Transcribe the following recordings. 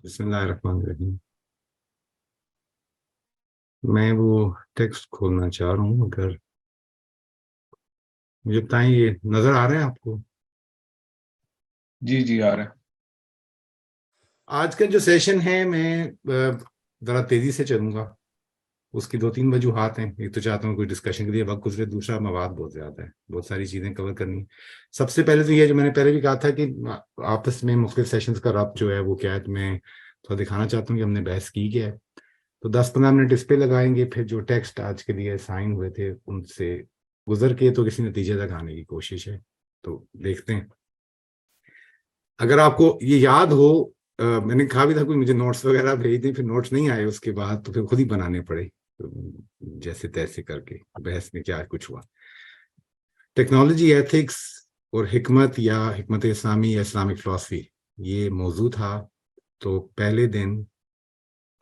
बिस्मिल्लाहिर्रहमानिर्रहीम। मैं वो टेक्स्ट खोलना चाह रहा हूँ, अगर मुझे बताएं ये नजर आ रहा है आपको? जी जी आ रहा है। आज का जो सेशन है, मैं जरा तेजी से चलूंगा। उसकी दो तीन वजूहात हैं। एक तो चाहता हूँ कोई डिस्कशन के लिए वक्त गुजरे, दूसरा मवाद बहुत ज्यादा है, बहुत सारी चीजें कवर करनी है। सबसे पहले तो ये जो मैंने पहले भी कहा था कि आपस में मुख्तलिफ सेशंस का रब्त जो है वो क्या है, तो मैं थोड़ा दिखाना चाहता हूँ कि हमने बहस की क्या है। तो 10-15 मिनट इस पे लगाएंगे, फिर जो टेक्स्ट आज के लिए साइन हुए थे उनसे गुजर के तो किसी नतीजे तक आने की कोशिश है। तो देखते हैं। अगर आपको ये याद हो, मैंने कहा भी था कोई मुझे नोट्स वगैरह भेज दें, फिर नोट्स नहीं आए उसके बाद तो फिर खुद ही बनाने पड़े। तो जैसे तैसे करके बहस में क्या कुछ हुआ। टेक्नोलॉजी एथिक्स और हिकमत या हिकमत इस्लामी या इस्लामिक फिलॉसफी, ये मौजू था। तो पहले दिन,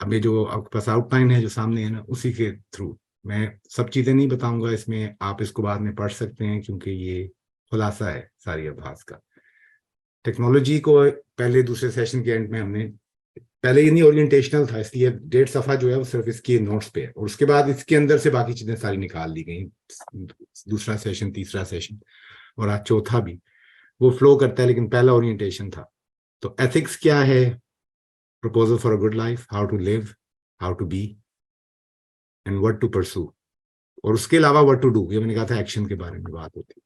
अब ये जो आपके पास आउटलाइन है जो सामने है ना, उसी के थ्रू मैं सब चीजें नहीं बताऊंगा इसमें, आप इसको बाद में पढ़ सकते हैं क्योंकि ये खुलासा है सारी अभ्यास का। टेक्नोलॉजी को पहले दूसरे सेशन के एंड में हमने, पहले ये नहीं ओरिएंटेशनल था इसलिए 1.5 सफा जो है वो सिर्फ इसके नोट्स पे है, और उसके बाद इसके अंदर से बाकी चीजें सारी निकाल ली गई। दूसरा सेशन, तीसरा सेशन और आज चौथा भी वो फ्लो करता है, लेकिन पहला ओरिएंटेशन था। तो एथिक्स क्या है? Proposal for a good life, how to live, how to be and what to pursue. और उसके अलावा व्हाट टू डू, ये मैंने कहा था एक्शन के बारे में बात होती है।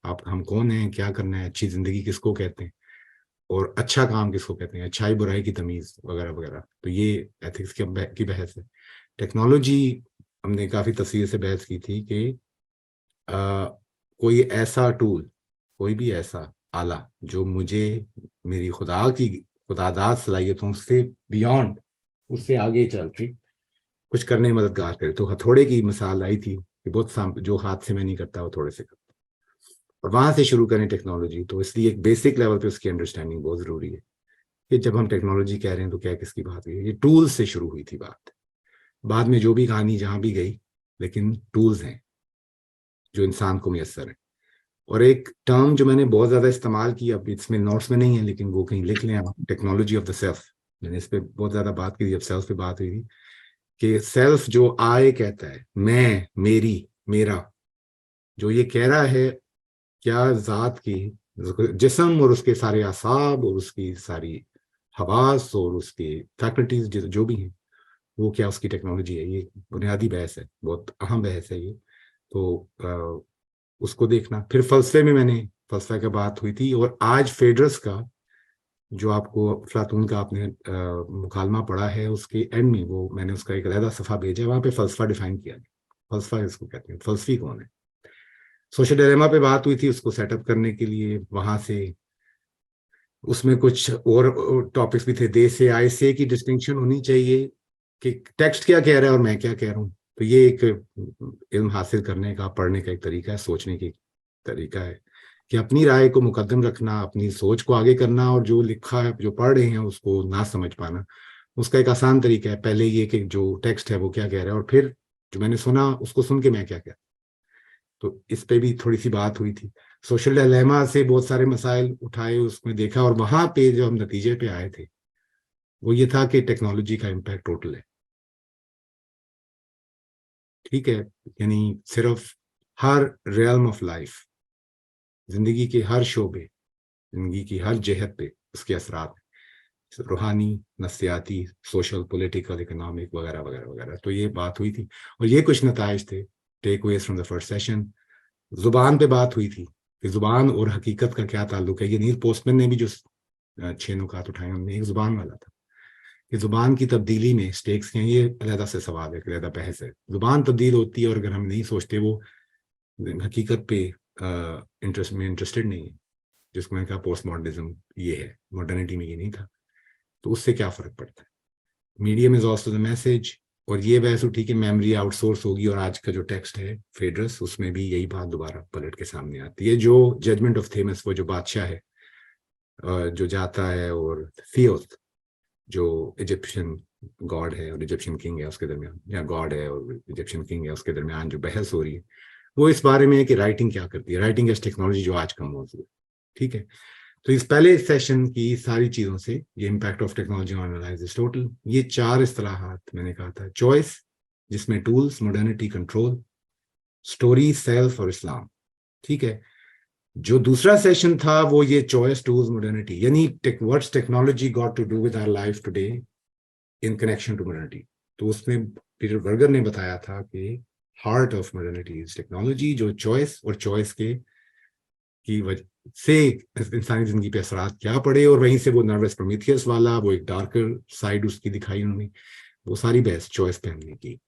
आप, हम कौन हैं, क्या करना है, अच्छी जिंदगी किसको कहते हैं, और अच्छा काम किसको कहते हैं, अच्छाई बुराई की तमीज वगैरह वगैरह। तो ये एथिक्स की बहस है। टेक्नोलॉजी, हमने काफी तफसील से बहस की थी कि आ, कोई ऐसा टूल, कोई भी ऐसा आला जो मुझे मेरी खुदादाद सलाहियतों से बियॉन्ड, उससे आगे चल के कुछ करने में मददगार करे। तो हथौड़े की मिसाल आई थी कि बहुत जो हाथ से मैं नहीं करता वो थोड़े से करता, और वहां से शुरू करें टेक्नोलॉजी। तो इसलिए एक बेसिक लेवल पे उसकी अंडरस्टैंडिंग बहुत जरूरी है कि जब हम टेक्नोलॉजी कह रहे हैं तो क्या किसकी बात है। ये टूल्स से शुरू हुई थी बात, बाद में जो भी कहानी जहां भी गई, लेकिन टूल्स हैं जो इंसान को मैसर है। और एक टर्म जो मैंने बहुत ज्यादा इस्तेमाल की, अब इसमें नोट्स में नहीं है लेकिन वो कहीं लिख लें आप, टेक्नोलॉजी ऑफ द सेल्फ। मैंने इस पर बहुत ज्यादा बात की जब सेल्फ पे बात हुई थी कि सेल्फ जो आए कहता है, मैं, मेरी, मेरा, जो ये कह रहा है, क्या जात की जिस्म और उसके सारे आसाब और उसकी सारी हवास और उसकी फैकल्टीज जो भी हैं, वो क्या उसकी टेक्नोलॉजी है। ये बुनियादी बहस है, बहुत अहम बहस है ये। तो उसको देखना। फिर फलसफे में मैंने, फलसफे की बात हुई थी, और आज फेडरस का जो आपको अफलातून का आपने मुकालमा पढ़ा है, उसके एंड में वो मैंने उसका एक अलहदा सफा भेजा है, वहां पे फलसफा डिफाइन किया गया। फलसफा इसको कहते हैं, फलसफी कौन है। सोशल डायलेमा पे बात हुई थी, उसको सेटअप करने के लिए वहां से उसमें कुछ और टॉपिक्स भी थे। दे से, आय से की डिस्टिंक्शन होनी चाहिए कि टेक्स्ट क्या कह रहा है और मैं क्या कह रहा हूँ। तो ये एक इल्म हासिल करने का, पढ़ने का एक तरीका है, सोचने की तरीका है कि अपनी राय को मुकद्दम रखना, अपनी सोच को आगे करना, और जो लिखा है, जो पढ़ रहे हैं उसको ना समझ पाना। उसका एक आसान तरीका है, पहले ये कि जो टेक्स्ट है वो क्या कह रहा है, और फिर जो मैंने सुना उसको सुन के मैं क्या कह। तो इस पे भी थोड़ी सी बात हुई थी। सोशल डायलेमा से बहुत सारे मसाइल उठाए, उसमें देखा, और वहां पे जो हम नतीजे पे आए थे वो ये था कि टेक्नोलॉजी का इम्पैक्ट टोटल है। ठीक है, यानी सिर्फ हर रियल्म ऑफ लाइफ, जिंदगी के हर शोबे, जिंदगी की हर जहत पे उसके असरात, रूहानी, नफ्सियाती, सोशल, पॉलिटिकल, इकोनॉमिक वगैरह वगैरह वगैरह। तो ये बात हुई थी, और ये कुछ नताइज थे, takeaways from the first session. जुबान पे बात हुई थी कि जुबान और हकीकत का क्या ताल्लुक है। ये नील पोस्टमैन ने भी जो 6 नुकात उठाए उनमें एक जुबान वाला था कि जुबान की तब्दीली में स्टेक्स क्या हैं। ये अलहदा से सवाल है, अलहदा बहस है। जुबान तब्दील होती है, और अगर हम नहीं सोचते, वो हकीकत पे इंटरेस्टेड नहीं है, जिसको मैंने कहा पोस्ट मॉडर्निज्म ये है, मॉडर्निटी में ये नहीं था। तो उससे क्या फर्क पड़ता है। Medium is also the message. और ये बहस उठी कि मेमोरी आउटसोर्स होगी, और आज का जो टेक्स्ट है फेडरस, उसमें भी यही बात दोबारा पलट के सामने आती है। जो जजमेंट ऑफ थेमस, वो जो बादशाह है जो जाता है, और थियोस जो इजिप्शियन गॉड है और इजिप्शियन किंग है उसके दरमियान, या गॉड है और इजिप्शियन किंग है उसके दरमियान जो बहस हो रही है, वो इस बारे में है कि राइटिंग क्या करती है, राइटिंग एज टेक्नोलॉजी, जो आज का मौजूद है। ठीक है, तो इस पहले सेशन की सारी चीजों से ये impact of technology on analysis total, ये 4 इस्तिलाहात मैंने कहा था। चॉइस, जिसमें tools, modernity, control, story, self और इस्लाम। ठीक है। जो दूसरा सेशन था वो ये चॉइस, टूल्स, मॉडर्निटी, यानी what's technology got to do with our life today in connection to modernity. तो उसमें पीटर बर्गर ने बताया था कि heart of modernity is technology, जो चॉइस और चॉइस के की वजह से इंसानी जिंदगी पे असरात क्या पड़े, और वहीं से वो नर्वस प्रोमीथियस वाला, वो एक डार्कर साइड उसकी दिखाई उन्होंने। वो सारी बहस चॉइस पे हमने की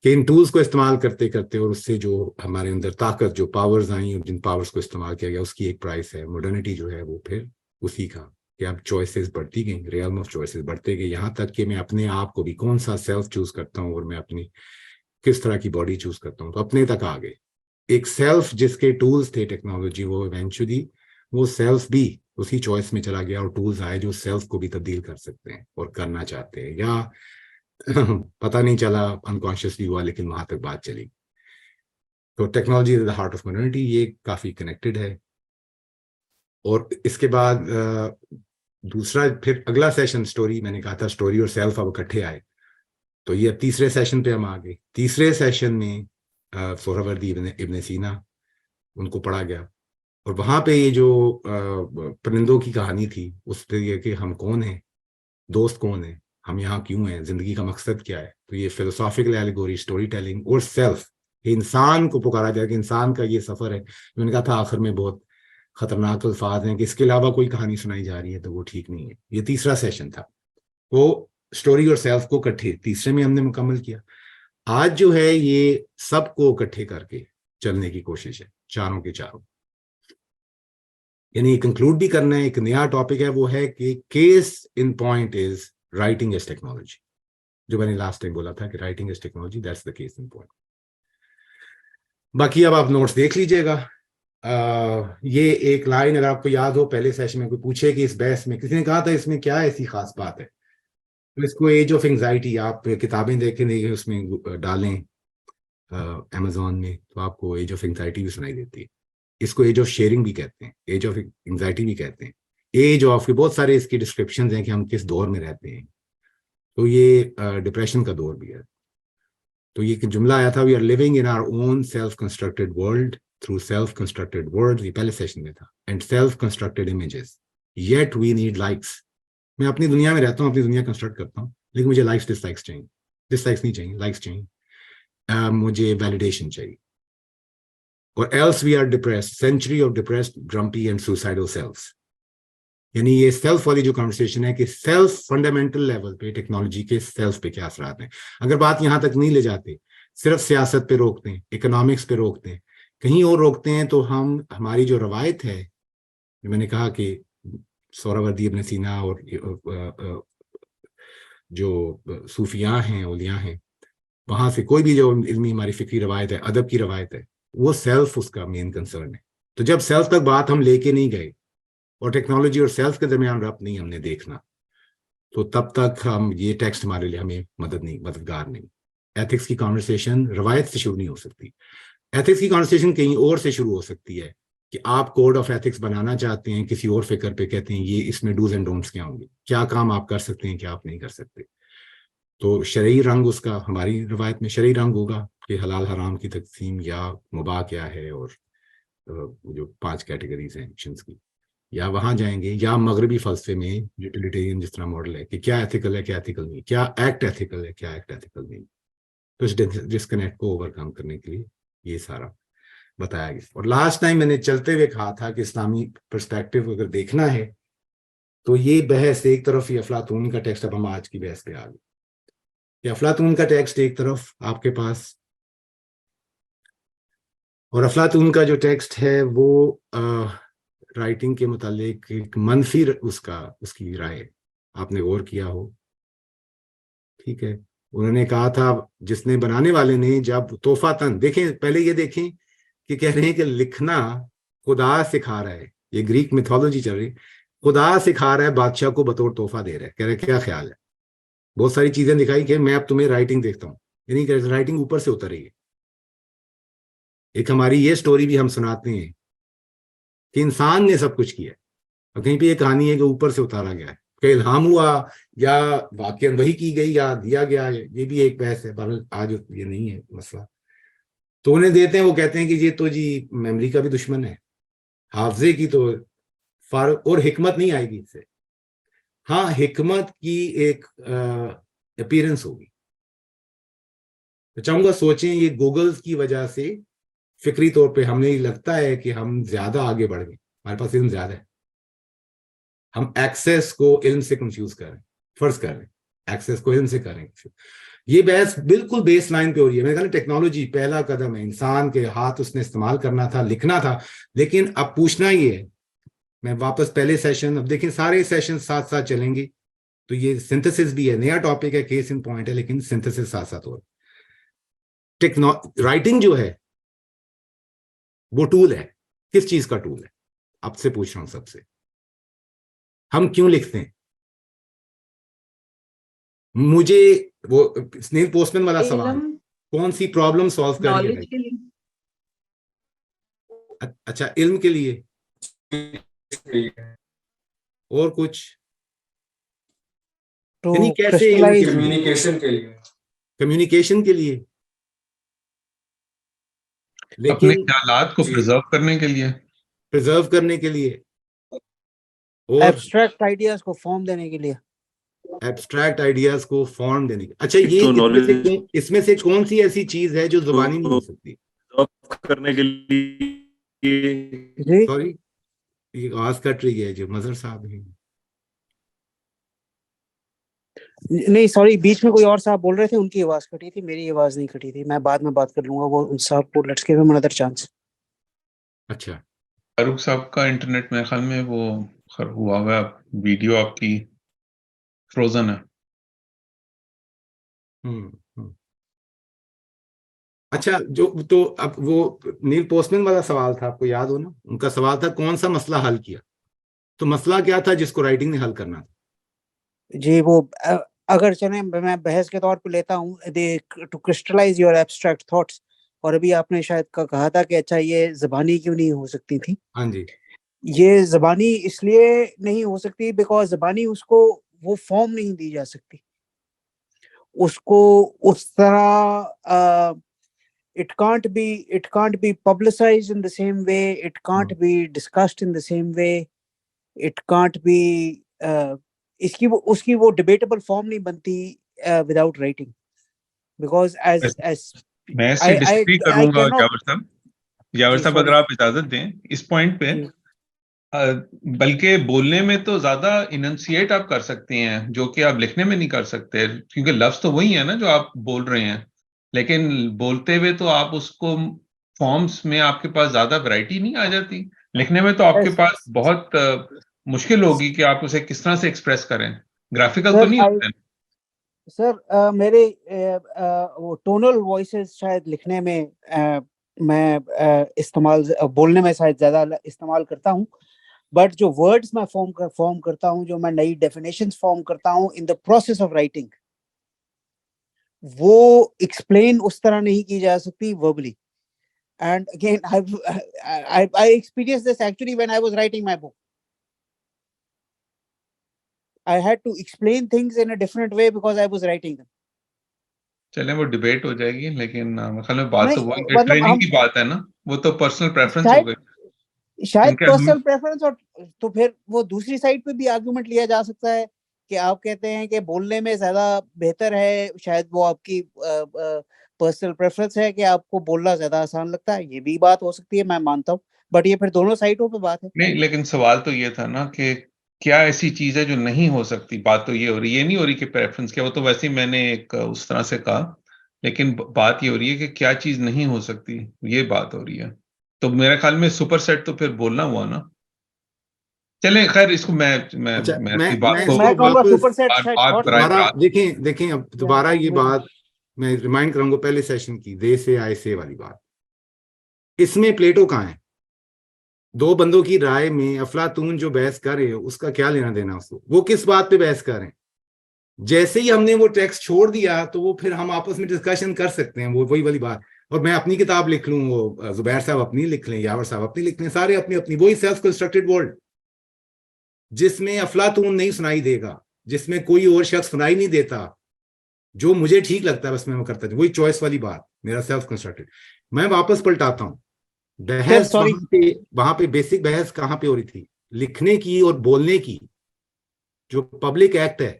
कि इन टूल्स को इस्तेमाल करते करते और उससे जो हमारे अंदर ताकत, जो पावर्स आई और जिन पावर्स को इस्तेमाल किया गया, उसकी एक प्राइस है। मॉडर्निटी जो है वो फिर उसी का कि अब चॉइसेस बढ़ती गई, रियल्म ऑफ चॉइसेस बढ़ते गए, यहाँ तक कि मैं अपने आप को भी कौन सा सेल्फ चूज करता हूँ और मैं अपनी किस तरह की बॉडी चूज करता हूँ, तो अपने तक आ गए। एक सेल्फ जिसके टूल्स थे टेक्नोलॉजी, वो इवेंचुअली वो सेल्फ भी उसी चॉइस में चला गया और टूल्स आए जो सेल्फ को भी तब्दील कर सकते हैं और करना चाहते हैं, या पता नहीं चला, अनकॉन्शियसली हुआ, लेकिन वहां तक बात चली। तो technology is the heart of modernity, ये काफी कनेक्टेड है। और इसके बाद दूसरा फिर अगला सेशन स्टोरी, मैंने कहा था स्टोरी और सेल्फ अब इकट्ठे आए, तो ये अब तीसरे सेशन पे हम आ गए। तीसरे सेशन में सोहरावर्दी इब्ने सीना, उनको पढ़ा गया, और वहां पे ये जो परिंदों की कहानी थी, उस पे ये कि हम कौन हैं, दोस्त कौन है, हम यहाँ क्यों हैं, जिंदगी का मकसद क्या है। तो ये फिलोसॉफिकल एलिगोरी, स्टोरी टेलिंग और सेल्फ, इंसान को पुकारा जाए कि इंसान का ये सफर है। मैंने कहा था आखिर में बहुत खतरनाक अल्फाज हैं कि इसके अलावा कोई कहानी सुनाई जा रही है, तो वो ठीक नहीं है। ये तीसरा सेशन था, वो स्टोरी और सेल्फ को इकट्ठे तीसरे में हमने मुकम्मल किया। आज जो है ये सबको इकट्ठे करके चलने की कोशिश है, चारों के चारों, यानी कंक्लूड भी करना है। एक नया टॉपिक है, वो है कि case in point is writing as technology, जो मैंने लास्ट टाइम बोला था कि writing as technology, that's the case in point. बाकी अब आप नोट्स देख लीजिएगा। ये एक लाइन अगर आपको याद हो, पहले सेशन में कोई पूछे कि इस बहस में किसी ने कहा था इसमें क्या ऐसी खास बात है, तो इसको एज ऑफ एंग्जाइटी, आप किताबें देखें देखें उसमें डालें अमेजोन में, तो आपको एज ऑफ एंग्जाइटी भी सुनाई देती है। इसको एज ऑफ शेयरिंग भी कहते हैं, एज ऑफ एंग्जाइटी भी कहते हैं, एज ऑफ के बहुत सारे इसकी डिस्क्रिप्शन हैं कि हम किस दौर में रहते हैं। तो ये डिप्रेशन का दौर भी है। तो ये जुमला आया था, we are living in our own self constructed world through self constructed words, ये पहले सेशन में था, and self constructed images, yet we need likes. मैं अपनी दुनिया में रहता हूँ, अपनी दुनिया कंस्ट्रक्ट करता हूँ, लेकिन मुझे लाइक्स डिसलाइक्स चाहिए, डिसलाइक्स नहीं चाहिए, लाइक्स चाहिए। मुझे वैलिडेशन चाहिए। और else we are depressed, century of depressed, grumpy and suicidal selfs. यानी ये सेल्फ वाली जो कॉन्वर्सेशन है कि सेल्फ फंडामेंटल लेवल पे टेक्नोलॉजी के सेल्फ पे क्या असरात हैं। अगर बात यहां तक नहीं ले जाते, सिर्फ सियासत पे रोकते हैं, इकोनॉमिक्स पे रोकते हैं, कहीं और रोकते हैं, तो हम हमारी जो रवायत है, मैंने कहा कि सोहरावर्दी इब्न सीना और जो सूफिया हैं, औलिया हैं, वहां से कोई भी जो इल्मी हमारी फिक्री रवायत है, अदब की रवायत है, वो सेल्फ उसका मेन कंसर्न है। तो जब सेल्फ तक बात हम लेके नहीं गए और टेक्नोलॉजी और सेल्फ के दरमियान रब्त नहीं हमने देखना, तो तब तक हम ये टेक्स्ट हमारे लिए हमें मददगार नहीं। एथिक्स की कॉन्वर्सेशन रवायत से शुरू नहीं हो सकती। एथिक्स की कॉन्वर्सेशन कहीं और से शुरू हो सकती है कि आप कोड ऑफ एथिक्स बनाना चाहते हैं, किसी और फिक्र पे कहते हैं ये इसमें डूज एंड डोंट्स क्या होंगे, क्या काम आप कर सकते हैं, क्या आप नहीं कर सकते। तो शरई रंग उसका, हमारी रवायत में शरई रंग होगा कि हलाल हराम की तकसीम या मुबाह क्या है, और जो 5 कैटेगरीज हैं एक्शंस की, या वहां जाएंगे, या मगरबी फलसफे में यूटिलिटेरियन जिस तरह मॉडल है कि क्या एथिकल है, क्या एथिकल नहीं, क्या एक्ट एथिकल है, क्या एक्ट एथिकल नहीं। तो इस डिस्कनेक्ट को ओवरकम करने के लिए ये सारा बताया गया। और लास्ट टाइम मैंने चलते हुए कहा था कि इस्लामी पर्सपेक्टिव अगर देखना है, तो ये बहस एक तरफ ही अफलातून का टेक्स्ट, अब हम आज की बहस पे आ गए। अफलातून का टेक्स्ट एक तरफ आपके पास, और अफलातून का जो टेक्स्ट है वो राइटिंग के मुतालिक एक मनफी उसकी राय आपने गौर किया हो। ठीक है। उन्होंने कहा था, जिसने बनाने वाले ने जब तोहफा तन, देखें पहले ये देखें कि कह रहे हैं कि लिखना खुदा सिखा रहा है, ये ग्रीक मिथोलॉजी चल रही, खुदा सिखा रहा है, बादशाह को बतौर तोहफा दे रहा है, कह रहे क्या ख्याल है। बहुत सारी चीजें दिखाई कि मैं अब तुम्हें राइटिंग देखता हूँ, यानी राइटिंग ऊपर से उतर रही है। एक हमारी ये स्टोरी भी हम सुनाते हैं कि इंसान ने सब कुछ किया है, और कहीं पे ये कहानी है कि ऊपर से उतारा गया है, कि इल्हाम हुआ या वाकई वही की गई या दिया गया है, ये भी एक बहस है, पर आज ये नहीं है मसला। तो उन्हें देते हैं, वो कहते हैं कि ये तो जी मेमोरी का भी दुश्मन है, हाफजे की तो फारूक, और हिकमत नहीं आएगी इससे। हाँ, हिकमत की एक अपीयरेंस होगी। तो चाहूंगा सोचें, ये गूगल्स की वजह से फिक्री तौर पे हमें लगता है कि हम ज्यादा आगे बढ़ गए, हमारे पास इल्म ज्यादा है, हम एक्सेस को इल्म से कंफ्यूज कर रहे हैं, फर्ज कर रहे हैं एक्सेस को इल्म से कर रहे हैं। ये बहस बिल्कुल बेस लाइन पे हो रही है। मैंने कहा टेक्नोलॉजी पहला कदम है, इंसान के हाथ उसने इस्तेमाल करना था, लिखना था, लेकिन अब पूछना ही है, मैं वापस पहले सेशन, अब देखिए सारे सेशन साथ साथ चलेंगे, तो ये सिंथेसिस भी है, नया टॉपिक है, केस इन पॉइंट है, लेकिन सिंथेसिस साथ साथ हो। राइटिंग जो है वो टूल है, किस चीज का टूल है, आपसे पूछ रहा हूं सबसे, हम क्यों लिखते हैं? मुझे वो स्नेल पोस्टमैन वाला सवाल, इल्म, कौन सी प्रॉब्लम सॉल्व कर रही है? नॉलेज के लिए। अच्छा, इल्म के लिए, और कुछ? टू यानी कैसे इल्म के क्रिस्टलाइज लिए? कम्युनिकेशन के लिए, कम्युनिकेशन के लिए, अपने लेकिन ख्यालात को प्रिजर्व करने के लिए, प्रिजर्व करने के लिए, और एब्स्ट्रैक्ट आइडियाज को फॉर्म देने के लिए। एब्स्ट्रैक्ट आइडियाज को फॉर्म देने के। अच्छा, ये तो नॉलेज इसमें से कौन सी ऐसी चीज है जो जुबानी नहीं हो सकती? करने के लिए जी सॉरी, ये आवाज कट रही है, जो मजहर साहब हैं। नहीं, सॉरी, बीच में कोई और साहब बोल रहे थे, उनकी आवाज कटी थी, मेरी आवाज नहीं कटी थी। मैं बाद में बात कर लूंगा, वो उन साहब को let's give him another chance. अच्छा, फारूक साहब का इंटरनेट मेरे ख्याल में वो हुआ हुआ है, वीडियो आपकी फ्रोजन है। हम्म। अच्छा, जो तो अब वो नील पोस्टमैन वाला सवाल था, आपको याद हो ना, उनका सवाल था कौन सा मसला हल किया, तो मसला क्या था जिसको राइटिंग ने हल करना था? जी, वो अगर चले मैं बहस के तौर पे लेता हूँ, to crystallise your abstract thoughts. और अभी आपने शायद कहा था कि अच्छा ये ज़बानी क्यों नहीं हो सकती थी। हाँ जी, ये ज़बानी इसलिए नहीं हो सकती बिकॉज ज़बानी उसको वो फॉर्म नहीं दी जा सकती, उसको उस तरह it can't be publicized in the same way, it can't be discussed in the same way, it can't be इसकी वो उसकी वो डिबेटेबल फॉर्म नहीं बनती without writing, because as मैं इससे डिसएग्री I करूंगा cannot। यावर जी साहब अगर सॉरी आप इजाजत दें इस पॉइंट पे, बल्कि बोलने में तो ज्यादा इनंसिएट आप कर सकते हैं, जो कि आप लिखने में नहीं कर सकते, क्योंकि लफ्ज तो वही है ना जो आप बोल रहे हैं, लेकिन बोलते हुए तो आप उसको फॉर्म्स में आपके पास ज्यादा वैरायटी नहीं आ जाती। लिखने में तो आपके पास बहुत मुश्किल होगी कि आप उसे किस तरह से एक्सप्रेस करें, ग्राफिकल तो नहीं होते। सर मेरे वो टोनल वॉइसेस शायद लिखने में मैं इस्तेमाल बोलने में शायद ज्यादा इस्तेमाल करता हूँ, बट जो वर्ड्स मैं फॉर्म करता हूँ, जो मैं नई डेफिनेशंस फॉर्म करता हूँ in the process of writing, वो एक्सप्लेन उस तरह नहीं की जा सकती verbally. And again, I experienced this actually when I was writing my book. I had to explain things in a different way because I was writing them. चलें वो debate हो जाएगी, लेकिन मेरे ख्याल में बात तो नहीं, वही मतलब ट्रेनिंग हम की बात है ना, वो तो पर्सनल प्रेफरेंस हो गई। शायद क्योंकि पर्सनल प्रेफरेंस, और तो फिर वो दूसरी साइड पे भी आर्गुमेंट लिया जा सकता है कि आप कहते हैं कि बोलने में ज्यादा बेहतर है, शायद वो आपकी पर्सनल प्रेफरेंस है कि आपको बोलना ज्यादा आसान लगता है, ये भी बात हो सकती है, मैं मानता हूँ, बट ये फिर दोनों साइडों पे बात है। नहीं, लेकिन सवाल तो ये था ना कि क्या ऐसी चीज है जो नहीं हो सकती। बात तो ये हो रही, ये नहीं हो रही कि प्रेफरेंस क्या, वो तो वैसे ही मैंने एक उस तरह से कहा, लेकिन बात ये हो रही है कि क्या चीज नहीं हो सकती, ये बात हो रही है। तो मेरे ख्याल में सुपर सेट तो फिर बोलना हुआ ना। चलें, खैर इसको अच्छा, मैं मैं अपनी बात मैं को मैं इसको कहूंगा वापस सुपर सेट शायद बात थॉट बराए दोबारा रास्त। देखें, अब दोबारा ये बात मैं रिमाइंड करूंगा पहले सेशन की, दे से आए से वाली बात। इसमें प्लेटो कहाँ है? दो बंदों की राय में अफलातून जो बहस कर रहे हो, उसका क्या लेना देना उसको? वो किस बात पे बहस कर रहे हैं? जैसे ही हमने वो टेक्स्ट छोड़ दिया, तो वो फिर हम आपस में डिस्कशन कर सकते हैं, वो वही वाली बात। और मैं अपनी किताब लिख लूं, वो जुबैर साहब अपनी लिख लें, यावर साहब अपनी लिख लें, सारे अपनी अपनी, वही सेल्फ कंस्ट्रक्टेड वर्ल्ड जिसमें अफलातून नहीं सुनाई देगा, जिसमें कोई और शख्स सुनाई नहीं देता, जो मुझे ठीक लगता है बस मैं वो करता हूं, वही चॉइस वाली बात, मेरा सेल्फ कंस्ट्रक्टेड। मैं वापस पलटाता हूं, बहस सॉरी, वहां पे बेसिक बहस कहां पे हो रही थी? लिखने की और बोलने की। जो पब्लिक एक्ट है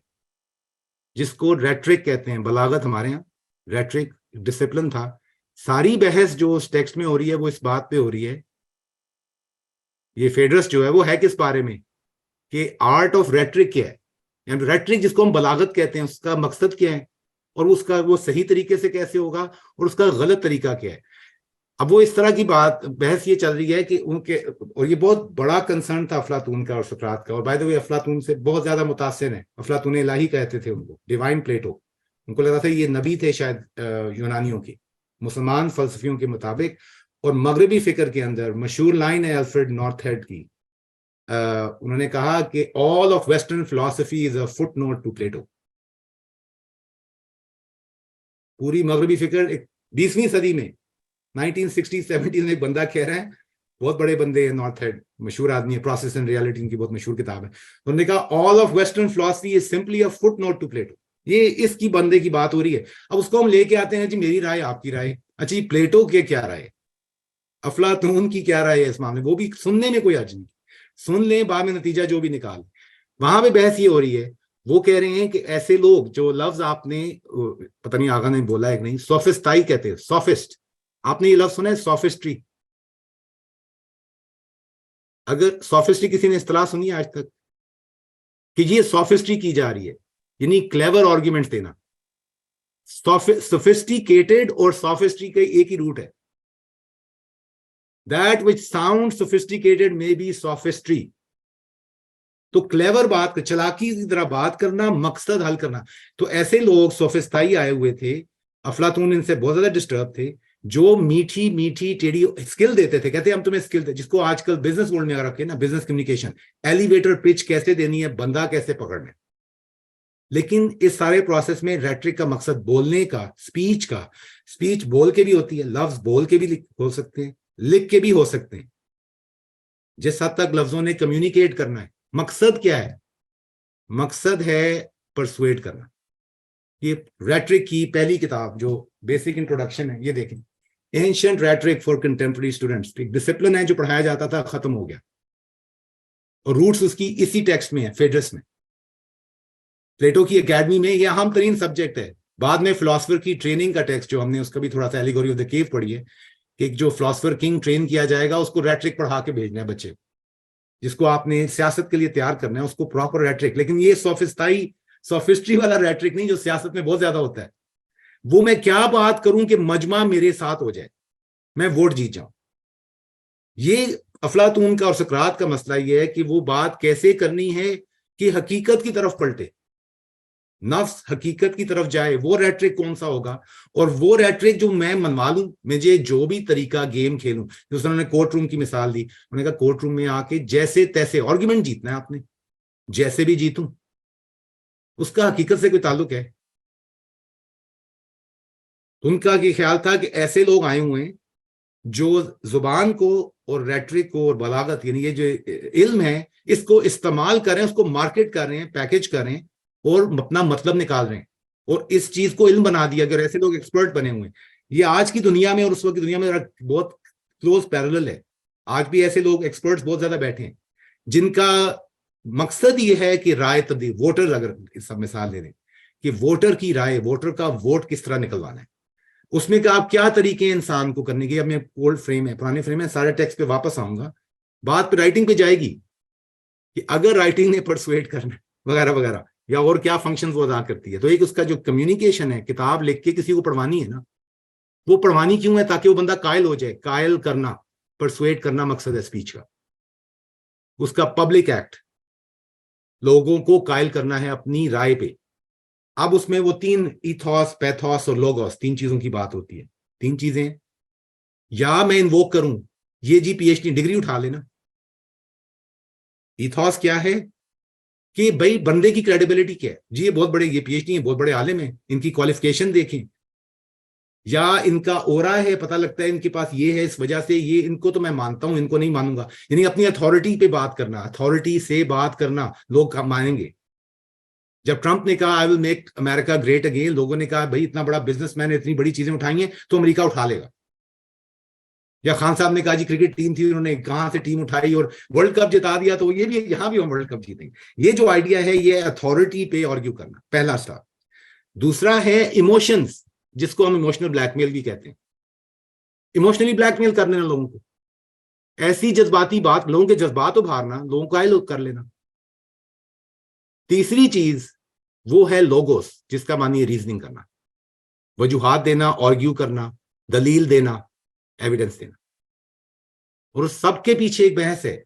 जिसको रेट्रिक कहते हैं, बलागत हमारे यहाँ रेट्रिक डिसिप्लिन था, सारी बहस जो उस टेक्स्ट में हो रही है वो इस बात पे हो रही है, ये फेडरस जो है वो है किस बारे में, कि आर्ट ऑफ रेट्रिक क्या है, यानी रेट्रिक जिसको हम बलागत कहते हैं उसका मकसद क्या है, और उसका वो सही तरीके से कैसे होगा, और उसका गलत तरीका क्या है। अब वो इस तरह की बात बहस ये चल रही है कि उनके, और ये बहुत बड़ा कंसर्न था अफलातून का और सुकरात का, और बाय द वे अफलातून से बहुत ज्यादा मुतासिर है, अफलातून इलाही कहते थे उनको, डिवाइन प्लेटो, उनको लगता था ये नबी थे शायद यूनानियों के, मुसलमान फलसफियों के मुताबिक। और मगरबी फिक्र के अंदर मशहूर लाइन है अल्फ्रेड नॉर्थहेड की, उन्होंने कहा कि all of western philosophy is a footnote to Plato. पूरी मगरबी फिक्र 20वीं सदी में 1960-70 में एक बंदा कह रहा है, बहुत बड़े बंदे हैं, नॉर्थ हेड मशहूर आदमी है, प्रोसेस एंड रियलिटी इनकी बहुत मशहूर किताब है, उन्होंने कहा all of western philosophy is simply a footnote to Plato. ये इसकी बंदे की बात हो रही है। अब उसको हम लेके आते हैं जी, मेरी राय आपकी राय, अच्छा ये प्लेटो की क्या राय है, अफलातून की क्या राय है इस मामले, वो भी सुनने में कोई हर्ज नहीं, सुन लें, बाद में नतीजा जो भी निकाल। वहां पे बहस ये हो रही है, वो कह रहे हैं कि ऐसे लोग जो लफ्ज आपने, पता नहीं आगा ने बोला है कि नहीं, सोफिस्टाई कहते हैं, सोफिस्ट, आपने ये लफ्ज सुना है सोफिस्ट्री? अगर सोफिस्ट्री किसी ने इस्तेलाह सुनी है आज तक कि ये सोफिस्ट्री की जा रही है, यानी क्लेवर आर्ग्यूमेंट देना। सोफिस्टिकेटेड और सोफिस्ट्री का एक ही रूट है, that which sound sophisticated may be sophistry. तो क्लेवर बात, चालाकी की तरह बात करना, मकसद हल करना। तो ऐसे लोग सोफिस्टाई आए हुए थे, अफलातून इनसे बहुत ज्यादा डिस्टर्ब थे, जो मीठी मीठी टेढ़ी स्किल देते थे, कहते हैं हम तुम्हें स्किल दे, जिसको आजकल बिजनेस वर्ल्ड में रखे ना, बिजनेस कम्युनिकेशन, एलिवेटर पिच कैसे देनी है, बंदा कैसे पकड़ना है। लेकिन इस सारे प्रोसेस में रेट्रिक का मकसद बोलने का, स्पीच का, स्पीच बोल के भी होती है, लफ्ज बोल के भी हो सकते हैं, लिख के भी हो सकते हैं, जिस हद तक लफ्जों ने कम्युनिकेट करना है। मकसद क्या है? मकसद है परसुएट करना। ये रेट्रिक की पहली किताब जो बेसिक इंट्रोडक्शन है, ये देखें, ancient rhetoric for contemporary students, एक डिसिप्लिन है जो पढ़ाया जाता था, खत्म हो गया, और रूट्स उसकी इसी टेक्स्ट में है, फेडरस में, प्लेटो की एकेडमी में। ये अहम तरीन सब्जेक्ट है। बाद में फिलोसफर की ट्रेनिंग का टेक्स्ट जो हमने, उसका भी थोड़ा सा एलिगोरी ऑफ द केव पढ़ी है, कि जो फिलोसफर किंग ट्रेन किया जाएगा उसको रेट्रिक पढ़ा के भेजना है बच्चे, जिसको आपने सियासत के लिए तैयार करना है उसको प्रॉपर रेट्रिक। लेकिन ये सोफिस्ट्री वाला रेट्रिक नहीं जो सियासत में बहुत ज्यादा होता है। वो मैं क्या बात करूं कि मजमा मेरे साथ हो जाए, मैं वोट जीत जाऊं। ये अफलातून का और सुकरात का मसला ये है कि वो बात कैसे करनी है कि हकीकत की तरफ पलटे, नफ्स हकीकत की तरफ जाए, वो रेट्रिक कौन सा होगा। और वो रेट्रिक जो मैं मनवा लूं, मुझे जो भी तरीका गेम खेलूं, जैसे उन्होंने कोर्ट रूम की मिसाल दी, उन्होंने कहा कोर्ट रूम में आके जैसे तैसे आर्ग्यूमेंट जीतना है आपने, जैसे भी जीतूं, उसका हकीकत से कोई ताल्लुक है? उनका ये ख्याल था कि ऐसे लोग आए हुए हैं जो जुबान को और रेट्रिक को और बलागत, यानी ये जो इल्म है, इसको इस्तेमाल करें, उसको मार्केट कर रहे हैं, पैकेज कर रहे हैं और अपना मतलब निकाल रहे हैं, और इस चीज को इल्म बना दिया। अगर ऐसे लोग एक्सपर्ट बने हुए हैं, ये आज की दुनिया में और उस वक्त की दुनिया में बहुत क्लोज पैरेलल है। आज भी ऐसे लोग एक्सपर्ट्स बहुत ज्यादा बैठे हैं जिनका मकसद ये है कि राय तब्दील, वोटर, अगर इस सब मिसाल ले लें कि वोटर की राय, वोटर का वोट किस तरह निकलवाना है, उसमें का आप क्या तरीके हैं इंसान को करने के। अब मैं ओल्ड फ्रेम है, पुराने फ्रेम है, सारे टेक्स्ट पे वापस आऊंगा, बात पे राइटिंग पे जाएगी कि अगर राइटिंग ने परसुएट करना वगैरह वगैरह, या और क्या फंक्शन वो अदा करती है। तो एक उसका जो कम्युनिकेशन है, किताब लिख के किसी को पढ़वानी है ना, वो पढ़वानी क्यों है? ताकि वो बंदा कायल हो जाए। कायल करना, परसुएट करना मकसद है स्पीच का, उसका पब्लिक एक्ट, लोगों को कायल करना है अपनी राय पे। अब उसमें वो 3 इथॉस, पैथोस और लोगोस, 3 चीजों की बात होती है। 3 चीजें, या मैं इन्वोक करूं, ये जी पीएचडी डिग्री उठा लेना। इथॉस क्या है कि भाई बंदे की क्रेडिबिलिटी क्या है जी, ये बहुत बड़े, ये पीएचडी है, बहुत बड़े आलिम हैं, इनकी क्वालिफिकेशन देखें, या इनका ओरा है, पता लगता है इनके पास ये है, इस वजह से ये, इनको तो मैं मानता हूं, इनको नहीं मानूंगा। यानी अपनी अथॉरिटी पे बात करना, अथॉरिटी से बात करना, लोग मानेंगे। जब ट्रंप ने कहा I will make America great again, लोगों ने कहा भाई इतना बड़ा बिजनेसमैन है, इतनी बड़ी चीजें उठाई हैं तो अमेरिका उठा लेगा। या खान साहब ने कहा जी क्रिकेट टीम थी, उन्होंने कहां से टीम उठाई और वर्ल्ड कप जिता दिया, तो ये भी यहां भी हम वर्ल्ड कप जीतेंगे। ये जो आइडिया है, ये अथॉरिटी पे आर्ग्यू करना, पहला स्टार। दूसरा है इमोशंस, जिसको हम इमोशनल ब्लैकमेल भी कहते हैं। इमोशनली ब्लैकमेल करने ना लोगों को, ऐसी जज्बाती बात, लोगों के जज्बात उभारना, लोगों को लोग कर लेना। तीसरी चीज वो है लोगोस, जिसका मानिए रीजनिंग करना, वजूहात देना, आर्ग्यू करना, दलील देना, एविडेंस देना। और उस सबके पीछे एक बहस है।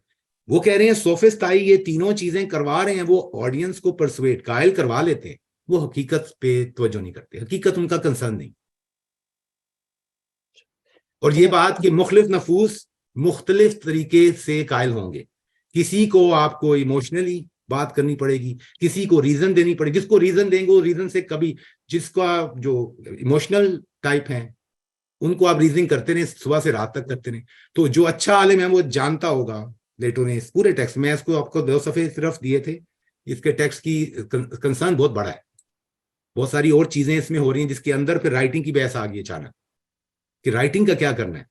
वो कह रहे हैं सोफिस्टाई ये तीनों चीजें करवा रहे हैं, वो ऑडियंस को परसुएट, कायल करवा लेते हैं, वो हकीकत पे तवज्जो नहीं करते, हकीकत उनका कंसर्न नहीं। और ये बात कि मुख्तलिफ नफूस मुख्तलिफ तरीके से कायल होंगे, किसी को आपको इमोशनली बात करनी पड़ेगी, किसी को रीजन देनी पड़ेगी। जिसको रीजन देंगे वो रीजन से कभी, जिसका जो इमोशनल टाइप है उनको आप रीजनिंग करते रहे, सुबह से रात तक करते रहे। तो जो अच्छा आलिम है वो जानता होगा, प्लेटो ने इस पूरे टेक्स्ट में, इसको आपको 2 सफ़े सिर्फ दिए थे, इसके टेक्स्ट की कंसर्न बहुत बड़ा है, बहुत सारी और चीजें इसमें हो रही हैं, जिसके अंदर फिर राइटिंग की बहस आ गई अचानक कि राइटिंग का क्या करना है,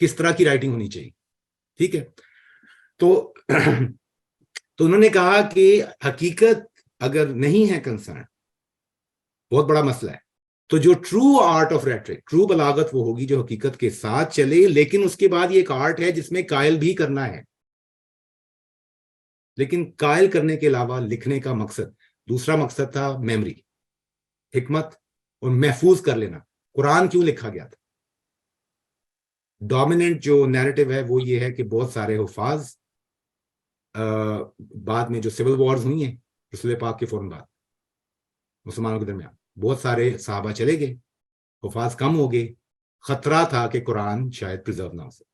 किस तरह की राइटिंग होनी चाहिए। ठीक है, तो तो उन्होंने कहा कि हकीकत अगर नहीं है कंसर्न, बहुत बड़ा मसला है, तो जो true art of rhetoric, true बलागत वो होगी जो हकीकत के साथ चले, लेकिन उसके बाद ये एक आर्ट है जिसमें कायल भी करना है। लेकिन कायल करने के अलावा लिखने का मकसद, दूसरा मकसद था मेमोरी, हिकमत और महफूज कर लेना। कुरान क्यों लिखा गया था? डोमिनेंट जो नैरेटिव है वो ये है कि बहुत सारे हुफाज, बाद में जो सिविल वॉर्स हुई हैं रसूल पाक के फौरन बाद मुसलमानों के दरमियान, बहुत सारे सहाबा चले गए, हुफाज कम हो गए, खतरा था कि कुरान शायद प्रिजर्व ना हो सके।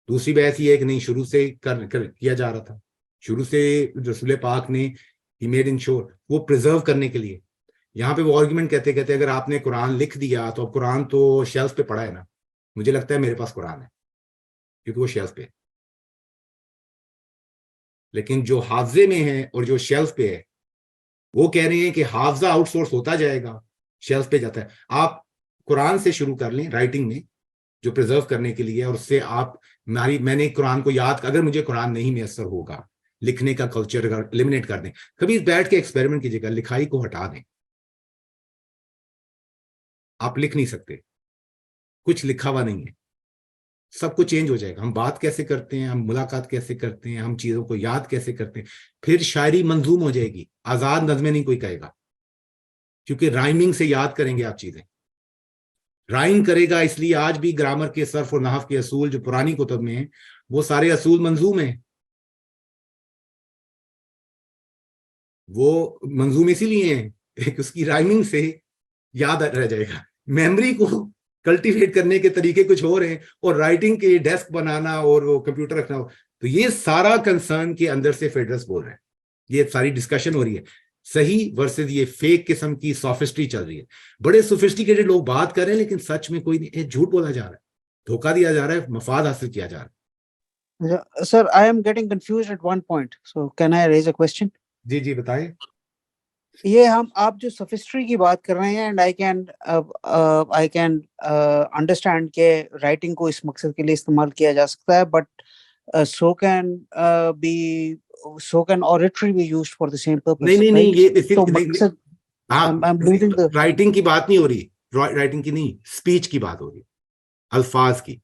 दूसरी बहस ये है कि नहीं, शुरू से किया जा रहा था, शुरू से रसूल पाक ने ही मेड इन श्योर वो प्रिजर्व करने के लिए। यहाँ पे वो आर्ग्यूमेंट कहते कहते अगर आपने कुरान लिख दिया तो अब कुरान तो शेल्फ पे पड़ा है ना, मुझे लगता है मेरे पास कुरान है क्योंकि वो शेल्फ पे है। लेकिन जो हाफजे में है और जो शेल्फ पे है, वो कह रहे हैं कि हाफजा आउटसोर्स होता जाएगा, शेल्फ पे जाता है। आप कुरान से शुरू कर लें राइटिंग में, जो प्रिजर्व करने के लिए, और उससे आप मैंने कुरान को याद, अगर मुझे कुरान नहीं मैसर होगा, लिखने का कल्चर अगर एलिमिनेट कर दें, कभी बैठ के एक्सपेरिमेंट कीजिएगा, लिखाई को हटा दें। आप लिख नहीं सकते, कुछ लिखा हुआ नहीं है, सब कुछ चेंज हो जाएगा। हम बात कैसे करते हैं, हम मुलाकात कैसे करते हैं, हम चीजों को याद कैसे करते हैं, फिर शायरी मंजूम हो जाएगी, आजाद नज़में नहीं कोई कहेगा, क्योंकि राइमिंग से याद करेंगे आप चीजें। राइम करेगा, इसलिए आज भी ग्रामर के सर्फ और नहव के असूल जो पुरानी कुतब में है, वो सारे असूल मंजूम हैं। वो मंजूम इसीलिए हैं कि उसकी राइमिंग से याद रह जाएगा। मेमोरी को कल्टीवेट करने के तरीके कुछ और हैं, और राइटिंग के डेस्क बनाना और वो कंप्यूटर रखना, तो ये सारा कंसर्न के अंदर से फेडरस बोल रहे हैं। ये सारी डिस्कशन हो रही है, सही वर्सेस ये फेक किस्म की सोफिस्ट्री चल रही है। बड़े सोफिस्टिकेटेड लोग बात कर रहे हैं, लेकिन सच में कोई नहीं, झूठ बोला जा रहा है, धोखा दिया जा रहा है, मफाद हासिल किया जा रहा है। Sir, I am getting confused at one point, so can I raise a question? जी जी बताएं। ये आप जो सोफिस्ट्री की बात कर रहे हैं, एंड आई कैन अंडरस्टैंड के राइटिंग को इस मकसद के लिए इस्तेमाल किया जा सकता है, but so can oratory be used for the same purpose. नहीं, ये तो मकसद, राइटिंग की बात नहीं हो रही, राइटिंग की नहीं, स्पीच की बात हो रही, अल्फाज की।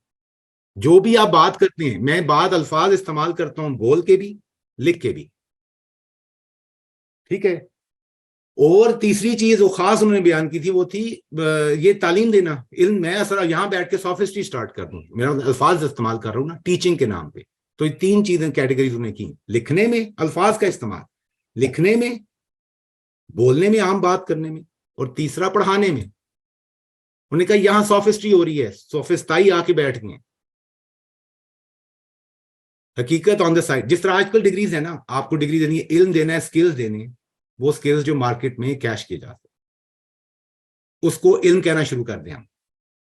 जो भी आप बात करते हैं, मैं बात अल्फाज इस्तेमाल करता हूं, बोल के भी, लिख के भी, ठीक है। और तीसरी चीज वो खास उन्होंने बयान की थी, वो थी ये तालीम देना, इल्म। मैं असल यहां बैठ के सोफिस्ट्री स्टार्ट कर दूं, मेरा अल्फाज इस्तेमाल कर रहा हूं ना टीचिंग के नाम पे, तो ये 3 चीजें कैटेगरीज उन्होंने की, लिखने में अल्फाज का इस्तेमाल, लिखने में, बोलने में, आम बात करने में, और तीसरा पढ़ाने में। उन्होंने कहा यहां सोफिस्ट्री हो रही है, सोफिस्टाई आके बैठ गए, हकीकत ऑन द साइड। जिस तरह आजकल डिग्रीज है ना, आपको डिग्री देनी है, इल्म देना है, स्किल्स देने, वो स्किल्स जो मार्केट में कैश किए जाते हैं, उसको इल्म कहना शुरू कर दें हम।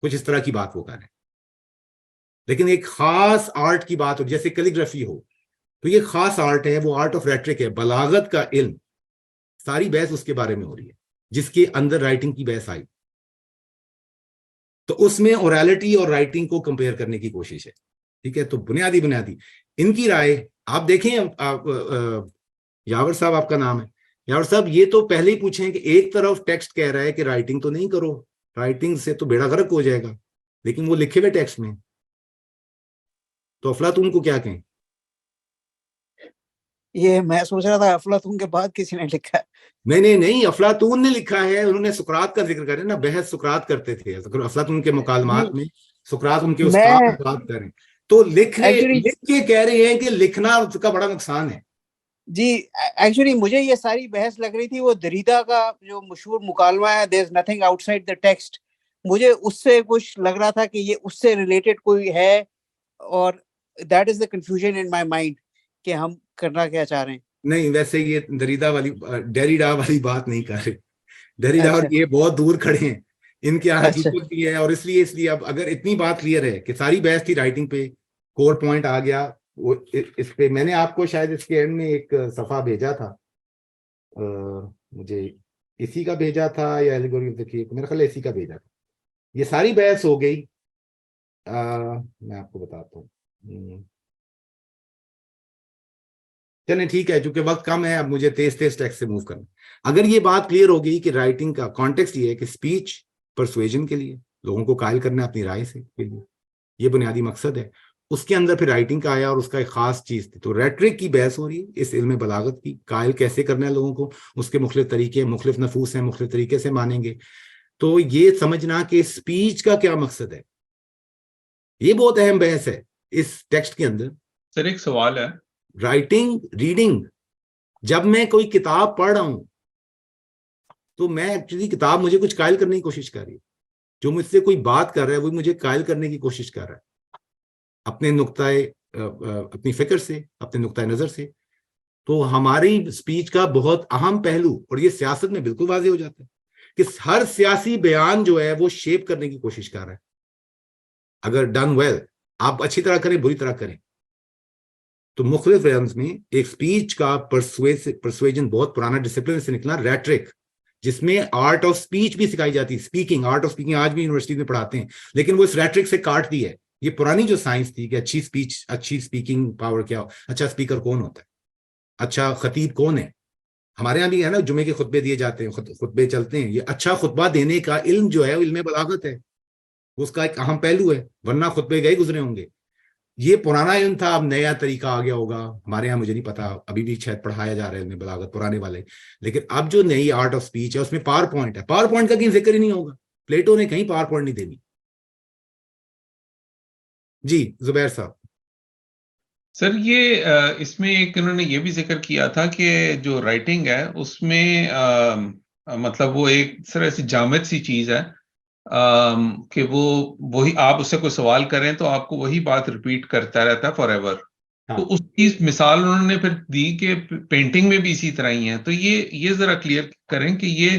कुछ इस तरह की बात वो कर रहे हैं। लेकिन एक खास आर्ट की बात हो, जैसे कैलीग्राफी हो, तो ये खास आर्ट है, वो आर्ट ऑफ रेट्रिक है, बलागत का इल्म। सारी बहस उसके बारे में हो रही है, जिसके अंदर राइटिंग की बहस आई, तो उसमें ओरैलिटी और राइटिंग को कंपेयर करने की कोशिश है। ठीक है, तो बुनियादी इनकी राय आप देखें। यावर साहब आपका नाम है, यावर साहब, ये तो पहले ही पूछे कि एक तरफ टेक्स्ट कह रहा है कि राइटिंग तो नहीं करो, राइटिंग से तो बेड़ा गर्क हो जाएगा, लेकिन वो लिखे हुए टेक्स्ट में, तो अफलातून को क्या कहें? ये मैं सोच रहा था अफलातून के बाद किसी ने लिखा है। नहीं, अफलातून ने लिखा है, उन्होंने सुकरात का जिक्र करें ना, बहस सुकरात करते थे, अफलातून के मुकालमात में सुकरात उनके उस्ताद मैं बात करें, तो लिख एक्चुअली के कह रहे हैं कि लिखना उसका बड़ा नुकसान है। जी, एक्चुअली मुझे ये सारी बहस लग रही थी वो दरीदा का जो मशहूर मुकालमा है, there is nothing outside the text, मुझे उससे कुछ लग रहा था कि ये उससे रिलेटेड कोई है, और that is the confusion in my mind कि हम करना क्या चाह रहे हैं। नहीं, वैसे ये डेरिडा वाली बात नहीं कर रहे। डेरिडा और अच्छा ये बहुत दूर खड़े हैं, इनके यहाँ अच्छा हकीकत भी है, और इसलिए अब अगर इतनी बात क्लियर है कि सारी बहस थी राइटिंग पे, कोर पॉइंट आ गया वो इस पे। मैंने आपको शायद इसके एंड में एक सफा भेजा था, मुझे इसी का भेजा था या एलिगोरी ऑफ द केव, मेरा ख्याल इसी का भेजा था। ये सारी बहस हो गई। मैं आपको बताता हूँ। चलिए ठीक है, चूंकि वक्त कम है, अब मुझे तेज टेक्स्ट से मूव करना। अगर ये बात क्लियर हो गई कि राइटिंग का कॉन्टेक्स्ट ये है कि स्पीच परसुएजन के लिए, लोगों को कायल करना अपनी राय से के लिए, ये बुनियादी मकसद है। उसके अंदर फिर राइटिंग का आया और उसका एक खास चीज थी, तो रेट्रिक की बहस हो रही है, इस इल्म बलागत की, कायल कैसे करना है लोगों को, उसके मुख्तलिफ तरीके, मुख्तलिफ नफूस हैं, मुख्तलिफ तरीके से मानेंगे। तो ये समझना कि स्पीच का क्या मकसद है, ये बहुत अहम बहस है इस टेक्स्ट के अंदर। सर एक सवाल है, राइटिंग, रीडिंग, जब मैं कोई किताब पढ़ रहा हूं तो मैं एक्चुअली, किताब मुझे कुछ कायल करने की कोशिश कर रही है, जो मुझसे कोई बात कर रहा है वो मुझे कायल करने की कोशिश कर रहा है अपने नुक्ताए अपनी फिक्र से, अपने नुक्ताए नजर से। तो हमारी स्पीच का बहुत अहम पहलू, और ये सियासत में बिल्कुल वाज़ेह हो जाता है कि हर सियासी बयान जो है वो शेप करने की कोशिश कर रहा है। अगर डन वेल, आप अच्छी तरह करें, बुरी तरह करें, तो मुख्तलिफ रेल्म्स में एक स्पीच का परसुएजन बहुत पुराना डिसिप्लिन से निकला, रेट्रिक, जिसमें आर्ट ऑफ स्पीच भी सिखाई जाती है। स्पीकिंग, आर्ट ऑफ स्पीकिंग आज भी यूनिवर्सिटी में पढ़ाते हैं, लेकिन वो इस रेट्रिक से काट दी है। ये पुरानी जो साइंस थी कि अच्छी स्पीच, अच्छी स्पीकिंग पावर क्या हो, अच्छा स्पीकर कौन होता है, अच्छा खतीब कौन है। हमारे यहाँ भी है ना, जुमे के खुतबे दिए जाते हैं, खुतबे चलते हैं। ये अच्छा खुतबा देने का इल्म जो है, इल्म बलागत है, उसका एक अहम पहलू है, वरना खुतबे गए गुजरे होंगे। ये पुराना इल्म था, अब नया तरीका आ गया होगा हमारे यहाँ, मुझे नहीं पता, अभी भी शायद पढ़ाया जा रहा है इल्म बलागत पुराने वाले। लेकिन अब जो नई आर्ट ऑफ स्पीच है उसमें पावर पॉइंट है, पावर पॉइंट का कहीं जिक्र ही नहीं होगा, प्लेटो ने कहीं पावर पॉइंट नहीं देनी। जी जुबैर साहब। सर ये इसमें एक इन्होंने ये भी जिक्र किया था कि जो राइटिंग है उसमें मतलब वो एक तरह से जामिद सी चीज है, कि वो वही आप उससे कोई सवाल करें तो आपको वही बात रिपीट करता रहता है फॉर एवर। हाँ। तो उसकी मिसाल उन्होंने फिर दी कि पेंटिंग में भी इसी तरह ही है। तो ये जरा क्लियर करें कि ये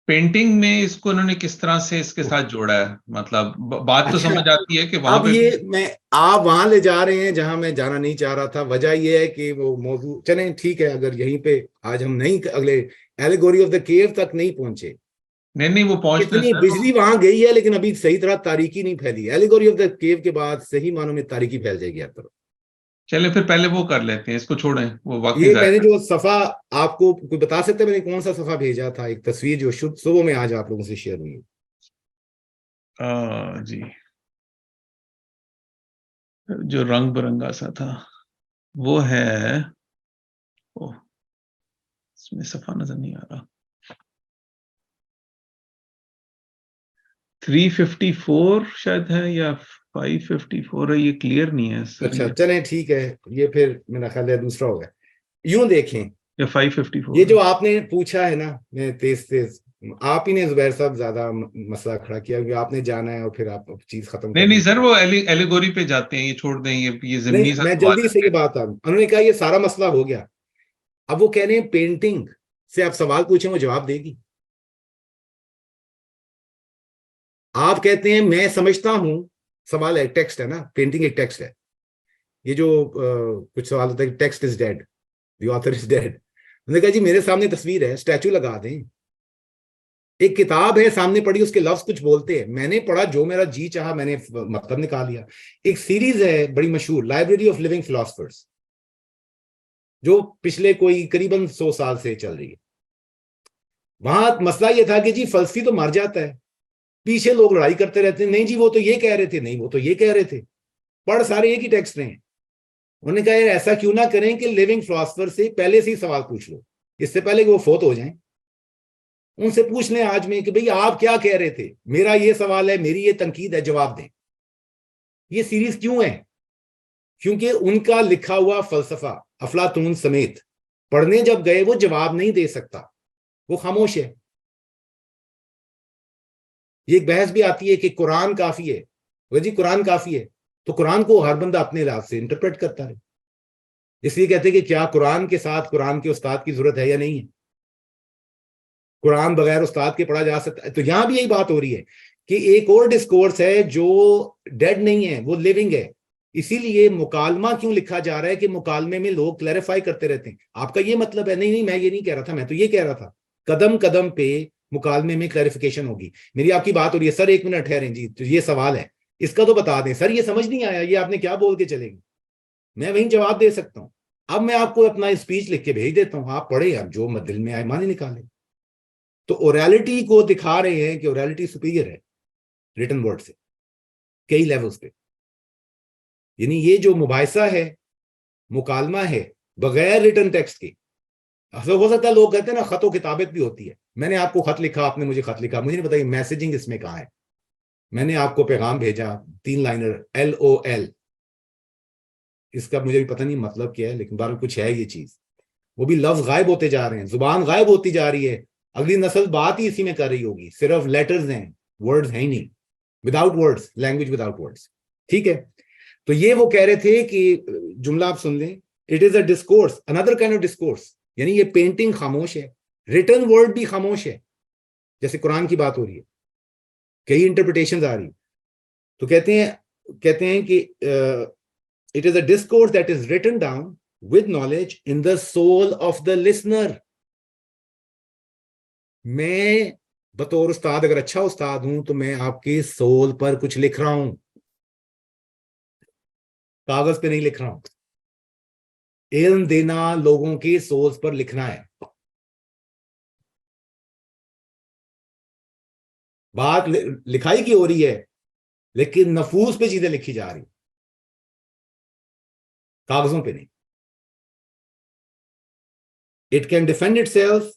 पेंटिंग में इसको उन्होंने किस तरह से इसके साथ जोड़ा है। मतलब बात तो अच्छा, समझ आती है कि वहां अब पे ये मैं, आप वहां ले जा रहे हैं जहां मैं जाना नहीं चाह रहा था। वजह ये है कि वो मौजूद, चलें ठीक है, अगर यहीं पे आज हम नहीं, अगले एलिगोरी ऑफ द केव तक नहीं पहुंचे, नहीं वो पहुंचना है इतनी सर। बिजली वहां गई है, लेकिन अभी सही तरह तारीकी नहीं फैली। एलिगोरी ऑफ द केव के बाद सही मानों में तारीकी फैल जाएगी हर तरफ। चले फिर पहले वो कर लेते हैं, इसको छोड़ें, वो वाकई ये जाए। मैंने जो सफा, आपको कोई बता सकते हैं मैंने कौन सा सफा भेजा था, एक तस्वीर जो शुभ सुबह में आज आप लोगों से शेयर हुई? जी, जो रंग बिरंगा सा था वो है, ओ, इसमें सफा नजर नहीं आ रहा। 354 शायद है या 554 है, ये क्लियर नहीं है सर। अच्छा ये चलें ठीक है, ये फिर मेरा ख्याल है दूसरा होगा। यूं देखें, या 554 ये है। जो आपने पूछा है ना, मैं तेज तेज, आप ही ने जुबैर साहब ज्यादा मसला खड़ा किया, क्योंकि आपने जाना है और फिर आप चीज खत्म नहीं करनी। सर, वो एलिगोरी पे जाते हैं, ये छोड़ दें, ये नहीं, जिमनी सा मैं सवाल जल्दी से है। ये बात आ, उन्होंने कहा ये सारा मसला हो गया। अब वो कह रहे हैं पेंटिंग से आप सवाल पूछें वो जवाब देगी। आप कहते हैं मैं समझता हूं, सवाल है, टेक्स्ट है ना, पेंटिंग एक टेक्स्ट है। ये जो कुछ सवाल होता है कि text is dead, the author is dead. उन्होंने कहा जी मेरे सामने तस्वीर है, स्टैचू लगा दें। एक किताब है सामने पढ़ी, उसके लफ्ज कुछ बोलते हैं, मैंने पढ़ा, जो मेरा जी चाहा मैंने मतलब निकाल लिया। एक सीरीज है बड़ी मशहूर, लाइब्रेरी ऑफ लिविंग फिलोसफर्स, जो पिछले कोई करीबन 100 साल से चल रही है। वहां मसला यह था कि जी फलसफी तो मर जाता है, पीछे लोग लड़ाई करते रहते हैं, नहीं जी वो तो ये कह रहे थे, नहीं वो तो ये कह रहे थे, पढ़ सारे एक ही टेक्स्ट रहे हैं। उन्होंने कहा यार ऐसा क्यों ना करें कि लिविंग फिलोसफर से पहले से ही सवाल पूछ लो, इससे पहले कि वो फोत हो जाएं। उनसे पूछ लें आज में कि भाई आप क्या कह रहे थे, मेरा ये सवाल है, मेरी ये तनकीद है, जवाब दें। ये सीरीज क्यों है? क्योंकि उनका लिखा हुआ फलसफा अफलातून समेत पढ़ने जब गए वो जवाब नहीं दे सकता, वो खामोश है। ये एक बहस भी आती है कि कुरान काफी है। वो जी कुरान काफी है तो कुरान को हर बंदा अपने राज से इंटरप्रेट करता है, इसलिए कहते हैं कि क्या कुरान के साथ कुरान के उस्ताद की जरूरत है या नहीं है, कुरान बगैर उस्ताद के पढ़ा जा सकता है। तो यहां भी यही बात हो रही है कि एक और डिस्कोर्स है जो डेड नहीं है, वो लिविंग है। इसीलिए मुकालमा क्यों लिखा जा रहा है कि मुकालमे में लोग क्लैरिफाई करते रहते हैं, आपका ये मतलब है, नहीं नहीं मैं ये नहीं कह रहा था, मैं तो ये कह रहा था। कदम कदम पे मुकालमे में क्लैरिफिकेशन होगी। मेरी आपकी बात हो रही है, सर 1 मिनट ठहरें जी, तो ये सवाल है, इसका तो बता दें। सर ये समझ नहीं आया, ये आपने क्या बोल के चलेगी, मैं वहीं जवाब दे सकता हूं। अब मैं आपको अपना स्पीच लिख के भेज देता हूं, आप पढ़े, अब जो दिल में आए माने निकाले। तो ओरेलिटी को दिखा रहे हैं कि ओरेलिटी सुपीरियर है रिटन वर्ड से कई लेवल्स पे। यानी ये जो मुबाहिसा है, मुकालमा है बगैर रिटन टेक्स्ट के। हो सकता है लोग कहते हैं ना खतो किताबत भी होती है, मैंने आपको खत लिखा, आपने मुझे खत लिखा, मुझे नहीं पता ये मैसेजिंग इसमें कहाँ है। मैंने आपको पैगाम भेजा 3 लाइनर LOL, इसका मुझे भी पता नहीं मतलब क्या है, लेकिन बार कुछ है ये चीज। वो भी लफ्ज गायब होते जा रहे हैं, जुबान गायब होती जा रही है, अगली नस्ल बात ही इसी में कर रही होगी, सिर्फ लेटर्स हैं, वर्ड्स हैं ही नहीं, without words, language without words. ठीक है, तो ये वो कह रहे थे कि जुमला आप सुन लें, it is a discourse, another kind of discourse. यानी ये पेंटिंग खामोश है, रिटन वर्ड भी खामोश है। जैसे कुरान की बात हो रही है, कई इंटरप्रिटेशंस आ रही, तो कहते हैं कि it is a discourse that is written down with knowledge in the soul of the listener। मैं बतौर उस्ताद अगर अच्छा उस्ताद हूं तो मैं आपके सोल पर कुछ लिख रहा हूं, कागज पे नहीं लिख रहा हूं। इल्म देना लोगों के सोल्स पर लिखना है। बात लिखाई की हो रही है लेकिन नफूस पे चीजें लिखी जा रही, कागजों पे नहीं। It can defend itself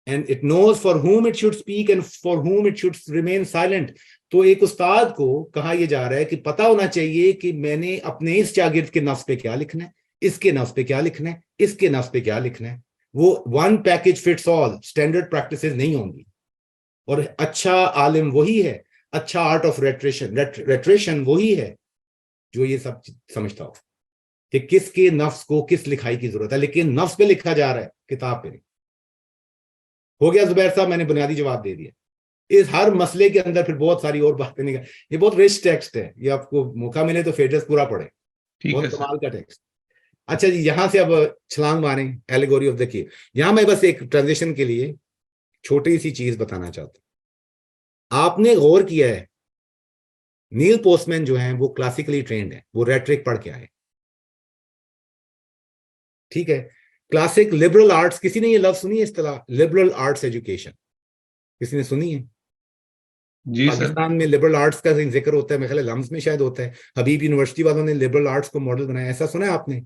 and it knows for whom it should speak and for whom it should remain silent। तो एक उस्ताद को कहा यह जा रहा है कि पता होना चाहिए कि मैंने अपने इस शागिर्द के नफ्स पे क्या लिखना है, इसके नफ्स पे क्या लिखना है, इसके नफ्स पे क्या लिखना है। वो one package fits all standard practices नहीं होंगी। और अच्छा आलिम वही है, अच्छा आर्ट ऑफ रेट्रेशन वही है जो ये सब समझता हो कि किसके नफ्स को किस लिखाई की जरूरत है, लेकिन नफ्स पे लिखा जा रहा है, किताब पे नहीं। हो गया जुबैर साहब, मैंने बुनियादी जवाब दे दिया। इस हर मसले के अंदर फिर बहुत सारी और बातें निकल, ये बहुत रिच टेक्स्ट है, ये आपको मौका मिले तो फेडरस पूरा पढ़े, बहुत कमाल का टेक्स्ट। अच्छा जी, यहां से अब छलांग मारे एलिगोरी ऑफ द केव। यहां मैं बस एक ट्रांजिशन के लिए छोटी सी चीज बताना चाहता हूं। आपने गौर किया है नील पोस्टमैन जो हैं वो क्लासिकली ट्रेंड है, वो रेट्रिक पढ़ के आए, ठीक है। क्लासिक लिबरल आर्ट्स, किसी ने ये लफ्ज सुनी है इस्तिलाह लिबरल आर्ट्स एजुकेशन, किसी ने सुनी है? जी पाकिस्तान में लिबरल आर्ट्स का जिक्र होता है, मेरे ख्याल लम्स में शायद होता है, हबीब यूनिवर्सिटी वालों ने लिबरल आर्ट्स को मॉडल बनाया, ऐसा सुना है आपने?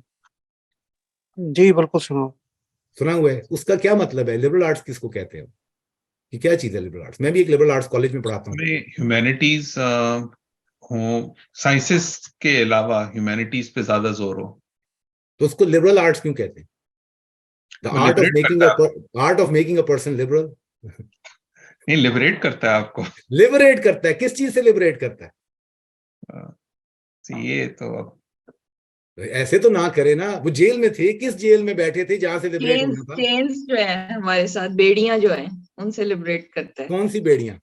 जी बिल्कुल सुना हुआ है। उसका क्या मतलब है? लिबरल आर्ट्स किसको कहते हैं, कि क्या चीज है लिबरल आर्ट्स? मैं भी एक लिबरल आर्ट्स कॉलेज में पढ़ाता हूँ। ह्यूमैनिटीज हो, साइंसेस के अलावा ह्यूमैनिटीज पे ज्यादा जोर हो, तो उसको लिबरल आर्ट्स क्यों कहते हैं? The art of making a person liberal. नहीं, लिबरेट करता है आपको। लिबरेट करता है, किस चीज से लिबरेट करता है? ये तो अब ऐसे तो ना करे ना, वो जेल में थे, किस जेल में बैठे थे जहां से लिबरेट होना था? चेन्स जो है हमारे साथ, बेड़ियां जो है, उनसे लिबरेट करता है। कौन सी बेड़ियां?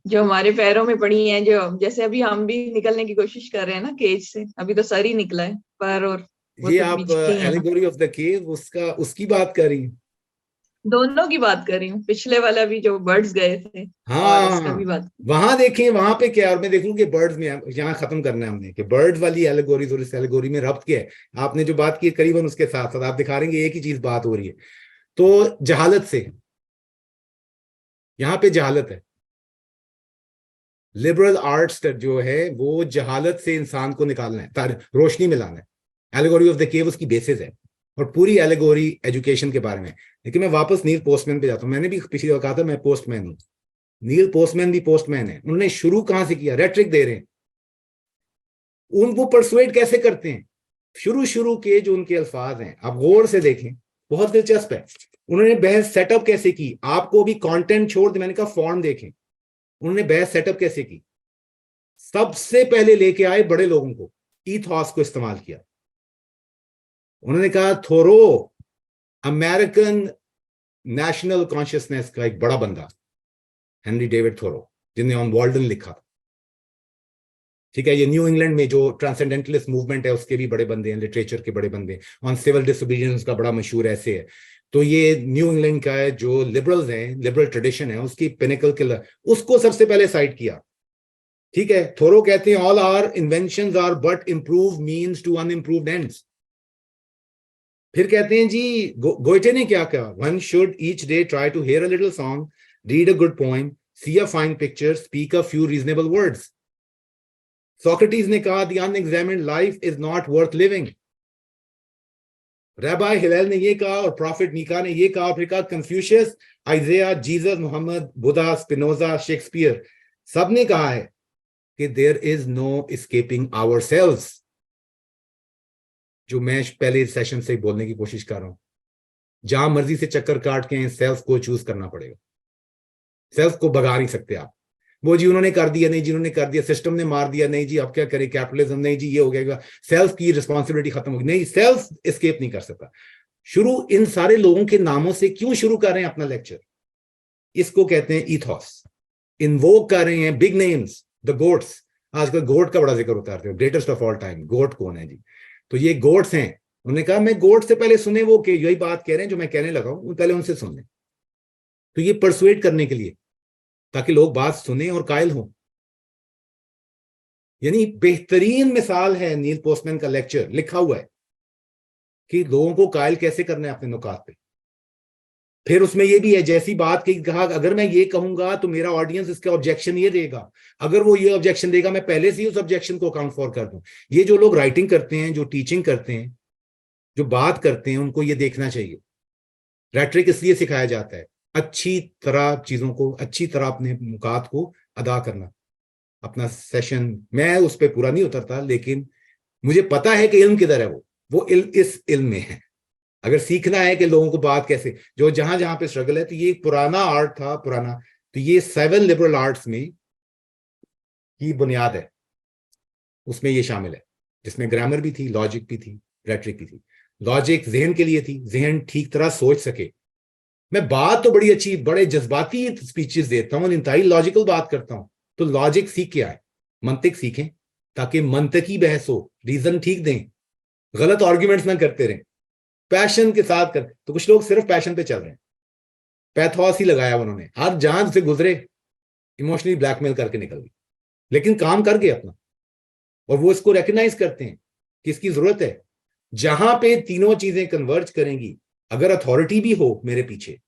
जो हमारे पैरों में पड़ी हैं, जो जैसे अभी हम भी निकलने की कोशिश कर रहे हैं ना केज से, अभी तो सर ही निकला है, पर और वो ये तो आप पीछे ही है ना। एलिगोरी ऑफ द केव उसकी बात कर रही हैं? दोनों की बात कर रही हूँ, पिछले वाला भी जो बर्ड्स गए थे और इसका भी हाँ, बात। वहां देखें, वहां पे क्या है, और मैं देखूं कि बर्ड्स में यहाँ खत्म करना है हमने कि बर्ड्स वाली एलिगोरीज और इस एलिगोरी में रब्त क्या है। आपने जो बात की है करीबन उसके साथ साथ आप दिखा रहे हैं एक ही चीज बात हो रही है। तो जहालत से, यहाँ पे जहालत है। लिबरल आर्ट्स जो है वो जहालत से इंसान को निकालना है, रोशनी में लाना है। एलिगोरी ऑफ द केव उसकी बेसिस है, और पूरी एलिगोरी एजुकेशन के बारे में। लेकिन मैं वापस नील पोस्टमैन पे जाता हूँ। मैंने भी पिछली बार कहा था मैं पोस्टमैन हूँ, नील पोस्टमैन भी पोस्टमैन है। उन्होंने शुरू कहां से किया? रेट्रिक दे रहे हैं। उनको परसुएट कैसे करते हैं? शुरू के जो उनके अल्फाज हैं आप गौर से देखें, बहुत दिलचस्प है। उन्होंने बहस सेटअप कैसे की? आपको भी कंटेंट छोड़ दे, मैंने कहा फॉर्म देखें। उन्होंने बहस सेटअप कैसे की? सबसे पहले लेके आए बड़े लोगों को, ईथॉस को इस्तेमाल किया। उन्होंने कहा थोरो अमेरिकन नेशनल कॉन्शियसनेस का एक बड़ा बंदा, हेनरी डेविड थोरो, जिन्हें ऑन वॉल्डन लिखा था। ठीक है, ये न्यू इंग्लैंड में जो ट्रांसेंडेंटलिस्ट मूवमेंट है उसके भी बड़े बंदे हैं, लिटरेचर के बड़े बंदे। ऑन सिविल डिसोबीडियंस का बड़ा मशहूर ऐसे है। तो ये न्यू इंग्लैंड का है, जो लिबरल्स हैं, लिबरल ट्रेडिशन है, उसकी पिनेकल किलर, उसको सबसे पहले साइड किया। ठीक है, थोरो कहते हैं all our inventions are but improve means to unimproved ends. फिर कहते हैं जी गोइटे ने क्या कहा? One should each day try to hear a little song, read a good poem, see a fine picture, speak a few reasonable words. Socrates ने कहा the unexamined life is not worth living. Rabbi Hillel ने ये कहा, और profit Mika ने ये कहा। फिर कहा Confucius, Isaiah, Jesus, Mohammed, Buddha, Spinoza, Shakespeare, सबने कहा है कि there is no escaping ourselves. जो मैं पहले सेशन से बोलने की कोशिश कर रहा हूं, जहां मर्जी से चक्कर काट के सेल्फ को चूज करना पड़ेगा। सेल्फ को भगा नहीं सकते आप। वो जी उन्होंने कर दिया, नहीं जी उन्होंने कर दिया, सिस्टम ने मार दिया, नहीं जी अब क्या करें, कैपिटलिज्म, नहीं जी ये हो गया, सेल्फ की रिस्पॉन्सिबिलिटी खत्म होगी, नहीं, सेल्फ एस्केप नहीं कर सकता। शुरू इन सारे लोगों के नामों से क्यों शुरू कर रहे हैं अपना लेक्चर? इसको कहते हैं ईथॉस। इन्वोक कर रहे हैं बिग नेम्स, द गोट्स। आजकल गोट का बड़ा जिक्र होता है, greatest of all time GOAT कौन है जी? तो ये गोट्स हैं। उन्होंने कहा मैं गोट से पहले सुने वो कि यही बात कह रहे हैं जो मैं कहने लगा हूं, पहले उनसे सुन लें। तो ये परसुएट करने के लिए, ताकि लोग बात सुने और कायल हों। यानी बेहतरीन मिसाल है नील पोस्टमैन का लेक्चर, लिखा हुआ है कि लोगों को कायल कैसे करना है अपने नुकात पे। फिर उसमें ये भी है, जैसी बात की कहा, अगर मैं ये कहूंगा तो मेरा ऑडियंस इसका ऑब्जेक्शन ये देगा, अगर वो ये ऑब्जेक्शन देगा मैं पहले से ही उस ऑब्जेक्शन को अकाउंट फॉर कर दूं। ये जो लोग राइटिंग करते हैं, जो टीचिंग करते हैं, जो बात करते हैं, उनको ये देखना चाहिए। रेटरिक इसलिए सिखाया जाता है, अच्छी तरह चीजों को, अच्छी तरह अपने मुकात को अदा करना। अपना सेशन मैं उस पर पूरा नहीं उतरता, लेकिन मुझे पता है कि इल्म किधर है, वो इल्म इस इल्म में है। अगर सीखना है कि लोगों को बात कैसे, जो जहां जहां पे स्ट्रगल है, तो ये एक पुराना आर्ट था, पुराना। तो ये 7 लिबरल आर्ट्स में की बुनियाद है, उसमें ये शामिल है, जिसमें ग्रामर भी थी, लॉजिक भी थी, रेटरिक भी थी। लॉजिक जहन के लिए थी, जहन ठीक तरह सोच सके। मैं बात तो बड़ी अच्छी, बड़े जज्बाती स्पीचेस देता हूँ, इंतहाई लॉजिकल बात करता हूँ। तो लॉजिक सीख के आए, मंतिक सीखें, ताकि मंतकी बहस हो, रीजन ठीक दें, गलत आर्ग्यूमेंट्स ना करते रहें, पैशन के साथ कर। तो कुछ लोग सिर्फ पैशन पे चल रहे हैं, पैथोस ही लगाया उन्होंने, हर जान से गुजरे, इमोशनली ब्लैकमेल करके निकल गए, लेकिन काम कर गए अपना। और वो इसको रिकग्नाइज करते हैं कि इसकी जरूरत है। जहां पे तीनों चीजें कन्वर्ज करेंगी, अगर अथॉरिटी भी हो मेरे पीछे,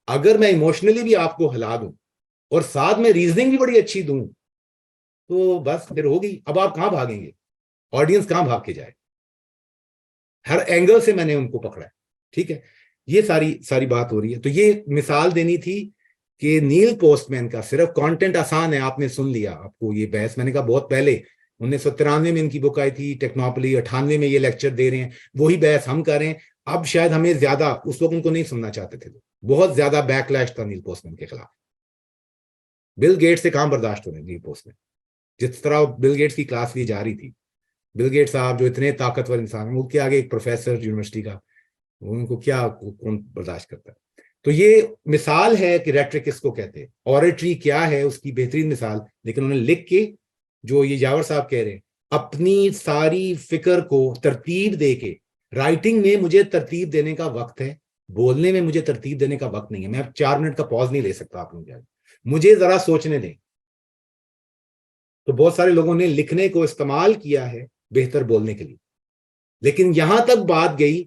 अगर मैं इमोशनली भी आपको हिला दूं और साथ में रीजनिंग भी बड़ी अच्छी दूं, तो बस फिर होगी। अब आप कहां भागेंगे? ऑडियंस कहां भाग के जाए? हर एंगल से मैंने उनको पकड़ा है। ठीक है, ये सारी बात हो रही है। तो ये मिसाल देनी थी कि नील पोस्टमैन का सिर्फ कंटेंट आसान है, आपने सुन लिया। आपको ये बहस मैंने कहा बहुत पहले 1993 में इनकी बुक आई थी टेक्नोपली, 98 में ये लेक्चर दे रहे हैं, वही बहस हम कर रहे हैं। अब शायद हमें ज्यादा, उस वक्त उनको नहीं सुनना चाहते थे, बहुत ज्यादा बैकलैश था नील पोस्टमैन के खिलाफ। बिल गेट्स से काम बर्दाश्त हो रहे नील पोस्टमैन, जिस तरह बिल गेट्स की क्लास ली जा रही थी। बिल गेट्स साहब जो इतने ताकतवर इंसान हैं, उनके आगे एक प्रोफेसर यूनिवर्सिटी का, उनको क्या कौन बर्दाश्त करता है? तो ये मिसाल है कि रेटरिक किसको कहते हैं, ऑरेटरी क्या है उसकी बेहतरीन मिसाल। लेकिन उन्होंने लिख के, जो ये यावर साहब कह रहे हैं, अपनी सारी फिक्र को तरतीब दे के, राइटिंग में मुझे तरतीब देने का वक्त है, बोलने में मुझे तरतीब देने का वक्त नहीं है। मैं 4 मिनट का पॉज नहीं ले सकता आप लोग, मुझे जरा सोचने दें। तो बहुत सारे लोगों ने लिखने को इस्तेमाल किया है बेहतर बोलने के लिए, लेकिन यहां तक बात गई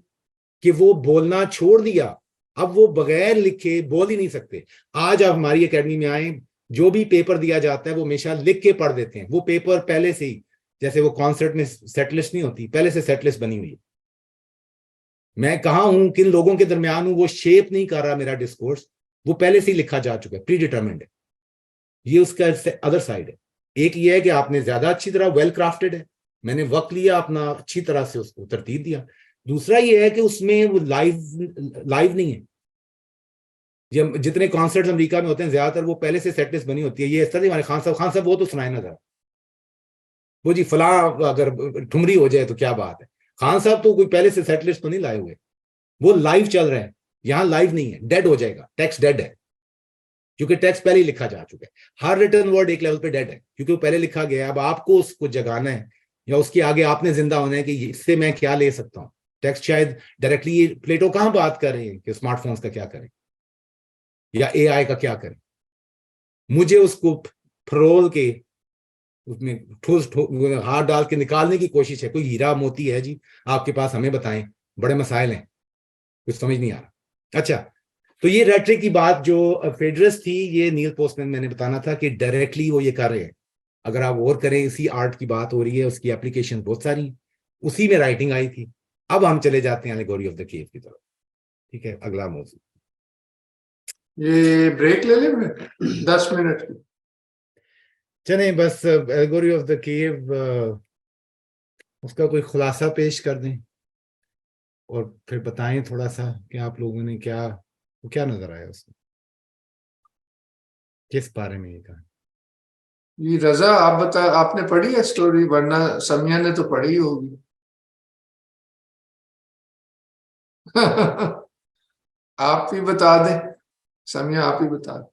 कि वो बोलना छोड़ दिया, अब वो बगैर लिखे बोल ही नहीं सकते। आज आप हमारी एकेडमी में आए, जो भी पेपर दिया जाता है वो हमेशा लिख के पढ़ देते हैं। वो पेपर पहले से ही, जैसे वो कॉन्सर्ट में सेट लिस्ट नहीं होती, पहले से सेट लिस्ट बनी हुई है। मैं कहाँ हूं, किन लोगों के दरमियान हूं, वो शेप नहीं कर रहा मेरा डिस्कोर्स, वो पहले से ही लिखा जा चुका है, प्री डिटर्मिन्ड है। ये उसका अदर साइड है। एक ये है कि आपने ज्यादा अच्छी तरह, वेल क्राफ्टेड है, मैंने वक्त लिया अपना, अच्छी तरह से उसको तरतीब दिया। दूसरा ये है कि उसमें वो लाइव नहीं है। जब जितने कॉन्सर्ट्स अमेरिका में होते हैं ज्यादातर वो पहले से सेट लिस्ट बनी होती है। ये इस तरह हमारे खान साहब वो तो सुनाए ना जरा, वो जी फला अगर ठुमरी हो जाए तो क्या बात है। खान साहब तो कोई पहले से सेट लिस्ट तो नहीं लाए हुए, वो लाइव चल रहे हैं। यहाँ लाइव नहीं है, डेड हो जाएगा, टेक्स्ट डेड है, क्योंकि टेक्स्ट पहले ही लिखा जा चुका है। हर रिटर्न वर्ड एक लेवल पे डेड है, क्योंकि वो पहले लिखा गया है। अब आपको उसको जगाना है, या उसके आगे आपने जिंदा होना है कि इससे मैं क्या ले सकता हूँ। टेक्स्ट शायद डायरेक्टली, प्लेटो कहाँ बात कर रहे हैं कि स्मार्टफोन्स का क्या करें या एआई का क्या करें। मुझे उसको फरोल के उसमें ठोस हाथ डाल के निकालने की कोशिश है। कोई हीरा मोती है जी आपके पास, हमें बताएं, बड़े मसाइल हैं, कुछ समझ नहीं आ रहा। अच्छा, तो ये रेटरिक की बात जो फेडरस थी, ये नील पोस्टमैन मैंने बताना था कि डायरेक्टली वो ये कर रहे हैं। अगर आप और करें, इसी आर्ट की बात हो रही है, उसकी एप्लीकेशन बहुत सारी, उसी में राइटिंग आई थी। अब हम चले जाते हैं एलेगोरी ऑफ द केव की तरफ। ठीक है, अगला मौजूद। ये ब्रेक ले लें 10 मिनट की। चले बस एलेगोरी ऑफ द केव, उसका कोई खुलासा पेश कर दें और फिर बताएं थोड़ा सा कि आप लोगों ने क्या नजर आया उसमें, किस बारे में ये कहा। ये रजा आप बता, आपने पढ़ी है स्टोरी? वरना समिया ने तो पढ़ी होगी। आप ही बता दें समिया, आप ही बता दें।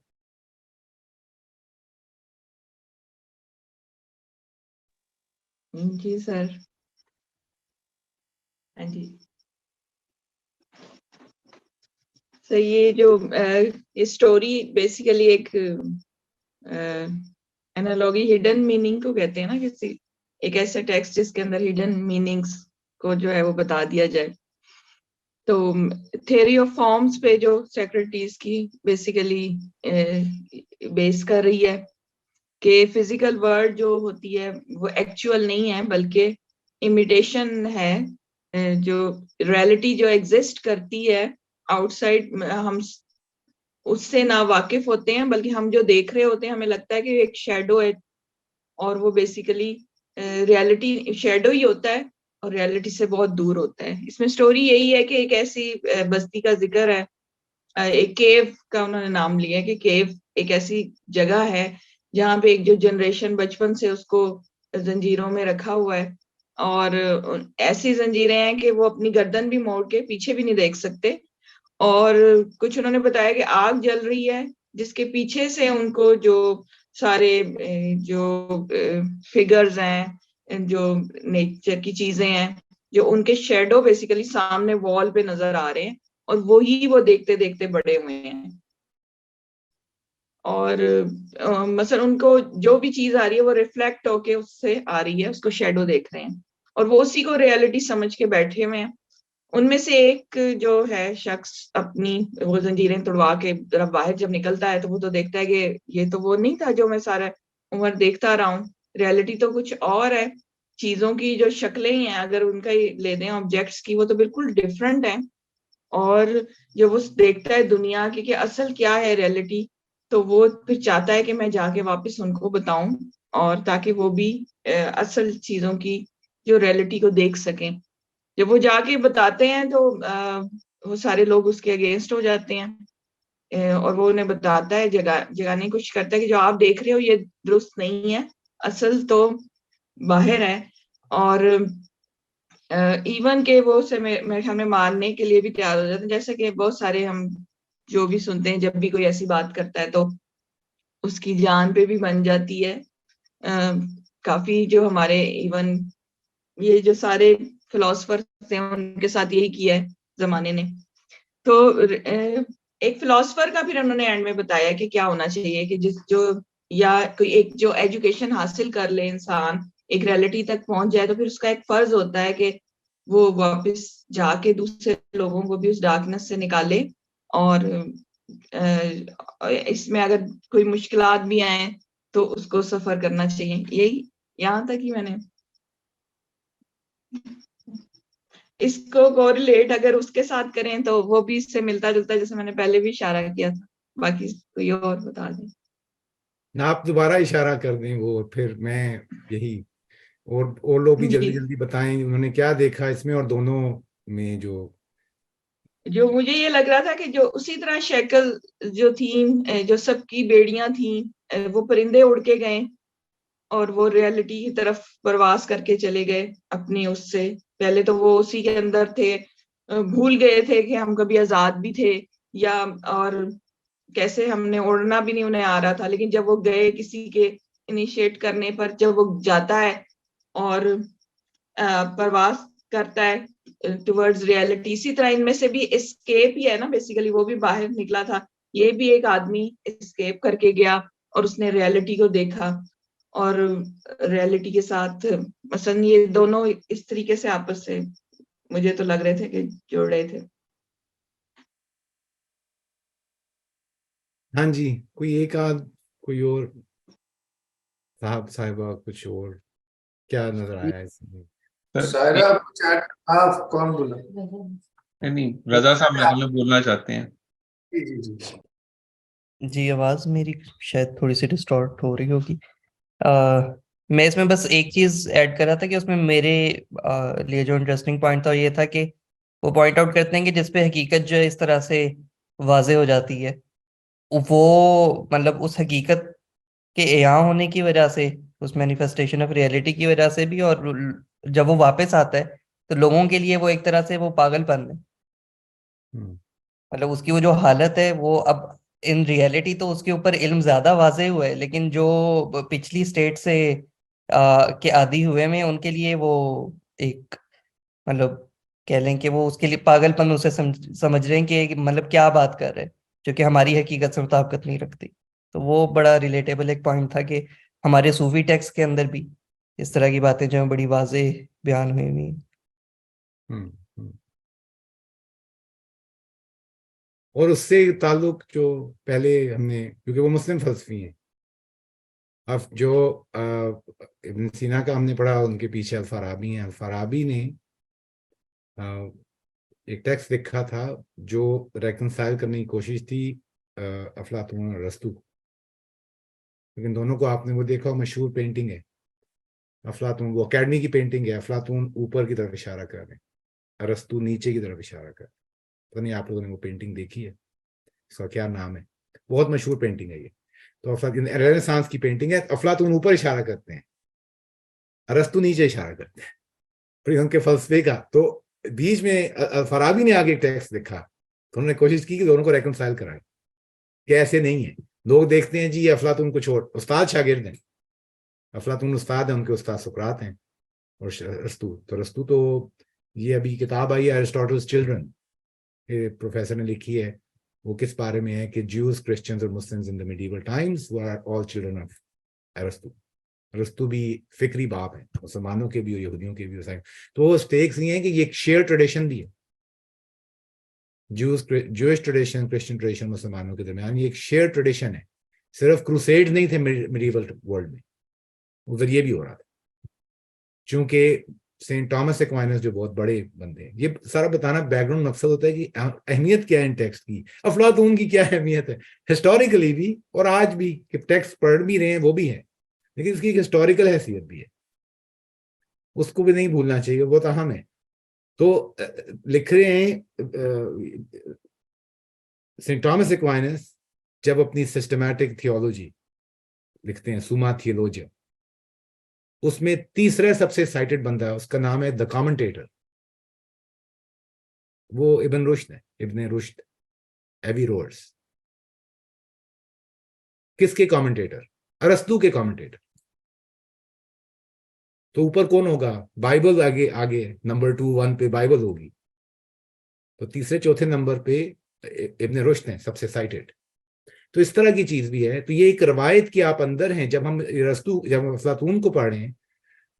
जी सर। हाँ जी सर, ये जो ये स्टोरी बेसिकली एक एनालॉगी, हिडन मीनिंग को कहते हैं ना, किसी एक ऐसे टेक्स्ट जिसके अंदर हिडन मीनिंग्स को जो है वो बता दिया जाए। तो थ्योरी ऑफ फॉर्म्स पे जो सोक्रेटिस की बेसिकली बेस कर रही है कि फिजिकल वर्ल्ड जो होती है वो एक्चुअल नहीं है, बल्कि इमिटेशन है। जो रियलिटी जो एग्जिस्ट करती है आउटसाइड, हम उससे ना वाकिफ होते हैं, बल्कि हम जो देख रहे होते हैं हमें लगता है कि एक शेडो है, और वो बेसिकली रियलिटी शेडो ही होता है और रियलिटी से बहुत दूर होता है। इसमें स्टोरी यही है कि एक ऐसी बस्ती का जिक्र है, एक केव का उन्होंने नाम लिया है कि केव एक ऐसी जगह है जहाँ पे एक जो जनरेशन बचपन से उसको जंजीरों में रखा हुआ है, और ऐसी जंजीरें हैं कि वो अपनी गर्दन भी मोड़ के पीछे भी नहीं देख सकते। और कुछ उन्होंने बताया कि आग जल रही है जिसके पीछे से उनको जो सारे जो फिगर्स हैं, जो नेचर की चीजें हैं, जो उनके शेडो बेसिकली सामने वॉल पे नजर आ रहे हैं, और वो देखते देखते बड़े हुए हैं। और मसलन उनको जो भी चीज आ रही है वो रिफ्लेक्ट होके उससे आ रही है, उसको शेडो देख रहे हैं, और वो उसी को रियलिटी समझ के बैठे हुए हैं। उनमें से एक जो है शख्स अपनी वो जंजीरें तोड़वा के जरा बाहर जब निकलता है तो वो तो देखता है कि ये तो वो नहीं था जो मैं सारा उम्र देखता रहा हूँ, रियलिटी तो कुछ और है। चीजों की जो शक्लें ही हैं, अगर उनका ही ले दें ऑब्जेक्ट्स की, वो तो बिल्कुल डिफरेंट है। और जो वो देखता है दुनिया की कि असल क्या है रियलिटी, तो वो फिर चाहता है कि मैं जाके वापस उनको बताऊं, और ताकि वो भी असल चीजों की जो रियलिटी को देख सकें। जब वो जाके बताते हैं तो वो सारे लोग उसके अगेंस्ट हो जाते हैं, और वो उन्हें बताता है, जगाने की कोशिश करता है कि जो आप देख रहे हो ये दुरुस्त नहीं है, असल तो बाहर है। और इवन के वो उसे मेरे ख्याल में मारने के लिए भी तैयार हो जाते हैं, जैसे कि बहुत सारे हम जो भी सुनते हैं, जब भी कोई ऐसी बात करता है तो उसकी जान पे भी बन जाती है। काफी जो हमारे इवन ये जो सारे फिलोसफर्स हैं उनके साथ यही किया है जमाने ने। तो एक फिलोसफर का फिर उन्होंने एंड में बताया कि क्या होना चाहिए कि जिस जो या कोई एक जो एजुकेशन हासिल कर ले इंसान, एक रियलिटी तक पहुंच जाए, तो फिर उसका एक फर्ज होता है कि वो वापस जाके दूसरे लोगों को भी उस डार्कनेस से निकाले। और इसमें अगर कोई मुश्किलात भी आए तो उसको सफर करना चाहिए। यही यहाँ तक ही मैंने इसको कोरिलेट अगर उसके साथ करें तो वो भी इससे मिलता जुलता, जैसे मैंने पहले भी इशारा किया था। बाकी कोई और बता दें ना, आप दोबारा इशारा कर दें वो, फिर मैं यही, और लोग भी जल्दी जी। जल्दी बताएं उन्होंने क्या देखा इसमें और दोनों में। जो मुझे ये लग रहा था कि जो उसी तरह शक्ल जो थी, जो सबकी बेड़ियां थी, वो परिंदे उड़ के गए और वो रियलिटी की तरफ प्रवास करके चले गए अपनी उससे। पहले तो वो उसी के अंदर थे, भूल गए थे कि हम कभी आजाद भी थे, या और कैसे हमने उड़ना भी नहीं उन्हें आ रहा था। लेकिन जब वो गए किसी के इनिशिएट करने पर, जब वो जाता है और प्रवास करता है टुवर्ड्स रियलिटी, इसी तरह इनमें से भी एस्केप ही है ना बेसिकली, वो भी बाहर निकला था। ये भी एक आदमी एस्केप करके गया और उसने रियलिटी को देखा और रियलिटी के साथ मसलन ये दोनों इस तरीके से आपस से मुझे तो लग रहे थे कि जुड़ रहे थे। हाँ जी, कोई एक आध, कोई और साहब साहिबा कुछ और क्या नजर आया इसमें? सायरा आपको चैट, आप कौन बोला? नहीं, रजा साहब मेरे लिए बोलना चाहते हैं। जी जी जी। जी, आवाज़ मेरी शायद थोड़ी सी डिस्टॉर्ट हो रही होगी। मैं इसमें बस एक चीज़ ऐड कर रहा था कि उसमें मेरे लिए जो इंटरेस्टिंग पॉइंट था वो ये था कि वो पॉइंट आउट करते हैं कि जिसपे हकीकत जो है इस तरह से वाजे हो जाती है, वो मतलब उस हकीकत के यहाँ होने की वजह से, उस मैनिफेस्टेशन ऑफ रियलिटी की वजह से भी, और जब वो वापस आता है तो लोगों के लिए वो एक तरह से वो पागलपन है। मतलब उसकी वो जो हालत है वो अब इन रियलिटी तो उसके ऊपर इल्म ज्यादा वाजे हुआ है, लेकिन जो पिछली स्टेट से के आदी हुए में उनके लिए वो एक मतलब कह लें कि वो उसके लिए पागलपन उसे समझ रहे हैं कि मतलब क्या बात कर रहे हैं जो कि हमारी हकीकत से मुताबिकत नहीं रखती। तो वो बड़ा रिलेटेबल एक पॉइंट था कि हमारे सूफी टेक्स्ट के अंदर भी इस तरह की बातें जो है बड़ी वाजे बयान हुई हुई हैं। हम्म। और उससे ताल्लुक जो पहले हमने, क्योंकि वो मुस्लिम फलसफी हैं, अब जो इब्न सीना का हमने पढ़ा, उनके पीछे अल-फराबी हैं। अल-फराबी ने एक टेक्स्ट लिखा था जो रेकंसाइल करने की कोशिश थी अफलातून और अरस्तू। लेकिन दोनों को आपने वो देखा, मशहूर पेंटिंग है अफलातून, वो अकेडमी की पेंटिंग है। अफलातून ऊपर की तरफ इशारा कर रहे हैं, अरस्तू नीचे की तरफ इशारा कर रहे हैं। पता नहीं आप लोगों ने वो पेंटिंग देखी है, इसका क्या नाम है, बहुत मशहूर पेंटिंग है ये। तो अफलातून रेनेसांस की पेंटिंग है। अफलातून ऊपर इशारा करते हैं, अरस्तू नीचे इशारा करते हैं, फिर उनके फलसफे का। तो बीच में फराबी ने आगे टेक्स्ट लिखा, तो उन्होंने कोशिश की कि दोनों को रेकंसाइल कराए कि ऐसे नहीं है। लोग देखते हैं जी ये अफलातून कुछ और, उस्ताद शागिर्द हैं, अफलातून उस्ताद है, उनके उस्ताद सुकरात हैं, और रस्तू तो ये अभी किताब आई है एरिस्टोटल्स चिल्ड्रन, प्रोफेसर ने लिखी है। वो किस बारे में है कि ज्यूज, क्रिश्चियंस और Muslims in the medieval times were all children of अरस्तू। अरस्तू भी फिक्री बाप है, मुसलमानों के भी और यहूदियों के भी। तो वो स्टेक्स ये हैं कि ये एक शेयर ट्रेडिशन भी है, ज्यूइश ट्रेडिशन, क्रिश्चियन ट्रेडिशन, मुसलमानों के दरमियान ये एक शेयर ट्रेडिशन है। सिर्फ क्रूसेड नहीं थे मिडीवल वर्ल्ड में, उधर ये भी हो रहा था। चूंकि सेंट थॉमस एक्वाइनस जो बहुत बड़े बंदे हैं, ये सारा बताना बैकग्राउंड मकसद होता है कि अहमियत क्या है इन टेक्स्ट की, अफलातून की क्या अहमियत है हिस्टोरिकली भी, और आज भी कि टेक्स्ट पढ़ भी रहे हैं वो भी है, लेकिन इसकी हिस्टोरिकल हैसियत भी है, उसको भी नहीं भूलना चाहिए, बहुत अहम है। तो लिख रहे हैं सेंट थॉमस एक्वाइनस जब अपनी सिस्टमैटिक थियोलॉजी लिखते हैं, सुमा थियोलॉजिया, उसमें तीसरा सबसे साइटेड बंदा है, उसका नाम है द कमेंटेटर, वो इब्न रुश्द है, इब्न रुश्द। एविरोर्स। किसके कमेंटेटर? अरस्तू के कमेंटेटर। तो ऊपर कौन होगा? बाइबल आगे आगे नंबर 2 1 पे बाइबल होगी, तो तीसरे चौथे नंबर पे इब्न रुश्द हैं सबसे साइटेड। तो इस तरह की चीज भी है। तो ये एक रवायत की आप अंदर हैं। जब हम अरस्तू जब अफलातून को पढ़ रहे हैं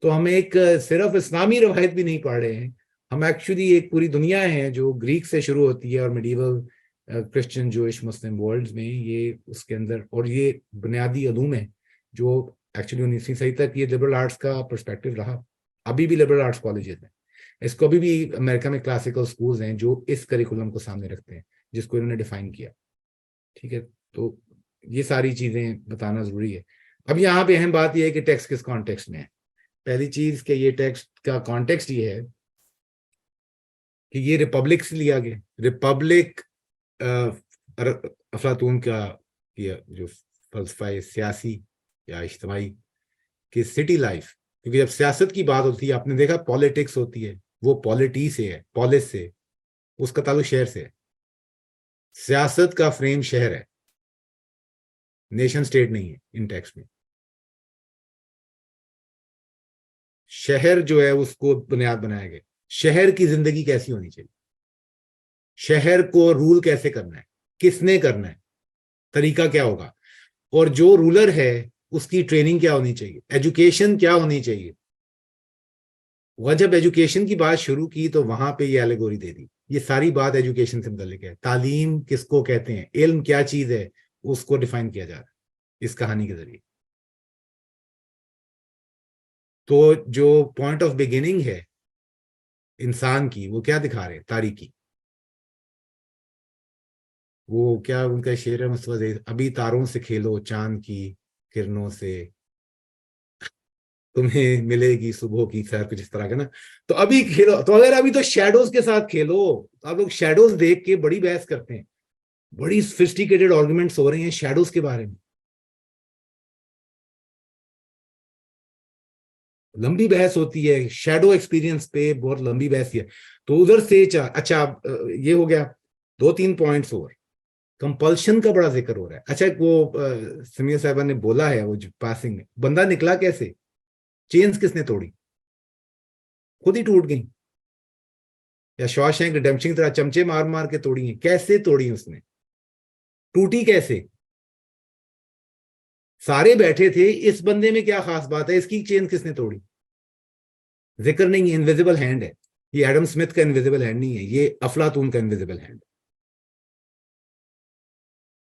तो हम एक सिर्फ इस्लामी रवायत भी नहीं पढ़ रहे हैं, हम एक्चुअली एक पूरी दुनिया है जो ग्रीक से शुरू होती है और मिडीवल क्रिश्चियन जूइश मुस्लिम वर्ल्ड में ये उसके अंदर, और ये बुनियादी उलूम है जो एक्चुअली 19वीं सदी तक ये लिबरल आर्ट्स का पर्सपेक्टिव रहा। अभी भी लिबरल आर्ट्स कॉलेजेस हैं, इसको अभी भी अमेरिका में क्लासिकल स्कूल्स हैं जो इस करिकुलम को सामने रखते हैं जिसको इन्होंने डिफाइन किया। ठीक है, तो ये सारी चीजें बताना जरूरी है। अब यहाँ पे अहम बात यह है कि टेक्स्ट किस कॉन्टेक्स्ट में है। पहली चीज कि ये टेक्स्ट का कॉन्टेक्स्ट ये है कि ये रिपब्लिक से लिया गया। रिपब्लिक अफलातून का ये जो फलसफा सियासी या इज्तिमाई कि सिटी लाइफ, क्योंकि जब सियासत की बात होती है आपने देखा पॉलिटिक्स होती है, वो पॉलिटी से है, पॉलिस से, उसका ताल्लुक शहर से है। सियासत का फ्रेम शहर है, नेशन स्टेट नहीं है इन टेक्स्ट में। शहर जो है उसको बुनियाद बनाया गया। शहर की जिंदगी कैसी होनी चाहिए, शहर को रूल कैसे करना है, किसने करना है, तरीका क्या होगा, और जो रूलर है उसकी ट्रेनिंग क्या होनी चाहिए, एजुकेशन क्या होनी चाहिए। वह जब एजुकेशन की बात शुरू की तो वहां पे ये एलेगोरी दे दी। ये सारी बात एजुकेशन से मुतल्लिक है। तालीम किसको कहते हैं, इल्म क्या चीज है, उसको डिफाइन किया जा रहा है इस कहानी के जरिए। तो जो पॉइंट ऑफ बिगिनिंग है इंसान की, वो क्या दिखा रहे हैं, तारीकी। वो क्या उनका शेर है मुस्तफा, अभी तारों से खेलो चांद की किरणों से, तुम्हें मिलेगी सुबह की सैर, कुछ इस तरह का ना। तो अभी खेलो, तो अगर अभी तो शैडोज के साथ खेलो। आप लोग शैडोज देख के बड़ी बहस करते हैं, बड़ी सोफिस्टिकेटेड आर्गुमेंट्स हो रहे हैं शैडोज के बारे में, लंबी बहस होती है शैडो एक्सपीरियंस पे, बहुत लंबी बहस है। तो उधर से अच्छा ये हो गया। 2-3 पॉइंट्स और कंपल्शन का बड़ा जिक्र हो रहा है। अच्छा वो समीर साहबा ने बोला है वो पासिंग में, बंदा निकला कैसे, चेन्स किसने तोड़ी, खुद ही टूट गई, या शॉशैंक रिडेम्पशन की तरह चमचे मार मार के तोड़ी है, कैसे तोड़ी उसने, टूटी कैसे, सारे बैठे थे, इस बंदे में क्या खास बात है, इसकी चेन किसने तोड़ी, जिक्र नहीं है। इनविजिबल हैंड है ये, एडम स्मिथ का इनविजिबल हैंड नहीं है, ये अफलातून का इनविजिबल हैंड।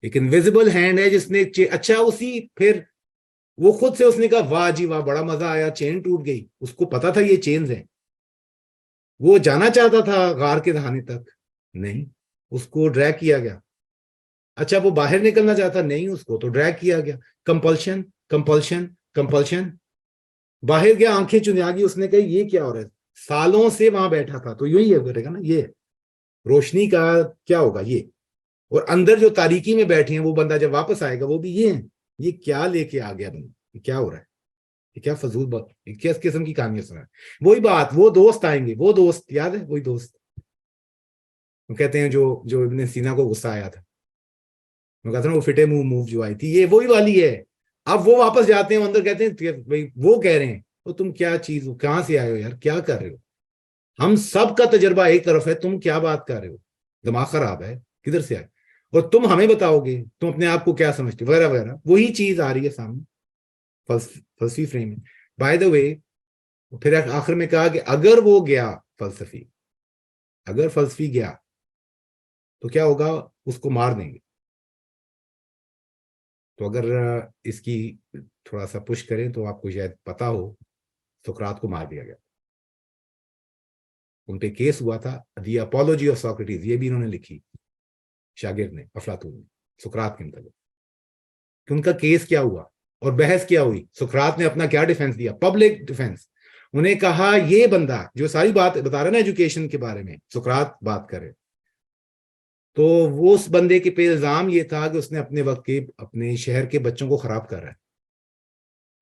एक इनविजिबल हैंड है जिसने अच्छा उसी फिर वो खुद से उसने कहा वाह जी वाह बड़ा मजा आया, चेन टूट गई। उसको पता था ये चेन्स हैं, वो जाना चाहता था गार के दहाने तक, नहीं, उसको ड्रैग किया गया। अच्छा वो बाहर निकलना चाहता, नहीं, उसको तो ड्रैग किया गया। कंपल्शन कंपल्शन कंपल्शन, बाहर गया, आंखें चुनिया गई, उसने कहा ये क्या हो रहा है, सालों से वहां बैठा था। तो यही है करेगा ना, ये रोशनी का क्या होगा ये, और अंदर जो तारीकी में बैठे हैं वो बंदा जब वापस आएगा वो भी ये है। ये क्या लेके आ गया बंदा, ये क्या हो रहा है, ये क्या फजूल बात, किस किस्म की कहानियां सुना है। वही बात, वो दोस्त आएंगे, वो दोस्त याद है, वही दोस्त वो कहते हैं जो जो इब्ने सीना को गुस्सा आया था, मैं कहता हूँ वो फिटे मुंह मूव जो आई थी, ये वही वाली है। अब वो वापस जाते हैं अंदर, कहते हैं भाई, वो कह रहे हैं तो तुम क्या चीज हो, कहां से आए हो यार, क्या कर रहे हो, हम सब का तजर्बा एक तरफ है, तुम क्या बात कर रहे हो, दिमाग खराब है, किधर से आए, और तुम हमें बताओगे तुम अपने आप को क्या समझते, वगैरह वगैरह। वही चीज आ रही है सामने फलसफी फ्रेम में। बाय द वे फिर आखिर में कहा कि अगर वो गया फलसफी, अगर फलसफी गया तो क्या होगा, उसको मार देंगे। तो अगर इसकी थोड़ा सा पुश करें तो आपको शायद पता हो, सुकरात को मार दिया गया, उन पे केस हुआ था, दी अपॉलोजी ऑफ सोक्रेटिस, ये भी इन्होंने लिखी शागिर्द ने, अफलातून ने, सुकरात के मतलब कि उनका केस क्या हुआ और बहस क्या हुई। सुकरात ने अपना क्या डिफेंस दिया, पब्लिक डिफेंस। उन्हें कहा ये बंदा जो सारी बात बता रहा है ना एजुकेशन के बारे में, सुकरात बात करे, तो वो उस बंदे के पे इल्जाम ये था कि उसने अपने वक्त के अपने शहर के बच्चों को खराब कर रहा है,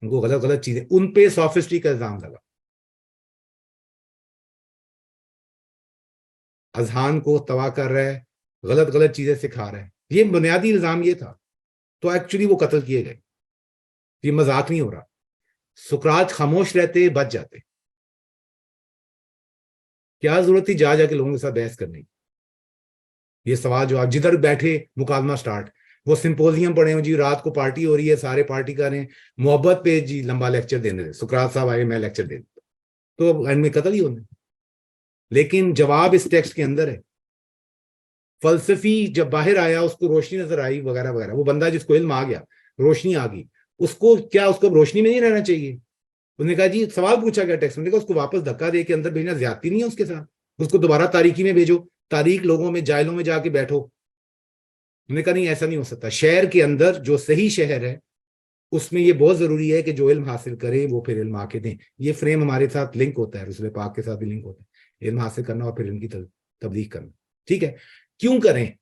उनको गलत गलत चीजें, उन पे सोफिस्टी का इल्जाम लगा, अजहान को तबाह कर रहा है, गलत गलत चीजें सिखा रहा है, ये बुनियादी इल्जाम ये था, तो एक्चुअली वो कत्ल किए गए। ये मजाक नहीं हो रहा। सुकरात खामोश रहते, बच जाते। क्या जरूरत थी जा जाके लोगों के साथ बहस करने की? ये सवाल जवाब, जिधर बैठे मुकादमा स्टार्ट, वो सिंपोजियम पढ़े हो जी, रात को पार्टी हो रही है, सारे पार्टी कर रहे हैं, मोहब्बत पे जी लंबा लेक्चर देने दे, सुकरात साहब आए, मैं लेक्चर दे दूं, तो एंड में कत्ल ही होने। लेकिन जवाब इस टेक्स्ट के अंदर है। फलसफी जब बाहर आया, उसको रोशनी नजर आई वगैरह वगैरह, वो बंदा जिसको इल्म आ गया, रोशनी आ गई, उसको क्या, उसको रोशनी में नहीं रहना चाहिए? उन्होंने कहा जी, सवाल पूछा गया टेक्स्ट में, उसको वापस धक्का दे के अंदर भेजना ज्यादती नहीं है उसके साथ? उसको दोबारा तारीकी में भेजो, तारीख लोगों में, जायलों में जाके बैठो। उन्होंने कहा नहीं, ऐसा नहीं हो सकता। शहर के अंदर जो सही शहर है, उसमें ये बहुत जरूरी है कि जो इल्म हासिल करे वो फिर इल्म आके दें। ये फ्रेम हमारे साथ लिंक होता है, रसूल पाक के साथ भी लिंक होता है, इल्म हासिल करना और फिर इनकी तबलीग करना। ठीक है, क्यों करें?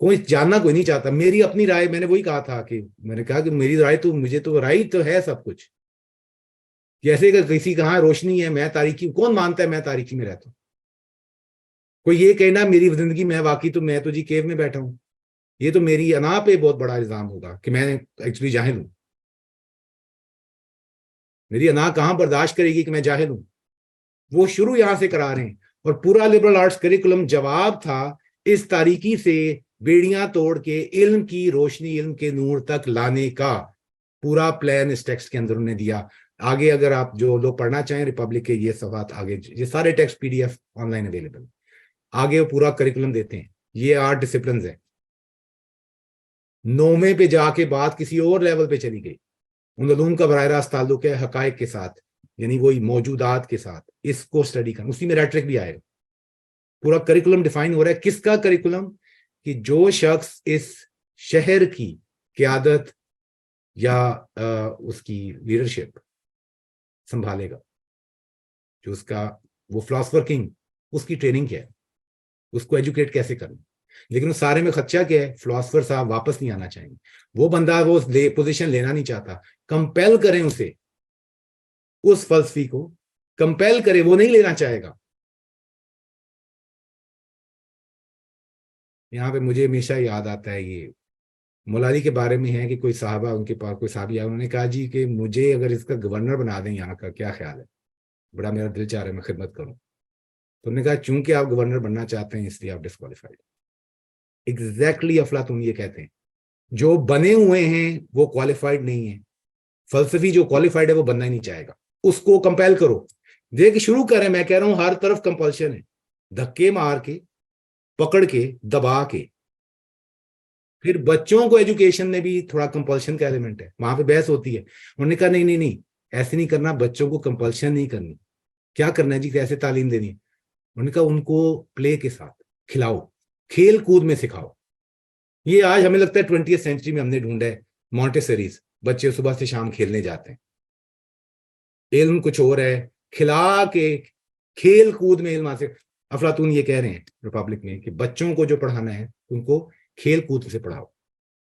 कोई जानना कोई नहीं चाहता। मेरी अपनी राय, मैंने वही कहा था कि मैंने कहा कि मेरी राय तो, मुझे तो राय तो है सब कुछ। जैसे कि किसी कहा रोशनी है, मैं तारीकी, कौन मानता है मैं तारीकी में रहता हूं? कोई ये कहना मेरी जिंदगी में वाकई तो मैं तो जी केव में बैठा हूं, ये तो मेरी अना पे बहुत बड़ा इल्जाम होगा कि मैं एक्चुअली जाहिल हूं। मेरी अना कहां बर्दाश्त करेगी कि मैं जाहिल हूं? वो शुरू यहां से करा रहे हैं, और पूरा लिबरल आर्ट्स करिकुलम जवाब था इस तारीकी से बेड़ियां तोड़ के इल्म की रोशनी, इल्म के नूर तक लाने का पूरा प्लान इस टेक्स्ट के अंदर उन्होंने दिया। आगे अगर आप जो लोग पढ़ना चाहें रिपब्लिक के ये सवाल, आगे ये सारे टेक्स्ट पीडीएफ ऑनलाइन अवेलेबल, आगे वो पूरा करिकुलम देते हैं। ये 8 डिसिप्लिन है। 9वें पे जाके बात किसी और लेवल पे चली गई। उन उलूम का बराह रास्त ताल्लुक है हकायक के साथ, यानी वही मौजूदात के साथ, इसको स्टडी करना। उसी में रेट्रिक भी आएगा। पूरा करिकुलम डिफाइन हो रहा है। किसका करिकुलम? कि जो शख्स इस शहर की क़यादत या उसकी लीडरशिप संभालेगा, जो उसका वो फिलॉसफर किंग, उसकी ट्रेनिंग क्या है, उसको एजुकेट कैसे करना। लेकिन उस सारे में खर्चा क्या है? फिलॉसफर साहब वापस नहीं आना चाहेंगे। वो बंदा वो पोजीशन लेना नहीं चाहता। कंपेल करें उसे, उस फलसफी को कंपेल करें, वो नहीं लेना चाहेगा। यहाँ पे मुझे हमेशा याद आता है ये मौला अली के बारे में है कि कोई साहबा उनके पास, कोई साहबी आया, उन्होंने कहा जी कि मुझे अगर इसका गवर्नर बना दें यहाँ का, क्या ख्याल है? बड़ा मेरा दिल चाह रहा है मैं खिदमत करूं। तो उन्होंने कहा चूंकि आप गवर्नर बनना चाहते हैं इसलिए आप डिस्क्वालीफाइड। एग्जैक्टली अफलातून ये कहते हैं, जो बने हुए हैं वो क्वालिफाइड नहीं है। फलसफी जो क्वालिफाइड है वो बनना ही नहीं चाहेगा। उसको कंपेल करो, देख शुरू करें। मैं कह रहा हूं हर तरफ कंपल्शन है, धक्के मार के, पकड़ के, दबा के। फिर बच्चों को एजुकेशन में भी थोड़ा कंपल्शन का एलिमेंट है, वहां पे बहस होती है। उन्होंने कहा नहीं नहीं नहीं, ऐसे नहीं करना, बच्चों को कंपल्शन नहीं करनी। क्या करना है जी, कैसे तालीम देनी है? उन्होंने कहा उनको प्ले के साथ खिलाओ, खेल कूद में सिखाओ। ये आज हमें लगता है 20वीं सेंचुरी में हमने ढूंढा है मॉन्टेसरीज। बच्चे सुबह से शाम खेलने जाते हैं, इल्म कुछ और है, खिला के खेल कूद में इल्म हासिल। अफलातून ये कह रहे हैं रिपब्लिक में कि बच्चों को जो पढ़ाना है उनको खेल कूद से पढ़ाओ,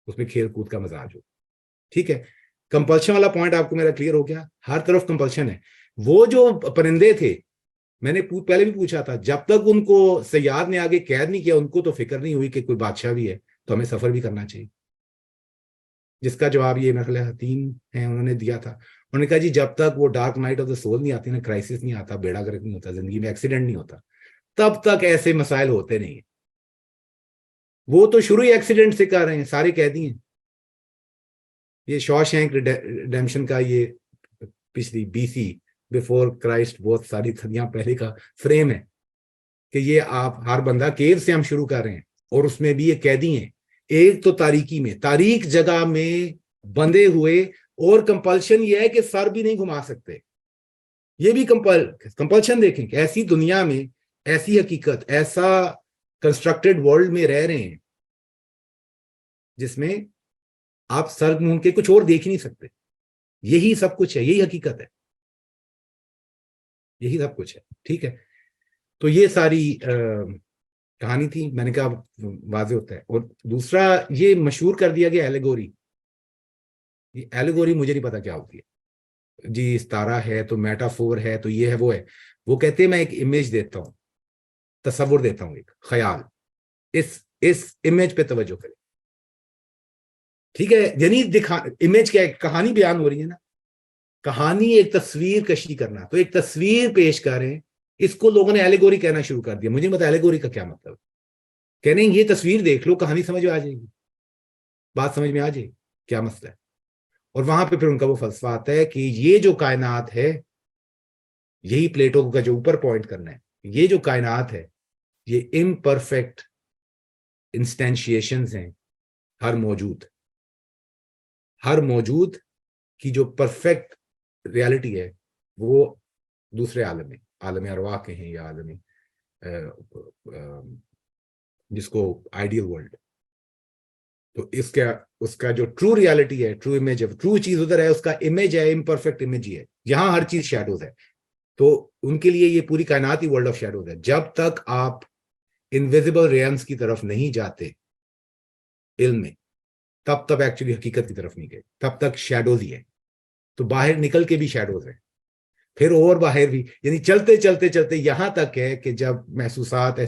उसमें खेल कूद का मजाज हो। ठीक है, कंपल्शन वाला पॉइंट आपको मेरा क्लियर हो गया। हर तरफ कंपल्शन है। वो जो परिंदे थे, मैंने पहले भी पूछा था, जब तक उनको सयाद ने आगे कैद नहीं किया, उनको तो फिक्र नहीं हुई कि कोई बादशाह भी है तो हमें सफर भी करना चाहिए। जिसका जवाब ये मेरे हतीम है उन्होंने दिया था। उन्होंने कहा जी जब तक वो dark night of the soul नहीं आती ना, क्राइसिस नहीं आता, बेड़ा गर्क नहीं होता, जिंदगी में एक्सीडेंट नहीं होता, तब तक ऐसे मसाइल होते नहीं है। वो तो शुरू ही एक्सीडेंट से कर रहे हैं, सारे कैदी हैं। ये शॉशैंक रिडेम्पशन का ये पिछली BC बिफोर क्राइस्ट, बहुत सारी सदियां पहले का फ्रेम है कि ये आप हर बंदा केव से हम शुरू कर रहे हैं, और उसमें भी ये कैदी हैं। एक तो तारीकी में, तारीक जगह में बंधे हुए, और कंपल्शन ये है कि सर भी नहीं घुमा सकते। ये भी कंपल्शन देखें कि ऐसी दुनिया में, ऐसी हकीकत, ऐसा कंस्ट्रक्टेड वर्ल्ड में रह रहे हैं जिसमें आप सर मुंह के कुछ और देख ही नहीं सकते। यही सब कुछ है, यही हकीकत है, यही सब कुछ है। ठीक है, तो ये सारी कहानी थी। मैंने कहा वाज़ेह होता है। और दूसरा ये मशहूर कर दिया गया एलेगोरी। ये एलेगोरी मुझे नहीं पता क्या होती है जी, इस्तारा है तो मेटाफोर है तो ये है वो है। वो कहते हैं मैं एक इमेज देता हूं, तस्वुर देता हूं, एक ख्याल। इस इस इमेज पे तवज्जो करें। ठीक है, यानी दिखा, इमेज क्या है, कहानी बयान हो रही है ना, कहानी एक तस्वीर कशी करना, तो एक तस्वीर पेश करें। इसको लोगों ने एलेगोरी कहना शुरू कर दिया। मुझे नहीं पता एलेगोरी का क्या मतलब, कहने ये तस्वीर देख लो, कहानी समझ में आ जाएगी, बात समझ में आ जाएगी क्या मसला है। और वहां पे फिर उनका वो फलसफा आता है कि ये जो कायनात है, यही प्लेटो का जो ऊपर पॉइंट करना है, ये जो कायनात है ये इम्परफेक्ट इंस्टेंशिएशंस हैं हर मौजूद की जो परफेक्ट रियलिटी है वो दूसरे आलम में, आलम अरवाह के हैं या आलम जिसको आइडियल वर्ल्ड, तो इसका उसका जो ट्रू रियलिटी है, ट्रू इमेज है, ट्रू चीज उधर है, उसका इमेज है, इम्परफेक्ट इमेज ही है। यहां हर चीज शैडोज है, तो उनके लिए ये पूरी कायनात ही वर्ल्ड ऑफ शैडोज है। जब तक आप इनविजिबल रेयंस की तरफ नहीं जाते इल्म में, तब तक एक्चुअली हकीकत की तरफ नहीं गए, तब तक शैडोज ही है। तो बाहर निकल के भी शैडोज है, फिर और बाहर भी, यानी चलते चलते चलते यहां तक है कि जब महसूसात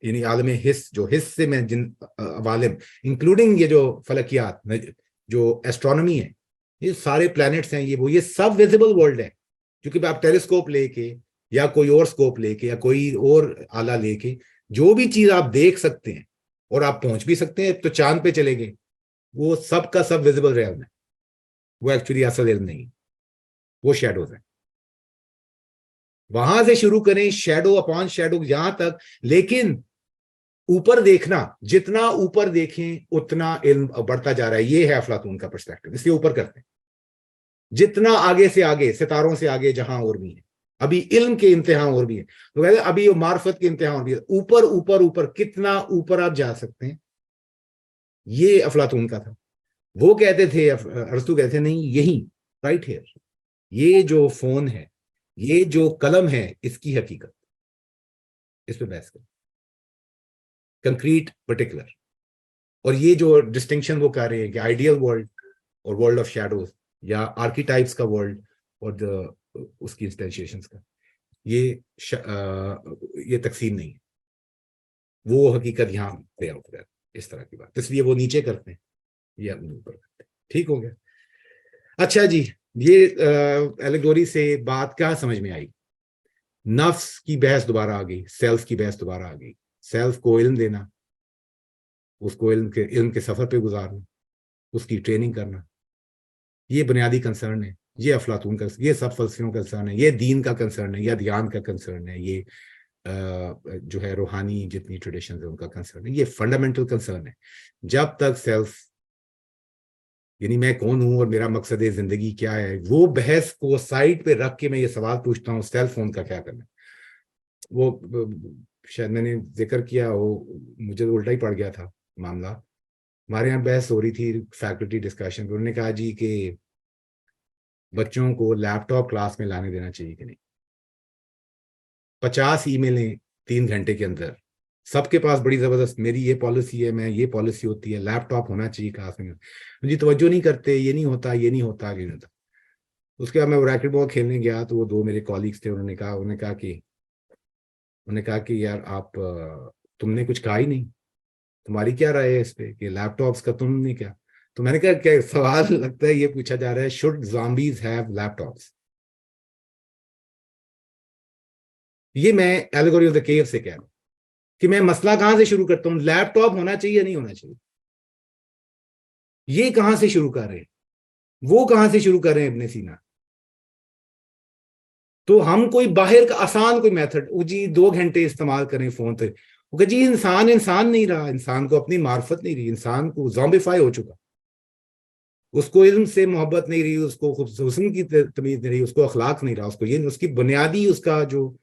यानी आलम हिस्स, जो हिस्से में जिन अवालिम इंक्लूडिंग ये जो फलकियात, जो एस्ट्रोनॉमी है, ये सारे प्लैनेट्स हैं, ये सब विजिबल वर्ल्ड है। क्योंकि आप टेलीस्कोप लेके या कोई और स्कोप लेके या कोई और आला लेके जो भी चीज आप देख सकते हैं और आप पहुंच भी सकते हैं, तो चांद पे चले गए, वो सब का सब विजिबल रियल्म है, वो एक्चुअली असल इल्म नहीं, वो शैडोज है। वहां से शुरू करें, शैडो अपॉन शैडो यहां तक, लेकिन ऊपर देखना, जितना ऊपर देखें उतना इल्म बढ़ता जा रहा है। ये है अफलातून का पर्सपेक्टिव, इसलिए ऊपर करते हैं। जितना आगे से आगे, सितारों से आगे जहां और भी है, अभी इल्म के इम्तिहान और भी है, तो कहते हैं अभी मार्फत के इम्तिहान और भी है, ऊपर ऊपर ऊपर, कितना ऊपर आप जा सकते हैं, ये अफलातून का था। वो कहते थे, अरस्तू कहते थे नहीं, यही राइट हियर, ये जो फोन है, ये जो कलम है, इसकी हकीकत, इस पे बहस करें, कंक्रीट पर्टिकुलर। और ये जो डिस्टिंक्शन वो कर रहे हैं कि आइडियल वर्ल्ड और वर्ल्ड ऑफ शैडोज, या आर्कीटाइप्स का वर्ल्ड और उसकी इंस्टेंशिएशंस का, ये तकसीम नहीं है, वो हकीकत यहाँ प्ले आउट कर इस तरह की बात, इसलिए वो नीचे करते हैं, ये अपने ऊपर करते हैं। ठीक हो गया? अच्छा जी, ये एलेगोरी से बात क्या समझ में आई? नफ्स की बहस दोबारा आ गई, सेल्फ की बहस दोबारा आ गई। सेल्फ को इल्म देना, उसको इल्म के सफर पे गुजारना, उसकी ट्रेनिंग करना, ये बुनियादी कंसर्न है। ये अफलातून का, ये सब फलसफियों का कंसर्न है, ये दीन का कंसर्न है, या ध्यान का कंसर्न है, ये जो है रूहानी जितनी ट्रेडिशन है उनका कंसर्न है, ये फंडामेंटल कंसर्न है। जब तक सेल्फ, यानी मैं कौन हूं और मेरा मकसद जिंदगी क्या है, वो बहस को साइड पे रख के मैं ये सवाल पूछता हूँ सेल फोन का क्या करना। वो शायद मैंने जिक्र किया हो, मुझे तो उल्टा ही पड़ गया था मामला। हमारे यहाँ बहस हो रही थी फैकल्टी डिस्कशन, उन्होंने कहा जी कि बच्चों को लैपटॉप क्लास में लाने देना चाहिए कि नहीं। 50 ईमेलें 3 घंटे के अंदर, सबके पास बड़ी जबरदस्त मेरी ये पॉलिसी है, मैं ये पॉलिसी होती है, लैपटॉप होना चाहिए क्लास में, मुझे तवज्जो नहीं करते, ये नहीं होता, ये नहीं होता, ये नहीं होता। उसके बाद मैं रैकेट बॉल खेलने गया, तो वो 2 मेरे कॉलीग्स थे, उन्होंने कहा कि यार आप तुमने कुछ कहा ही नहीं, तुम्हारी क्या राय है इस पे कि लैपटॉप्स का तुमने क्या। तो मैंने कहा क्या सवाल लगता है ये पूछा जा रहा है, शुड ज़ॉम्बीज हैव लैपटॉप्स। ये मैं एलेगोरी ऑफ द केव से कह रहा हूं कि मैं मसला कहां से शुरू करता हूं, लैपटॉप होना चाहिए या नहीं होना चाहिए, ये कहां से शुरू कर रहे हैं, वो कहां से शुरू कर रहे हैं इब्ने सीना। तो हम कोई बाहर का आसान कोई मेथड, जी 2 घंटे इस्तेमाल करें फोन पे, जी इंसान नहीं रहा, इंसान को अपनी मार्फत नहीं रही, इंसान को ज़ॉम्बिफाई हो चुका, उसको इल्म से मोहब्बत नहीं रही, उसको हुस्न की तमीज नहीं रही, उसको अखलाक नहीं रहा, उसको ये उसकी बुनियादी उसका जो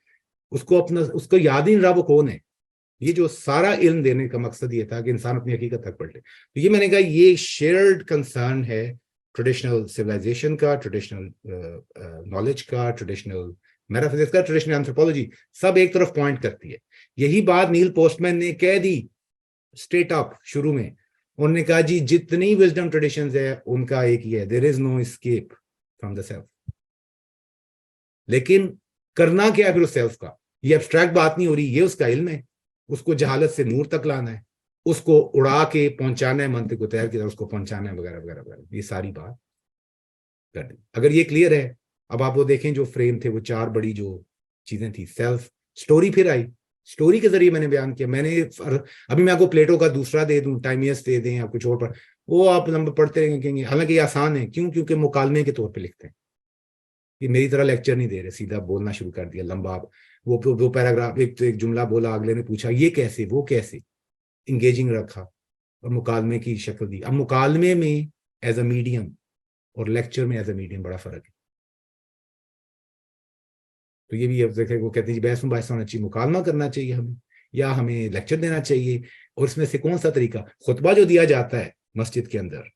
उसको याद ही नहीं रहा वो कौन है। ये जो सारा इल्म देने का मकसद ये था कि इंसान अपनी हकीकत तक पलटे। तो ये मैंने कहा ये शेयर्ड कंसर्न है ट्रेडिशनल सिविलाइजेशन का, ट्रेडिशनल नॉलेज का, ट्रेडिशनल मेटाफिजिक्स का, ट्रेडिशनल एंथ्रोपोलॉजी, सब एक तरफ पॉइंट करती है। यही बात नील पोस्टमैन ने कह दी स्ट्रेट अप शुरू में, उन्होंने कहा जी जितनी विजडम ट्रेडिशंस है उनका एक ही है, there is no escape from the self. लेकिन करना क्या है फिर उस सेल्फ का, ये एब्स्ट्रैक्ट बात नहीं हो रही, ये उसका इल्म है, उसको जहालत से नूर तक लाना है, उसको उड़ा के पहुंचाना है मंतिक उतैर की तरफ, उसको पहुंचाना है वगैरह वगैरह वगैरह, ये सारी बात कर दी। अगर ये क्लियर है, अब आप वो देखें जो फ्रेम थे, वो 4 बड़ी जो चीजें थी, सेल्फ, स्टोरी फिर आई, स्टोरी के जरिए मैंने बयान किया। मैंने अभी मैं आपको प्लेटो का दूसरा दे दूं, टाइमियस दे दें या कुछ और, पर वो आप नंबर पढ़ते रहेंगे, हालांकि ये आसान है। क्यों? क्योंकि मुकालमे के तौर पे लिखते हैं, ये मेरी तरह लेक्चर नहीं दे रहे, सीधा बोलना शुरू कर दिया लंबा। वो पैराग्राफ, एक जुमला बोला, अगले ने पूछा ये कैसे, वो कैसे, इंगेजिंग रखा और मुकालमे की शक्ल दी। अब मुकालमे में एज अ मीडियम और लेक्चर में एज अ मीडियम बड़ा फर्क है। तो ये भी अब देखें, वो कहते हैं बहस में बहस होना चाहिए, मुकालमा करना चाहिए हमें, या हमें लेक्चर देना चाहिए, और इसमें से कौन सा तरीका। खुतबा जो दिया जाता है मस्जिद के अंदर,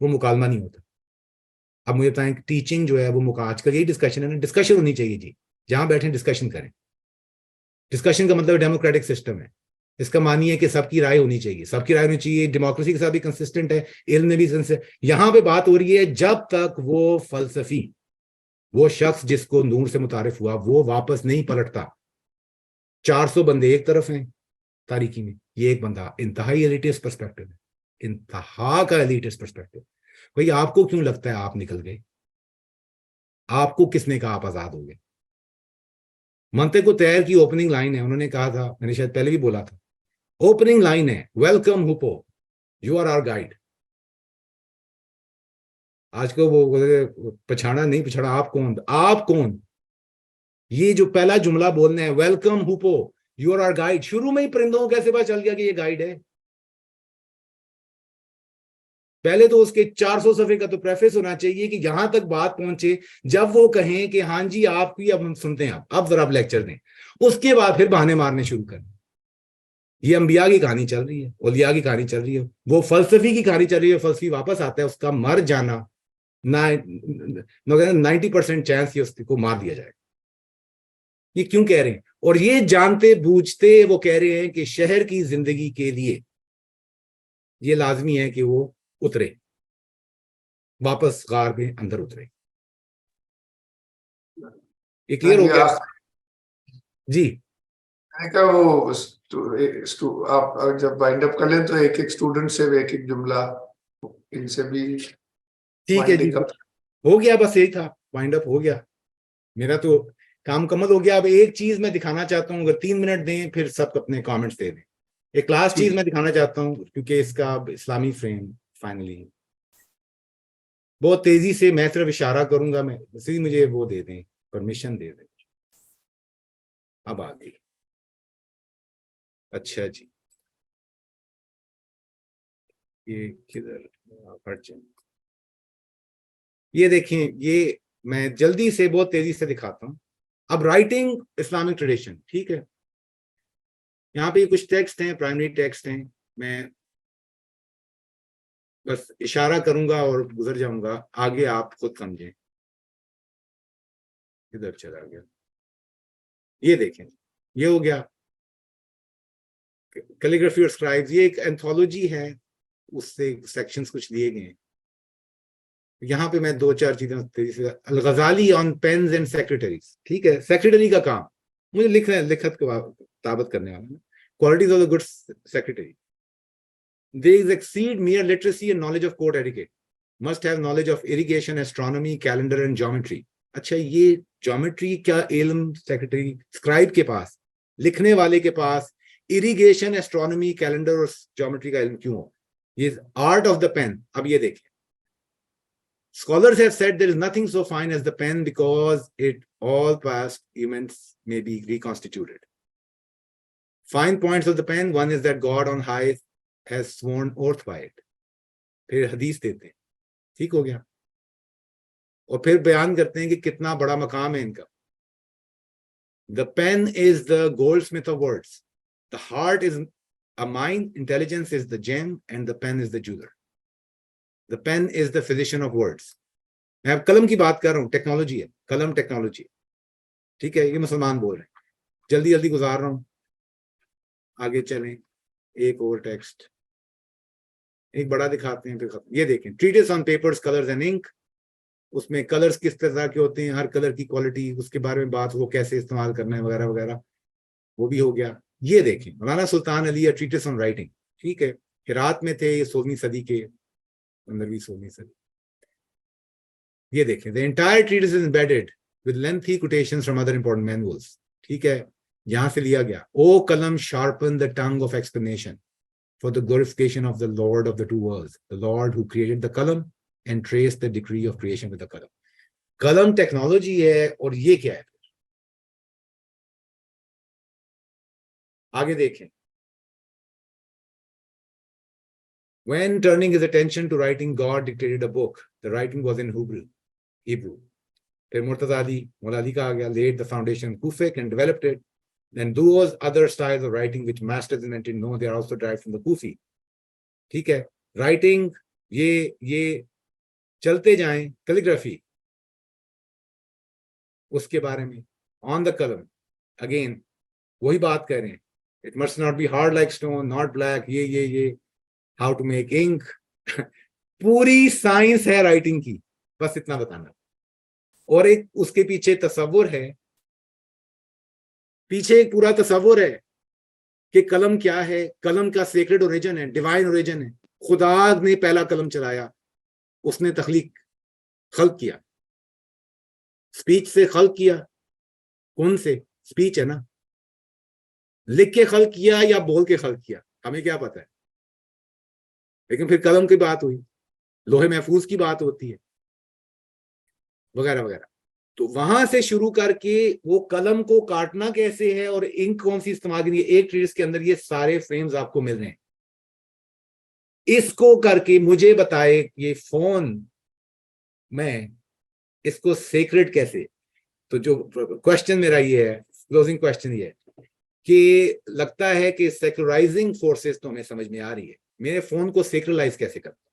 वो मुकालमा नहीं होता। अब मुझे बताएं, टीचिंग जो है वो आजकल यही डिस्कशन है ना, डिस्कशन होनी चाहिए जी, जहां बैठे डिस्कशन करें। डिस्कशन का मतलब डेमोक्रेटिक सिस्टम है, इसका मानिए कि सबकी राय होनी चाहिए, सबकी राय होनी चाहिए, डेमोक्रेसी के साथ भी कंसिस्टेंट है, इल्म में भी यहां पे बात हो रही है जब तक वो फलसफी, वो शख्स जिसको नूर से मुतारिफ हुआ, वो वापस नहीं पलटता। 400 बंदे एक तरफ हैं तारीकी में, ये एक बंदा, इंतहाई एलिटिस्ट पर्सपेक्टिव है, इंतहा का एलिटिस्ट पर्सपेक्टिव। भाई आपको क्यों लगता है आप निकल गए? आपको किसने कहा आप आजाद हो गए? मंतिक उतैर की ओपनिंग लाइन है, उन्होंने कहा था, मैंने शायद पहले भी बोला था, ओपनिंग लाइन है, welcome हुपो, you are our guide. आज को वो पछाड़ा नहीं पछाड़ा, आप कौन, आप कौन, ये जो पहला जुमला बोलना है, welcome हुपो, you are our guide, शुरू में ही परिंदों को कैसे पता चल गया कि ये गाइड है? पहले तो उसके 400 सफे का तो प्रेफेस होना चाहिए कि यहां तक बात पहुंचे जब वो कहें कि हाँ जी आपकी, अब हम सुनते हैं, अब जरा आप लेक्चर दें, उसके बाद फिर बहाने मारने शुरू करें। ये अंबिया की कहानी चल रही है, औलिया की कहानी चल रही है, वो फलसफी की कहानी चल रही है, फलसफी वापस आता है, उसका मर जाना 90% चांस ये उसको मार दिया जाएगा। ये क्यों कह रहे हैं? और ये जानते बूझते वो कह रहे हैं कि शहर की जिंदगी के लिए ये लाजमी है कि वो उतरे, वापस गार में अंदर उतरे। ये क्लियर हो गया जी? मैंने कहा वो आप जब वाइंड अप कर लें तो एक एक स्टूडेंट से एक एक जुमला इनसे भी ठीक है जी, winding up। हो गया, बस यही था, वाइंड अप हो गया, मेरा तो काम मुकम्मल हो गया। अब एक चीज मैं दिखाना चाहता हूँ, अगर 3 मिनट दें फिर सब अपने कमेंट्स दे दें। एक लास्ट चीज मैं दिखाना चाहता हूँ, क्योंकि इसका इस्लामी फ्रेम फाइनली बहुत तेजी से, मैं सिर्फ इशारा करूंगा, मैं इसी, मुझे वो दे दें, परमिशन दे दें। अब आ गई, अच्छा जी, ये किधर पढ़ जाए, ये देखें, ये मैं जल्दी से बहुत तेजी से दिखाता हूं। अब राइटिंग इस्लामिक ट्रेडिशन, ठीक है, यहाँ पे कुछ टेक्स्ट हैं, प्राइमरी टेक्स्ट हैं, मैं बस इशारा करूंगा और गुजर जाऊंगा, आगे आप खुद समझें। इधर चला गया, ये देखें, ये हो गया कैलीग्राफी और स्क्राइब्स, ये एक एंथोलॉजी है, उससे सेक्शंस कुछ दिए गए हैं। यहाँ पे मैं 2-4 चीजें तेजी से, अल-गज़ाली ऑन पेन्स एंड सेक्रेटरीज, ठीक है, सेक्रेटरी का काम मुझे लिखत को ताबत करने वाला, qualities of the good secretary, they exceed mere literacy and knowledge of court etiquette, must have knowledge of irrigation, astronomy, calendar and geometry। अच्छा, ये ज्योमेट्री क्या इल्म सेक्रेटरी स्क्राइब के पास, लिखने वाले के पास इरिगेशन, एस्ट्रोनॉमी, कैलेंडर और ज्योमेट्री का इल्म क्यों हो? ये आर्ट ऑफ द पेन। अब ये देखिए, scholars have said there is nothing so fine as the pen because it all past events may be reconstituted. Fine points of the pen, one is that God on high has sworn oath by it। फिर हदीस देते हैं, ठीक हो गया, और फिर बयान करते हैं कि कितना बड़ा मकाम है इनका। The pen is the goldsmith of words, the heart is a mind, intelligence is the gem and the pen is the jeweler। The pen is the physician of words। मैं अब कलम की बात कर रहा हूँ, टेक्नोलॉजी है, कलम टेक्नोलॉजी, ठीक है, ये मुसलमान बोल रहे हैं, जल्दी जल्दी गुजार रहा हूँ, आगे चलें। एक और टेक्स्ट, एक बड़ा दिखाते हैं फिर खत्म। ये देखें, treatise on papers, colours and ink, उसमें कलर्स किस तरह के होते हैं, हर कलर की क्वालिटी, उसके बारे में बात, वो कैसे इस्तेमाल करना है वगैरह वगैरह, वो भी हो गया। ये देखें, मौलाना सुल्तान अली, ट्रीटिस ऑन राइटिंग, ठीक है, हिरात में थे 16वीं सदी के, 15वीं 16वीं सदी। ये देखें, the entire treatise is embedded with lengthy quotations from other important manuals, ठीक है, यहां से लिया गया। ओ कलम sharpen the tongue of explanation for the glorification of the Lord of the two worlds, the Lord who created the kalam and traced the decree of creation with the kalam. कलम technology है, और ये क्या है? आगे देखें, when turning his attention to writing, God dictated a book. The writing was in Hebrew. फिर मुर्तजा अली, मौला अली का आ गया, laid the foundation Kufic and developed it. Then those other styles of writing which masters invented, no, they are also derived from the Kufi. ठीक है, writing, ये चलते जाएं, calligraphy, उसके बारे में, on the column, again, वही बात कर रहे हैं, it must not be hard like stone, not black, ये, how to make ink, पूरी साइंस है राइटिंग की, बस इतना बताना। और एक उसके पीछे तसव्वुर है, पीछे एक पूरा तसव्वुर है कि कलम क्या है, कलम का सेक्रेड ओरिजिन है, डिवाइन ओरिजिन है। खुदा ने पहला कलम चलाया, उसने खल्क किया, स्पीच से खल्क किया, कौन से? स्पीच है ना, लिख के खल्क किया या बोल के खल्क किया, हमें क्या पता है, लेकिन फिर कलम की बात हुई, लोहे महफूज की बात होती है, वगैरह वगैरह। तो वहां से शुरू करके वो कलम को काटना कैसे है और इंक कौन सी इस्तेमाल करनी है, एक ट्रीटिस के अंदर ये सारे फ्रेम्स आपको मिल रहे हैं। इसको करके मुझे बताए, ये फोन में इसको सेक्रेट कैसे? तो जो क्वेश्चन मेरा ये है, क्लोजिंग क्वेश्चन ये है कि लगता है कि सेक्युलराइजिंग फोर्सेस तो हमें समझ में आ रही है, मेरे फोन को सेक्युलराइज कैसे करता?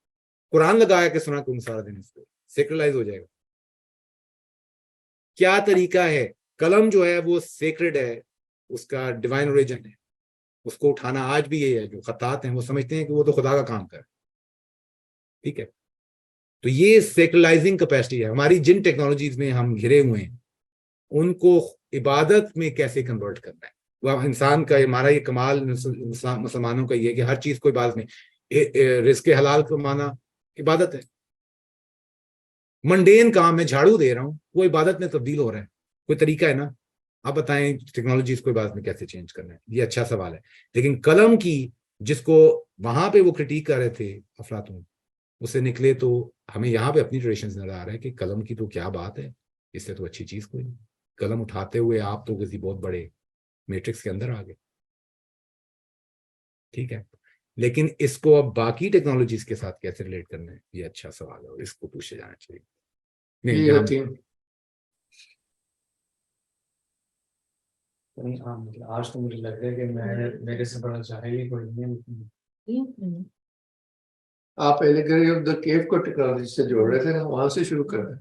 कुरान लगाया के सुना तुम सारा दिन, इसको सेक्युलराइज हो जाएगा? क्या तरीका है? कलम जो है वो सेक्रेड है, उसका डिवाइन ओरिजिन है, उसको उठाना आज भी ये है। जो खतात हैं वो समझते हैं कि वो तो खुदा का काम कर, ठीक है। तो ये सेक्युलराइजिंग कैपेसिटी है हमारी। जिन टेक्नोलॉजीज में हम घिरे हुए हैं उनको इबादत में कैसे कन्वर्ट करना है, वह इंसान का, हमारा ये कमाल मुसलमानों का ये है कि हर चीज को इबादत में, रिज़्क़ हलाल कमाना इबादत है। मंडेन काम में झाड़ू दे रहा हूँ, वो इबादत में तब्दील हो रहा है, कोई तरीका है ना? आप बताएं टेक्नोलॉजीज को इबादत में कैसे चेंज करना है, ये अच्छा सवाल है। लेकिन कलम की, जिसको वहां पे वो क्रिटिक कर रहे थे अफलातून, उससे निकले तो हमें यहाँ पे अपनी ट्रेडिशन नजर आ रहा है कि कलम की तो क्या बात है, इससे तो अच्छी चीज कोई नहीं। कलम उठाते हुए आप तो किसी बहुत बड़े मैट्रिक्स के अंदर आ गए, ठीक है। लेकिन इसको अब बाकी टेक्नोलॉजीज के साथ कैसे रिलेट करना है, ये अच्छा सवाल है और इसको पूछे जाना चाहिए। आज तो मुझे लग रहा है कि मेरे से बड़ा चाहिए कोई नहीं। आप एलिगरी ऑफ द केव को टेक्नोलॉजी से जोड़ रहे थे ना, वहां से शुरू कर रहे हैं।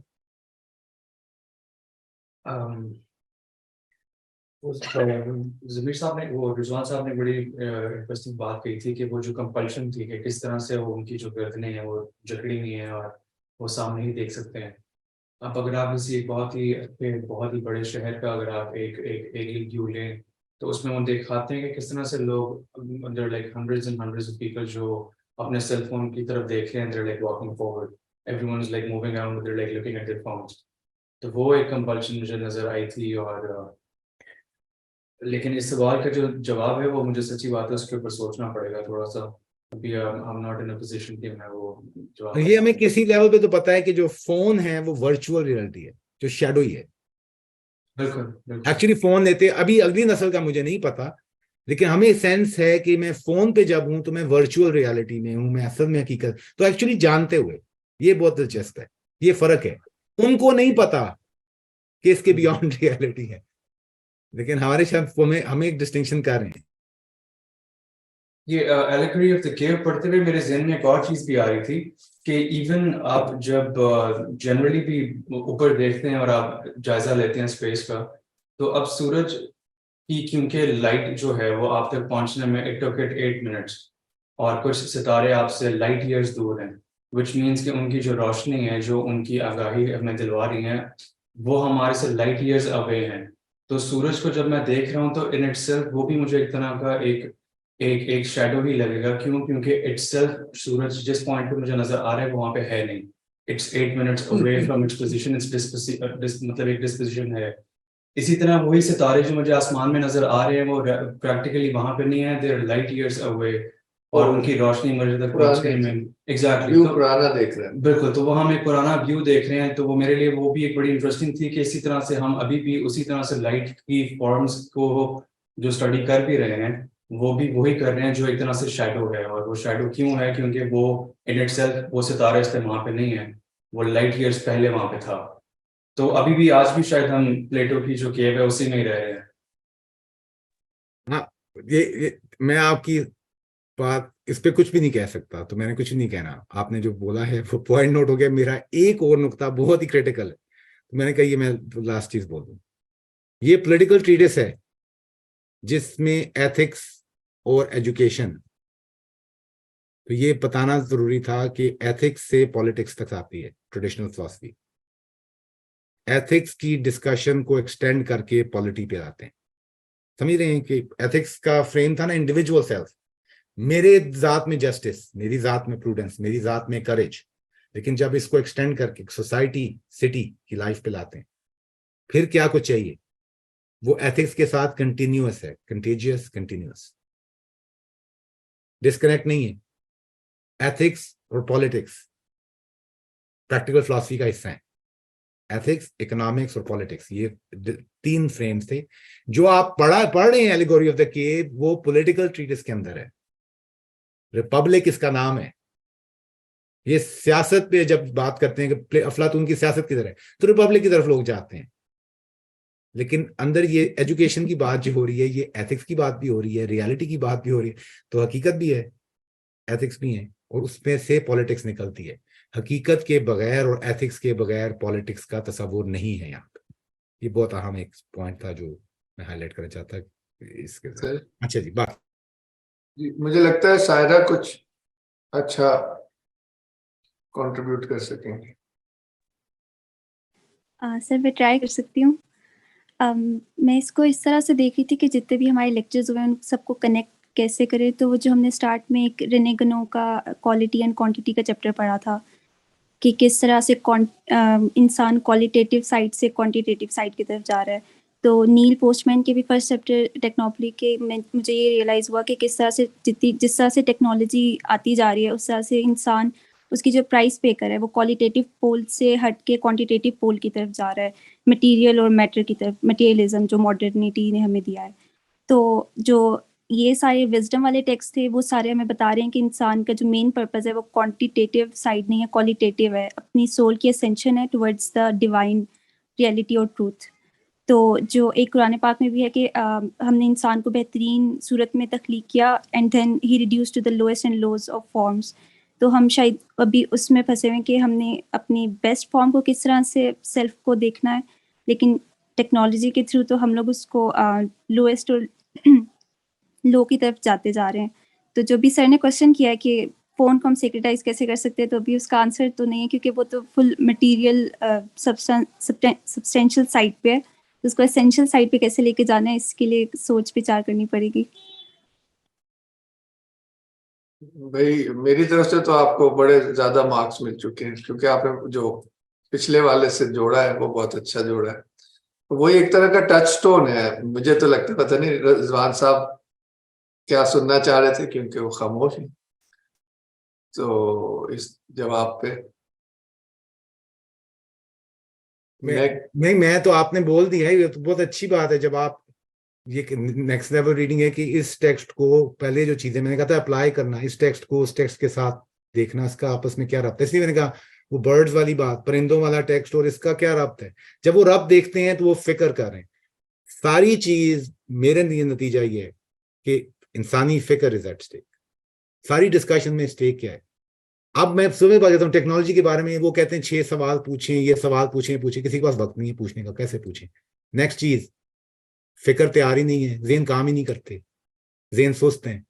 ज़मीर साहब ने, वो रिजवान साहब ने बड़ी इंटरेस्टिंग बात कही थी कि वो जो कंपल्शन थी कि किस तरह से वो उनकी जो गर्दनें हैं वो जकड़ी हुई हैं और वो सामने ही देख सकते हैं। अब अगर आप किसी एक बहुत ही बड़े शहर का अगर आप एक व्यू लें तो उसमें वो दिखाते हैं कि किस तरह से लोग like hundreds and hundreds of people जो अपने सेल फोन की तरफ देख रहे हैं, they're like walking forward, everyone is like moving around, they're like looking at their phones। तो वो एक कंपल्शन मुझे नजर आई थी। और लेकिन इस सवाल का जो जवाब है वो मुझे सच्ची बात है उसके ऊपर सोचना पड़ेगा थोड़ा सा। अभी I'm not in a position कि मैं वो जवाब। ये हमें किसी लेवल पे तो पता है कि जो फोन है वो वर्चुअल रियलिटी है, जो शैडो ही है। बिल्कुल एक्चुअली फोन लेते, अभी अगली नस्ल का मुझे नहीं पता, लेकिन हमें सेंस है कि मैं फोन पे जब हूं तो मैं वर्चुअल रियलिटी में हूं, मैं असल में हकीकत। तो एक्चुअली जानते हुए, ये बहुत दिलचस्प है, ये फर्क है। उनको नहीं पता कि इसके बियॉन्ड रियलिटी है, लेकिन हमारे शायद हमें एक डिस्टिंक्शन कर रहे हैं। ये एलिगरी ऑफ द केव पढ़ते हुए मेरे ज़हन में एक और चीज भी आ रही थी कि इवन आप जब जनरली भी ऊपर देखते हैं और आप जायजा लेते हैं स्पेस का, तो अब सूरज की क्योंकि लाइट जो है वो आप तक पहुंचने में इट टुक इट 8 मिनट्स और कुछ सितारे आपसे लाइट ईयर्स दूर हैं, विच मीन्स कि उनकी जो रोशनी है, जो उनकी आगाही हमें दिलवा रही है, वो हमारे से लाइट ईयर्स अवे हैं। तो सूरज को जब मैं देख रहा हूँ तो इन इटसेल्फ वो भी मुझे एक तरह का एक शैडो ही लगेगा। क्यों? क्योंकि इटसेल्फ सूरज जिस पॉइंट पे मुझे नजर आ रहा है वो वहां पे है नहीं। It's 8 minutes away from its position, मतलब एक डिस्पोजिशन है। इसी तरह वही सितारे जो मुझे आसमान में नजर आ रहे हैं वो प्रैक्टिकली वहां पे नहीं है, they are light years away, और उनकी रोशनी मुझे तक पहुंचने में एग्जैक्टली व्यू पुराना देख रहे हैं। बिल्कुल। तो वो हम एक पुराना व्यू देख रहे हैं, तो वो मेरे लिए वो भी एक बड़ी इंटरेस्टिंग थी कि इसी तरह से हम अभी भी उसी तरह से लाइट की फॉर्म्स को जो स्टडी कर भी रहे हैं वो भी वही कर रहे हैं जो एक तरह से शैडो है। और वो शैडो क्यों है? क्योंकि वो इन इटसेल्फ वो सितारा इस वहाँ पे नहीं है, वो लाइट ईयर्स पहले वहां पे था। तो अभी भी आज भी शायद हम प्लेटो की जो केव है उसी में ही रह रहे हैं। हाँ, ये मैं आपकी बात इस पे कुछ भी नहीं कह सकता, तो मैंने कुछ नहीं कहना। आपने जो बोला है वो पॉइंट नोट हो गया। मेरा एक और नुकता बहुत ही क्रिटिकल है, तो मैंने कहा ये मैं लास्ट चीज बोल दूं। ये पॉलिटिकल ट्रीटिस है जिसमें एथिक्स और एजुकेशन, तो ये बताना जरूरी था कि एथिक्स से पॉलिटिक्स तक आती है ट्रेडिशनल फिलॉसफी। एथिक्स की डिस्कशन को एक्सटेंड करके पॉलिटी पे आते हैं। समझ रहे हैं कि एथिक्स का फ्रेम था ना इंडिविजुअल सेल्फ, मेरे जात में जस्टिस, मेरी जात में प्रूडेंस, मेरी जात में करेज। लेकिन जब इसको एक्सटेंड करके सोसाइटी सिटी की लाइफ पे लाते हैं, फिर क्या कुछ चाहिए? वो एथिक्स के साथ कंटिन्यूअस है, कंटेजियस, कंटिन्यूअस, डिस्कनेक्ट नहीं है। एथिक्स और पॉलिटिक्स प्रैक्टिकल फिलॉसफी का हिस्सा है। एथिक्स, इकोनॉमिक्स और पॉलिटिक्स, ये 3 फ्रेम्स थे। जो आप पढ़ रहे हैं एलिगोरी ऑफ द केव, वो पॉलिटिकल ट्रीटिस के अंदर है। रिपब्लिक इसका नाम है। ये सियासत पे जब बात करते हैं कि अफलातून की सियासत किधर है, तो रिपब्लिक की तरफ लोग जाते हैं। लेकिन अंदर ये एजुकेशन की बात जो हो रही है, ये एथिक्स की बात भी हो रही है, रियलिटी की बात भी हो रही है। तो हकीकत भी है, एथिक्स भी है, और उसमें से पॉलिटिक्स निकलती है। हकीकत के बगैर और एथिक्स के बगैर पॉलिटिक्स का तस्वुर नहीं है यहाँ पे। ये बहुत अहम एक पॉइंट था जो मैं हाईलाइट करना चाहता इसके। अच्छा जी, बाकी मुझे लगता है सायरा कुछ अच्छा कंट्रीब्यूट कर सकेंगे। सर मैं ट्राई कर सकती हूँ। मैं इसको इस तरह से देख रही थी कि जितने भी हमारे लेक्चर्स हुए उन सबको कनेक्ट कैसे करें। तो वो जो हमने स्टार्ट में एक रेने गनो का क्वालिटी एंड क्वांटिटी का चैप्टर पढ़ा था कि किस तरह से इंसान क्वालिटेटिव साइड से क्वांटिटेटिव साइड की तरफ जा रहा है। तो नील पोस्टमैन के भी फर्स्ट चैप्टर टेक्नोलॉजी के में मुझे ये रियलाइज़ हुआ कि किस तरह से जिस तरह से टेक्नोलॉजी आती जा रही है उस तरह से इंसान उसकी जो प्राइस पे कर है वो क्वालिटेटिव पोल से हट के क्वांटिटेटिव पोल की तरफ जा रहा है, मटेरियल और मैटर की तरफ, मटेरियलिज्म जो मॉडर्निटी ने हमें दिया है। तो जो ये सारे विजडम वाले टेक्स्ट थे वो सारे हमें बता रहे हैं कि इंसान का जो मेन पर्पस है वो क्वांटिटेटिव साइड नहीं है, क्वालिटेटिव है। अपनी सोल की असेंशन है टुवर्ड्स द डिवाइन रियलिटी और ट्रूथ। तो जो एक कुरान पाक में भी है कि हमने इंसान को बेहतरीन सूरत में तख्लीक किया एंड देन ही reduce to the lowest and lows of forms. तो हम शायद अभी उसमें फंसे हुए कि हमने अपनी बेस्ट फॉर्म को किस तरह से सेल्फ को देखना है, लेकिन टेक्नोलॉजी के थ्रू तो हम लोग उसको लोएस्ट और लो की तरफ जाते जा रहे हैं। तो जो भी सर ने क्वेश्चन किया है कि फ़ोन को हम सेक्रेटाइज कैसे कर सकते हैं, तो अभी उसका आंसर तो नहीं है क्योंकि वो तो फुल मटीरियल सब्सटेंशियल साइड पे है। तो उसको एसेंशियल साइड पे कैसे लेके जाना है इसके लिए सोच विचार करनी पड़ेगी। भाई मेरी तरफ से तो आपको बड़े ज्यादा मार्क्स मिल चुके हैं क्योंकि आपने जो पिछले वाले से जोड़ा है वो बहुत अच्छा जोड़ा है। वही एक तरह का टच स्टोन है। मुझे तो लगता, पता नहीं रिजवान साहब क्या सुनना चाह रहे थे क्योंकि वो खामोश है। तो इस जवाब पे मैं तो आपने बोल दिया है, ये तो बहुत अच्छी बात है। जब आप ये नेक्स्ट लेवल रीडिंग है कि इस टेक्स्ट को, पहले जो चीजें मैंने कहा था अप्लाई करना, इस टेक्स्ट को उस टेक्स्ट के साथ देखना, इसका आपस में क्या रब्त है। इसलिए मैंने कहा वो बर्ड्स वाली बात, परिंदों वाला टेक्स्ट और इसका क्या रब्त है। जब वो रब्त देखते हैं तो वो फिक्र कर रहे हैं। सारी चीज मेरे लिए नतीजा ये है कि इंसानी फिक्र इज एट स्टेक। सारी डिस्कशन में स्टेक क्या है। अब मैं सुबह बात करता हूँ टेक्नोलॉजी के बारे में, वो कहते हैं 6 सवाल पूछें, ये सवाल पूछें, किसी के पास वक्त नहीं है पूछने का, कैसे पूछें। नेक्स्ट चीज, फिक्र तैयार ही नहीं है, ज़हन काम ही नहीं करते, ज़हन सुस्त हैं,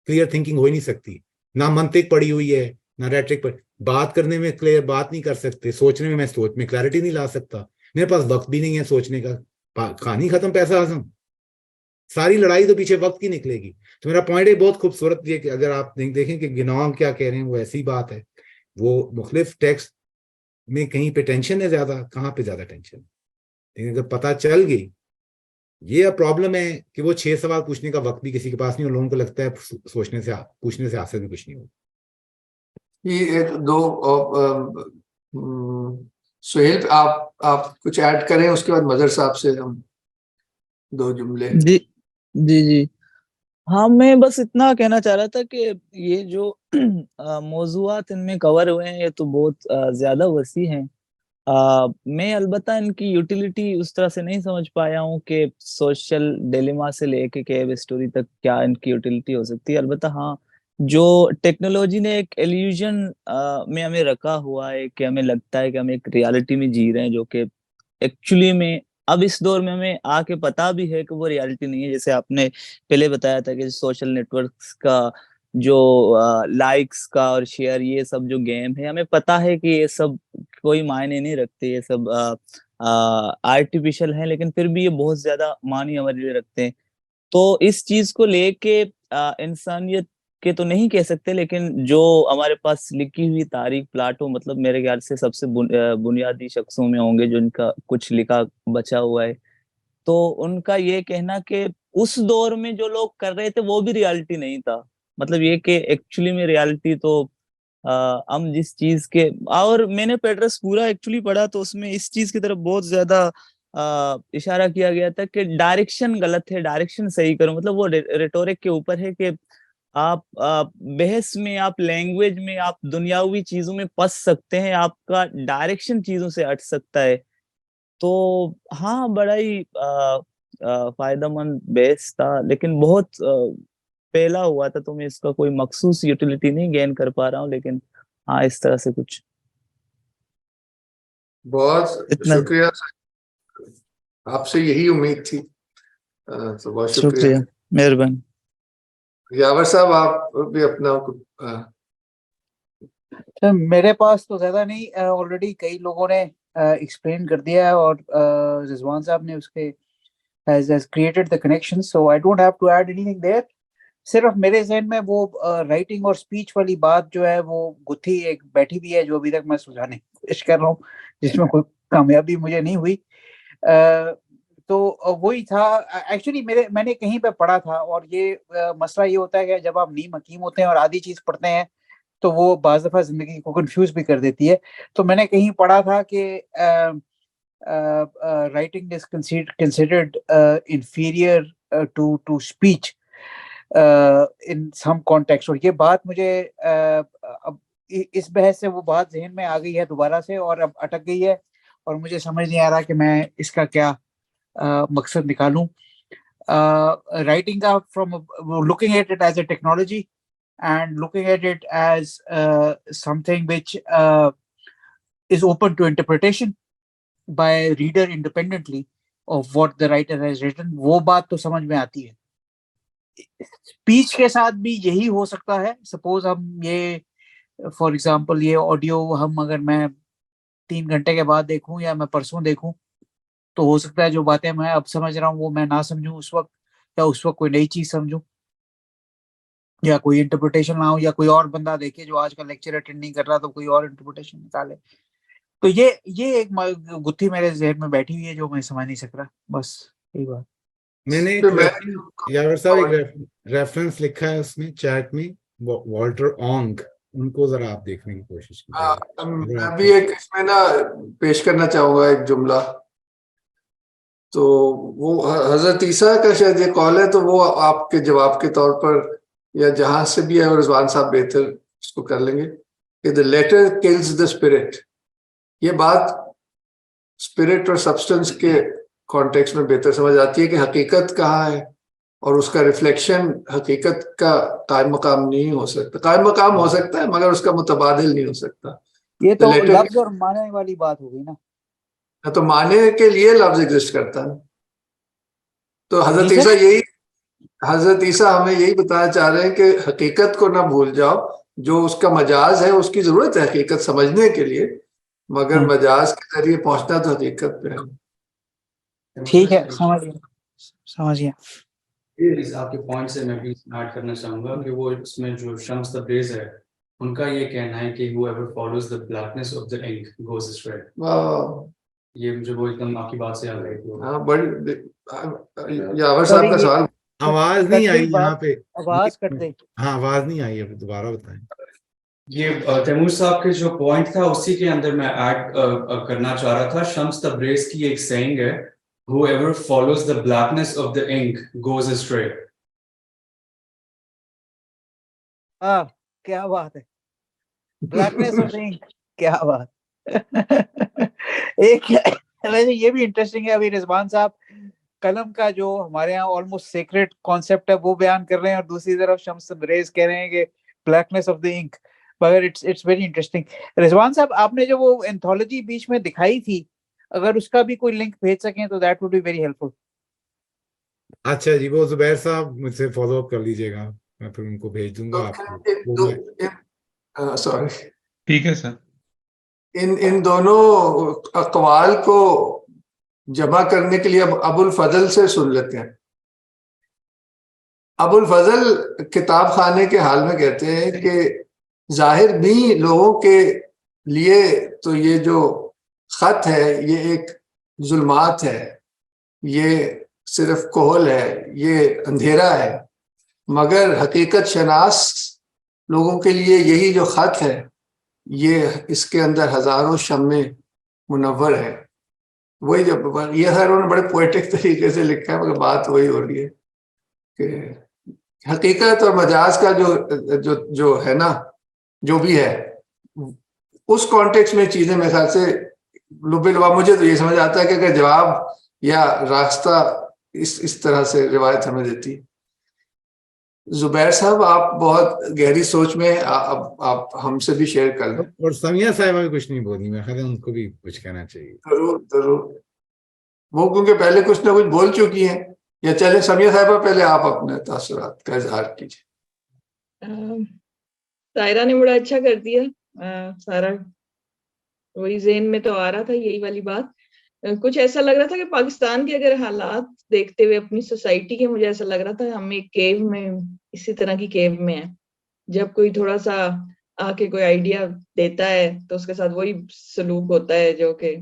क्लियर थिंकिंग हो ही नहीं सकती। ना मंतिक पड़ी हुई है, ना रेट्रिक पर, बात करने में क्लियर बात नहीं कर सकते, सोचने में मैं सोच में क्लैरिटी नहीं ला सकता, मेरे पास वक्त भी नहीं है सोचने का कहानी खत्म, पैसा हजम, सारी लड़ाई तो पीछे वक्त की निकलेगी। तो मेरा पॉइंट एक बहुत खूबसूरत ये कि अगर आप देखें कि गिनौम क्या कह रहे हैं, वो ऐसी बात है, वो मुख्तलिफ टेक्स्ट में कहीं पे टेंशन है ज्यादा, कहाँ पे ज्यादा टेंशन है, लेकिन अगर पता चल गई, ये अब प्रॉब्लम है कि वो 6 सवाल पूछने का वक्त भी किसी के पास नहीं, और लोगों को लगता है सोचने से पूछने से हासिल भी कुछ नहीं होगा। ये एक दो सुहेल, आप कुछ ऐड करें, उसके बाद मदर साहब से हम 2 जुमले। जी जी जी हाँ, मैं बस इतना कहना चाह रहा था कि ये जो मौजूआत इनमें कवर हुए हैं ये तो बहुत ज्यादा वसी हैं। मैं अलबत्ता इनकी यूटिलिटी उस तरह से नहीं समझ पाया हूँ कि सोशल डिलेमा से लेके केव स्टोरी तक क्या इनकी यूटिलिटी हो सकती है। अलबत्ता हाँ, जो टेक्नोलॉजी ने एक इल्यूजन में हमें रखा हुआ है कि हमें लगता है कि हम एक रियलिटी में जी रहे हैं, जो कि एक्चुअली में अब इस दौर में हमें आके पता भी है कि वो रियलिटी नहीं है। जैसे आपने पहले बताया था कि सोशल नेटवर्क्स का जो लाइक्स का और शेयर, ये सब जो गेम है, हमें पता है कि ये सब कोई मायने नहीं रखते, ये सब आर्टिफिशियल है, लेकिन फिर भी ये बहुत ज्यादा मानी हमारे लिए रखते हैं। तो इस चीज को लेके इंसानियत के तो नहीं कह सकते, लेकिन जो हमारे पास लिखी हुई तारीख प्लाटो, मतलब मेरे ख्याल से सबसे बुनियादी शख्सों में होंगे जो इनका कुछ लिखा बचा हुआ है, तो उनका ये कहना कि उस दौर में जो लोग कर रहे थे वो भी रियलिटी नहीं था। मतलब ये कि एक्चुअली में रियलिटी तो हम जिस चीज के, और मैंने पेड्रस पूरा एक्चुअली पढ़ा तो उसमें इस चीज की तरफ बहुत ज्यादा इशारा किया गया था कि डायरेक्शन गलत है, डायरेक्शन सही करो। मतलब वो रेटोरिक के ऊपर है कि आप बहस में, आप लैंग्वेज में, आप दुनियावी चीजों में फंस सकते हैं, आपका डायरेक्शन चीजों से हट सकता है। तो हाँ, बड़ा ही फायदेमंद बेस था, लेकिन बहुत पहला हुआ था, तो मैं इसका कोई मखसूस यूटिलिटी नहीं गेन कर पा रहा हूँ, लेकिन हाँ, इस तरह से कुछ। बहुत इतना शुक्रिया, आपसे यही उम्मीद थी, तो बहुत शुक्रिया। शुक्रिया, मेहरबानी। यावर साहब, आप भी अपना तो मेरे पास तो ज्यादा नहीं, ऑलरेडी कई लोगों ने एक्सप्लेन कर दिया है, और रिजवान साहब ने उसके has created the connection, so I don't have to add anything there. सिर्फ मेरे जहन में वो राइटिंग और स्पीच वाली बात जो है वो गुत्थी एक बैठी भी है, जो अभी तक मैं सुलझाने की कोशिश कर रहा हूँ, जिसमें कोई कामयाबी मुझे नहीं हुई। तो वही था एक्चुअली, मैंने कहीं पे पढ़ा था, और ये मसला ये होता है कि जब आप नीम हकीम होते हैं और आधी चीज पढ़ते हैं तो वो बाज़ दफा जिंदगी को कंफ्यूज भी कर देती है। तो मैंने कहीं पढ़ा था कि writing is considered inferior to speech in some context, और ये बात मुझे अब इस बहस से वो बात जहन में आ गई है दोबारा से, और अब अटक गई है, और मुझे समझ नहीं आ रहा कि मैं इसका क्या मकसद निकालूं। Writing का from looking at it as a technology and looking at it as something which is open to interpretation by reader independently of what the writer has written, वो बात तो समझ में आती है। स्पीच के साथ भी यही हो सकता है। सपोज हम ये फॉर एग्जांपल ये ऑडियो हम अगर मैं 3 घंटे के बाद देखूं या मैं परसों देखूं, तो हो सकता है जो बातें मैं अब समझ रहा हूँ वो मैं ना समझूं उस वक्त, या उस वक्त कोई नई चीज समझूं, या कोई इंटरप्रिटेशन ना हो, या कोई और बंदा देखे जो आज का लेक्चर अटेंड नहीं कर रहा तो कोई और इंटरप्रिटेशन निकाले। तो ये एक गुत्थी मेरे जहन में बैठी हुई है जो मैं समझ नहीं सक रहा, बस यही बात। मैंने यावर साहब एक रेफरेंस लिखा है उसमें चैट में, वॉल्टर ऑंग, उनको जरा आप देखने की कोशिश कीजिए। मैं भी एक इसमें ना पेश करना चाहूंगा एक जुमला। तो वो हजरत ईसा का शायद ये कॉल है, तो वो आपके जवाब के तौर पर या जहां से भी है, रिजवान साहब बेहतर उसको कर लेंगे कि the letter kills the spirit. ये बात स्पिरिट और सब्सटेंस के कॉन्टेक्स्ट में बेहतर समझ आती है कि हकीकत कहाँ है, और उसका रिफ्लेक्शन हकीकत का कायम मकाम नहीं हो सकता। कायम मकाम हो सकता है मगर उसका मुतबादिल नहीं हो सकता। ये तो लफ्ज और माने वाली बात हो गई ना। तो माने के लिए लफ्ज एग्जिस्ट करता है। तो हजरत ईसा हमें यही बताना चाह रहे हैं कि हकीकत को ना भूल जाओ, जो उसका मजाज है उसकी जरूरत है हकीकत समझने के लिए, मगर मजाज के जरिए पहुंचना तो हकीकत पे है। ठीक है, समझ गया। इस आपके पॉइंट से मैं भी ऐड करना चाहूंगा कि वो इसमें जो शम्स तब्रेज़ है उनका ये कहना है कि whoever follows the blackness of the ink goes astray। ये मुझे वो एकदम आपकी बात से याद आई थी। हाँ, बड़ी यावर साहब का सवाल। आवाज नहीं आई यहाँ पे, आवाज कट गई। हाँ आवाज नहीं आई, अब दोबारा बताएं। ये तैमूर साहब के जो पॉइंट था उसी के अंदर मैं ऐड करना चाह रहा था। शम्स तब्रेज़ की एक सेइंग है, whoever follows the blackness of the ink goes astray। क्या बात है, ब्लैकनेस ऑफ इंक, क्या बात। एक वैसे ये भी इंटरेस्टिंग है, अभी रिजवान साहब कलम का जो हमारे यहाँ ऑलमोस्ट सीक्रेट कॉन्सेप्ट है वो बयान कर रहे हैं, और दूसरी तरफ शम्स तब्रेज़ कह रहे हैं कि ब्लैकनेस ऑफ द इंक, मगर इट्स वेरी इंटरेस्टिंग। रिजवान साहब, आपने जो वो एंथोलॉजी बीच में दिखाई थी, अगर उसका भी कोई लिंक भेज सकें तो that would be very helpful. अच्छा जी, वो जुबैर साहब मुझसे फॉलो अप कर लीजिएगा, मैं फिर उनको भेज दूंगा आपको। सॉरी, ठीक है सर। इन दोनों अकवाल को जमा करने के लिए अब अबुल फजल से सुन लेते हैं। अबुल फजल किताब खाने के हाल में कहते हैं कि जाहिर भी लोगों के लिए तो ये जो खत है ये एक जुल्मात है, ये सिर्फ कोहल है, ये अंधेरा है, मगर हकीकत शनास लोगों के लिए यही जो खत है ये इसके अंदर हजारों शम्मे मुनव्वर है। वही जब ये है उन्होंने बड़े पोएटिक तरीके से लिखा है, मगर बात वही हो रही है कि हकीकत और मजाज का जो है ना, जो भी है उस कॉन्टेक्स्ट में चीजें मेरे ख्याल से लुबिलवा। मुझे तो ये समझ आता है कि अगर जवाब या रास्ता इस तरह से रिवायत हमें देती। जुबैर साहब, आप बहुत गहरी सोच में आप हमसे भी शेयर कर लें। और समिया साहिबा भी कुछ नहीं बोली, मैं ख्याल है उनको भी कुछ कहना चाहिए। जरूर, वो क्योंकि पहले कुछ ना कुछ बोल चुकी हैं। या चले समिया साहिबा, पहले आप अपने तासुरात का इजहार कीजिए। सायरा ने बड़ा अच्छा कर दिया, सारा वही ज़हन में तो आ रहा था, यही वाली बात। कुछ ऐसा लग रहा था कि पाकिस्तान के अगर हालात देखते हुए अपनी सोसाइटी के, मुझे ऐसा लग रहा था हम एक केव में, इसी तरह की केव में है। जब कोई थोड़ा सा आके कोई आइडिया देता है तो उसके साथ वही सलूक होता है जो कि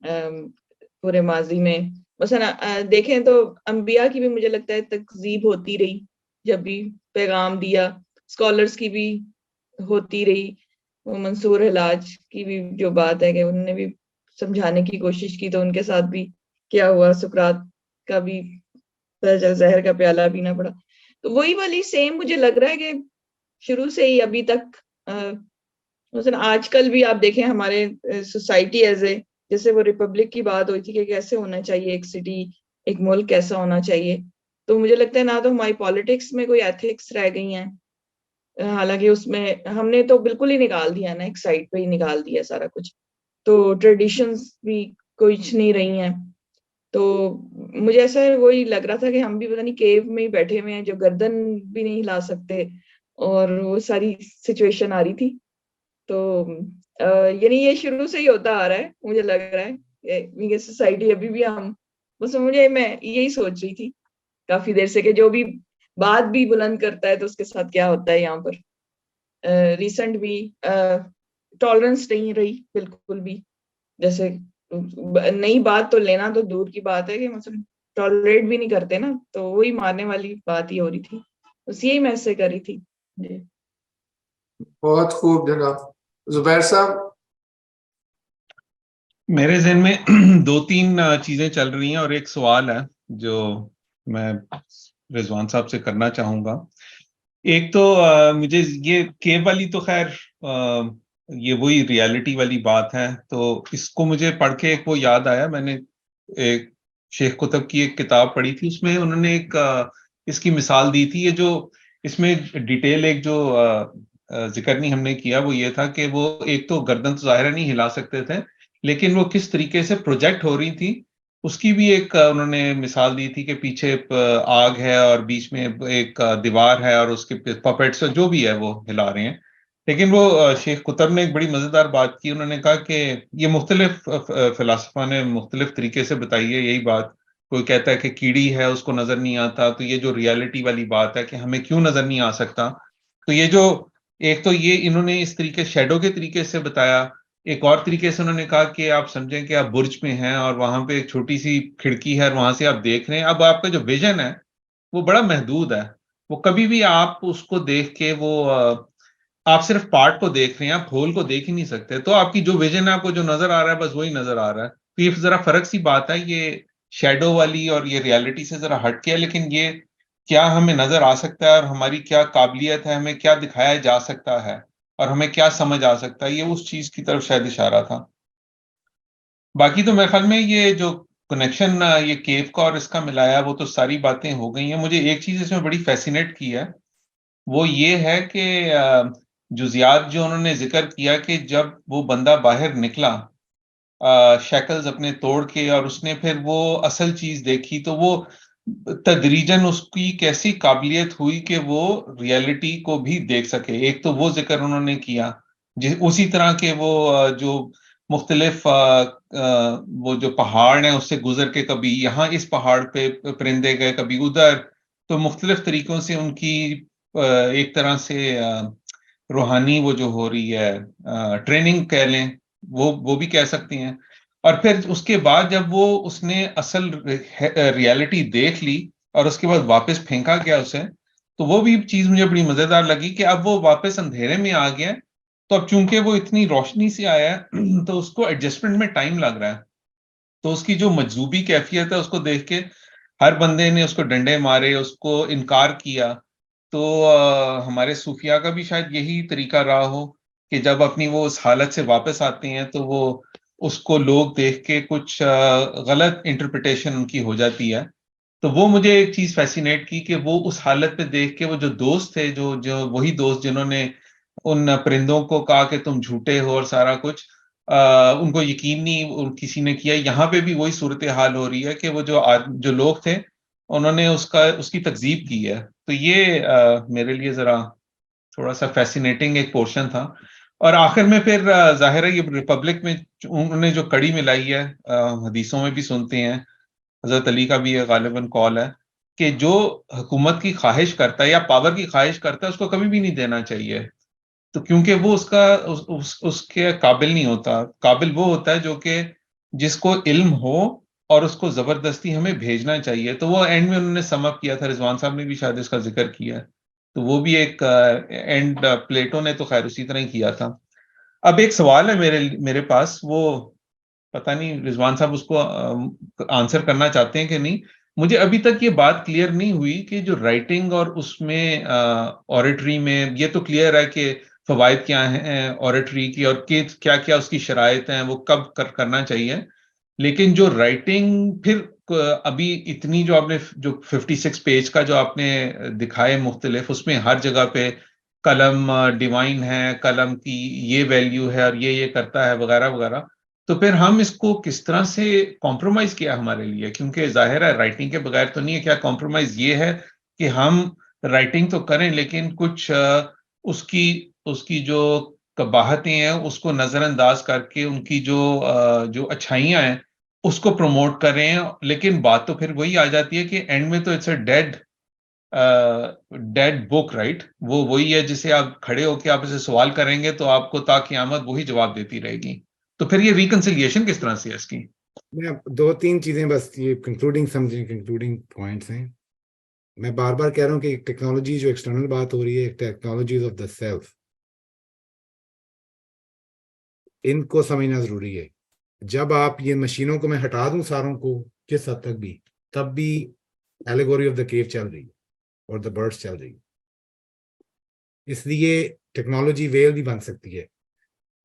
पूरे माजी में मसला देखें तो अंबिया की भी मुझे लगता है तकजीब होती रही, जब भी पैगाम दिया, स्कॉलर्स की भी होती रही। वो मंसूर हिलाज की भी जो बात है कि उन्होंने भी समझाने की कोशिश की, तो उनके साथ भी क्या हुआ, सुकरात का भी जहर का प्याला पीना पड़ा। तो वही वाली सेम मुझे लग रहा है कि शुरू से ही अभी तक आजकल भी आप देखें हमारे सोसाइटी एज ए, जैसे वो रिपब्लिक की बात हुई थी कि कैसे होना चाहिए एक सिटी, एक मुल्क कैसा होना चाहिए, तो मुझे लगता है ना तो हमारी पॉलिटिक्स में कोई एथिक्स रह गई हैं, हालांकि उसमें हमने तो बिल्कुल ही निकाल दिया ना, एक साइड पे ही निकाल दिया सारा कुछ, तो ट्रेडिशंस भी कुछ नहीं रही हैं। तो मुझे ऐसा वही लग रहा था कि हम भी पता नहीं केव में ही बैठे हुए हैं, जो गर्दन भी नहीं हिला सकते, और वो सारी सिचुएशन आ रही थी। तो यानी ये शुरू से ही होता आ रहा है, मुझे लग रहा है ये सोसाइटी अभी भी हम, बस मैं यही सोच रही थी काफी देर से कि जो भी बात भी बुलंद करता है तो उसके साथ क्या होता है यहाँ पर। रिसेंट भी टॉलरेंस नहीं रही बिल्कुल भी, जैसे नई बात तो लेना तो दूर की बात है कि मतलब टॉलरेट भी नहीं करते ना, तो वही मारने वाली बात ही हो रही थी, बस यही मैं ऐसे करी थी जी। बहुत खूब जनाब। जुबैर साहब, मेरे ज़हन में दो तीन चीजें चल रही हैं और एक सवाल है जो मैं रिजवान साहब से करना चाहूंगा। एक तो मुझे ये केव वाली तो खैर ये वही रियलिटी वाली बात है, तो इसको मुझे पढ़ के एक वो याद आया, मैंने एक शेख कुतुब की एक किताब पढ़ी थी, उसमें उन्होंने एक इसकी मिसाल दी थी। ये जो इसमें डिटेल एक जो जिक्र नहीं हमने किया वो ये था कि वो एक तो गर्दन तो ज़ाहिर नहीं हिला सकते थे, लेकिन वो किस तरीके से प्रोजेक्ट हो रही थी उसकी भी एक उन्होंने मिसाल दी थी कि पीछे आग है और बीच में एक दीवार है और उसके पपेट्स जो भी है वो हिला रहे हैं। लेकिन वो शेख कुतुब ने एक बड़ी मजेदार बात की, उन्होंने कहा कि ये मुख्तलिफ फिलासफा ने मुख्तलिफ तरीके से बताई है यही बात। कोई कहता है कि कीड़ी है उसको नजर नहीं आता, तो ये जो रियलिटी वाली बात है कि हमें क्यों नजर नहीं आ सकता, तो ये जो एक तो ये इन्होंने इस तरीके शैडो के तरीके से बताया। एक और तरीके से उन्होंने कहा कि आप समझें कि आप बुर्ज में हैं और वहां पे एक छोटी सी खिड़की है और वहां से आप देख रहे हैं, अब आपका जो विजन है वो बड़ा महदूद है। वो कभी भी आप उसको देख के आप सिर्फ पार्ट को देख रहे हैं, आप होल को देख ही नहीं सकते, तो आपकी जो विजन है, आपको जो नजर आ रहा है बस वही नजर आ रहा है। तो ये जरा फर्क सी बात है, ये शैडो वाली और ये रियलिटी से जरा हट के है, लेकिन ये क्या हमें नजर आ सकता है और हमारी क्या काबिलियत है, हमें क्या दिखाया जा सकता है और हमें क्या समझ आ सकता है, ये उस चीज की तरफ शायद इशारा था। बाकी तो मेरे ख्याल में ये जो कनेक्शन ये केव का और इसका मिलाया वो तो सारी बातें हो गई हैं। मुझे एक चीज इसमें बड़ी फैसिनेट की है, वो ये है कि जुजियात जो उन्होंने जिक्र किया कि जब वो बंदा बाहर निकला शैकल्स अपने तोड़ के और उसने फिर वो असल चीज देखी, तो वो तदरीजन उसकी कैसी काबिलियत हुई कि वो रियलिटी को भी देख सके। एक तो वो जिक्र उन्होंने किया, उसी तरह के वो जो मुख्तलिफ वो जो पहाड़ हैं उससे गुजर के कभी यहाँ इस पहाड़ पे परिंदे गए, कभी उधर, तो मुख्तलिफ तरीकों से उनकी एक तरह से रूहानी वो जो हो रही है ट्रेनिंग कह लें, वो भी कह सकती हैं। और फिर उसके बाद जब वो उसने असल रियलिटी देख ली और उसके बाद वापस फेंका गया उसे, तो वो भी चीज मुझे बड़ी मजेदार लगी कि अब वो वापस अंधेरे में आ गया है, तो अब चूंकि वो इतनी रोशनी से आया है तो उसको एडजस्टमेंट में टाइम लग रहा है, तो उसकी जो मजजूबी कैफियत है उसको देख के हर बंदे ने उसको डंडे मारे, उसको इनकार किया। तो हमारे सूफिया का भी शायद यही तरीका रहा हो कि जब अपनी वो उस हालत से वापस आते हैं तो वो उसको लोग देख के कुछ गलत इंटरप्रिटेशन उनकी हो जाती है। तो वो मुझे एक चीज फैसिनेट की कि वो उस हालत पे देख के वो जो दोस्त थे, जो जो वही दोस्त जिन्होंने उन परिंदों को कहा कि तुम झूठे हो और सारा कुछ उनको यकीन नहीं किसी ने किया, यहाँ पे भी वही सूरत हाल हो रही है कि वो जो लोग थे उन्होंने उसकी तकजीब की है। तो ये मेरे लिए जरा थोड़ा सा फैसिनेटिंग एक पोर्शन था। और आखिर में फिर जाहिर है ये रिपब्लिक में उन्होंने जो कड़ी मिलाई है, हदीसों में भी सुनते हैं, हजरत अली का भी ये गालिबन कॉल है कि जो हुकूमत की ख्वाहिश करता है या पावर की ख्वाहिश करता है उसको कभी भी नहीं देना चाहिए। तो क्योंकि वो उसके काबिल नहीं होता, काबिल वो होता है जो कि जिसको इल्म हो और उसको जबरदस्ती हमें भेजना चाहिए। तो वो एंड में उन्होंने सम अप किया था, रिजवान साहब ने भी शायद इसका जिक्र किया है, तो वो भी एक एंड प्लेटो ने तो खैर उसी तरह ही किया था। अब एक सवाल है मेरे मेरे पास, वो पता नहीं रिजवान साहब उसको आंसर करना चाहते हैं कि नहीं। मुझे अभी तक ये बात क्लियर नहीं हुई कि जो राइटिंग और उसमें ऑरेटरी में ये तो क्लियर है कि फवायद क्या हैं ऑरेटरी की और क्या क्या उसकी शराइत हैं, वो कब करना चाहिए। लेकिन जो राइटिंग फिर अभी इतनी जो आपने जो 56 पेज का जो आपने दिखाए मुख्तलिफ, उसमें हर जगह पे कलम डिवाइन है, कलम की ये वैल्यू है और ये करता है वगैरह वगैरह, तो फिर हम इसको किस तरह से कॉम्प्रोमाइज किया हमारे लिए, क्योंकि जाहिर है राइटिंग के बगैर तो नहीं है। क्या कॉम्प्रोमाइज ये है कि हम राइटिंग तो करें लेकिन कुछ उसकी उसकी जो कबाहतें हैं उसको नजरअंदाज करके उनकी जो अच्छाइयां हैं उसको प्रमोट करें। लेकिन बात तो फिर वही आ जाती है कि एंड में तो it's a dead book, right? वो वही है जिसे आप खड़े होके आप इसे सवाल करेंगे तो आपको ता क़यामत वही जवाब देती रहेगी। तो फिर ये रिकंसिलिएशन किस तरह से है इसकी? मैं दो तीन चीजें बस ये कंक्लूडिंग पॉइंट्स हैं। मैं बार बार कह रहा हूँ कि टेक्नोलॉजी जो एक्सटर्नल बात हो रही है, टेक्नोलॉजीज ऑफ द सेल्फ, इनको समझना जरूरी है। जब आप ये मशीनों को मैं हटा दूं सारों को किस हद तक भी, तब भी एलेगोरी ऑफ द केव चल रही है और द बर्ड्स चल रही है। इसलिए टेक्नोलॉजी वेल भी बन सकती है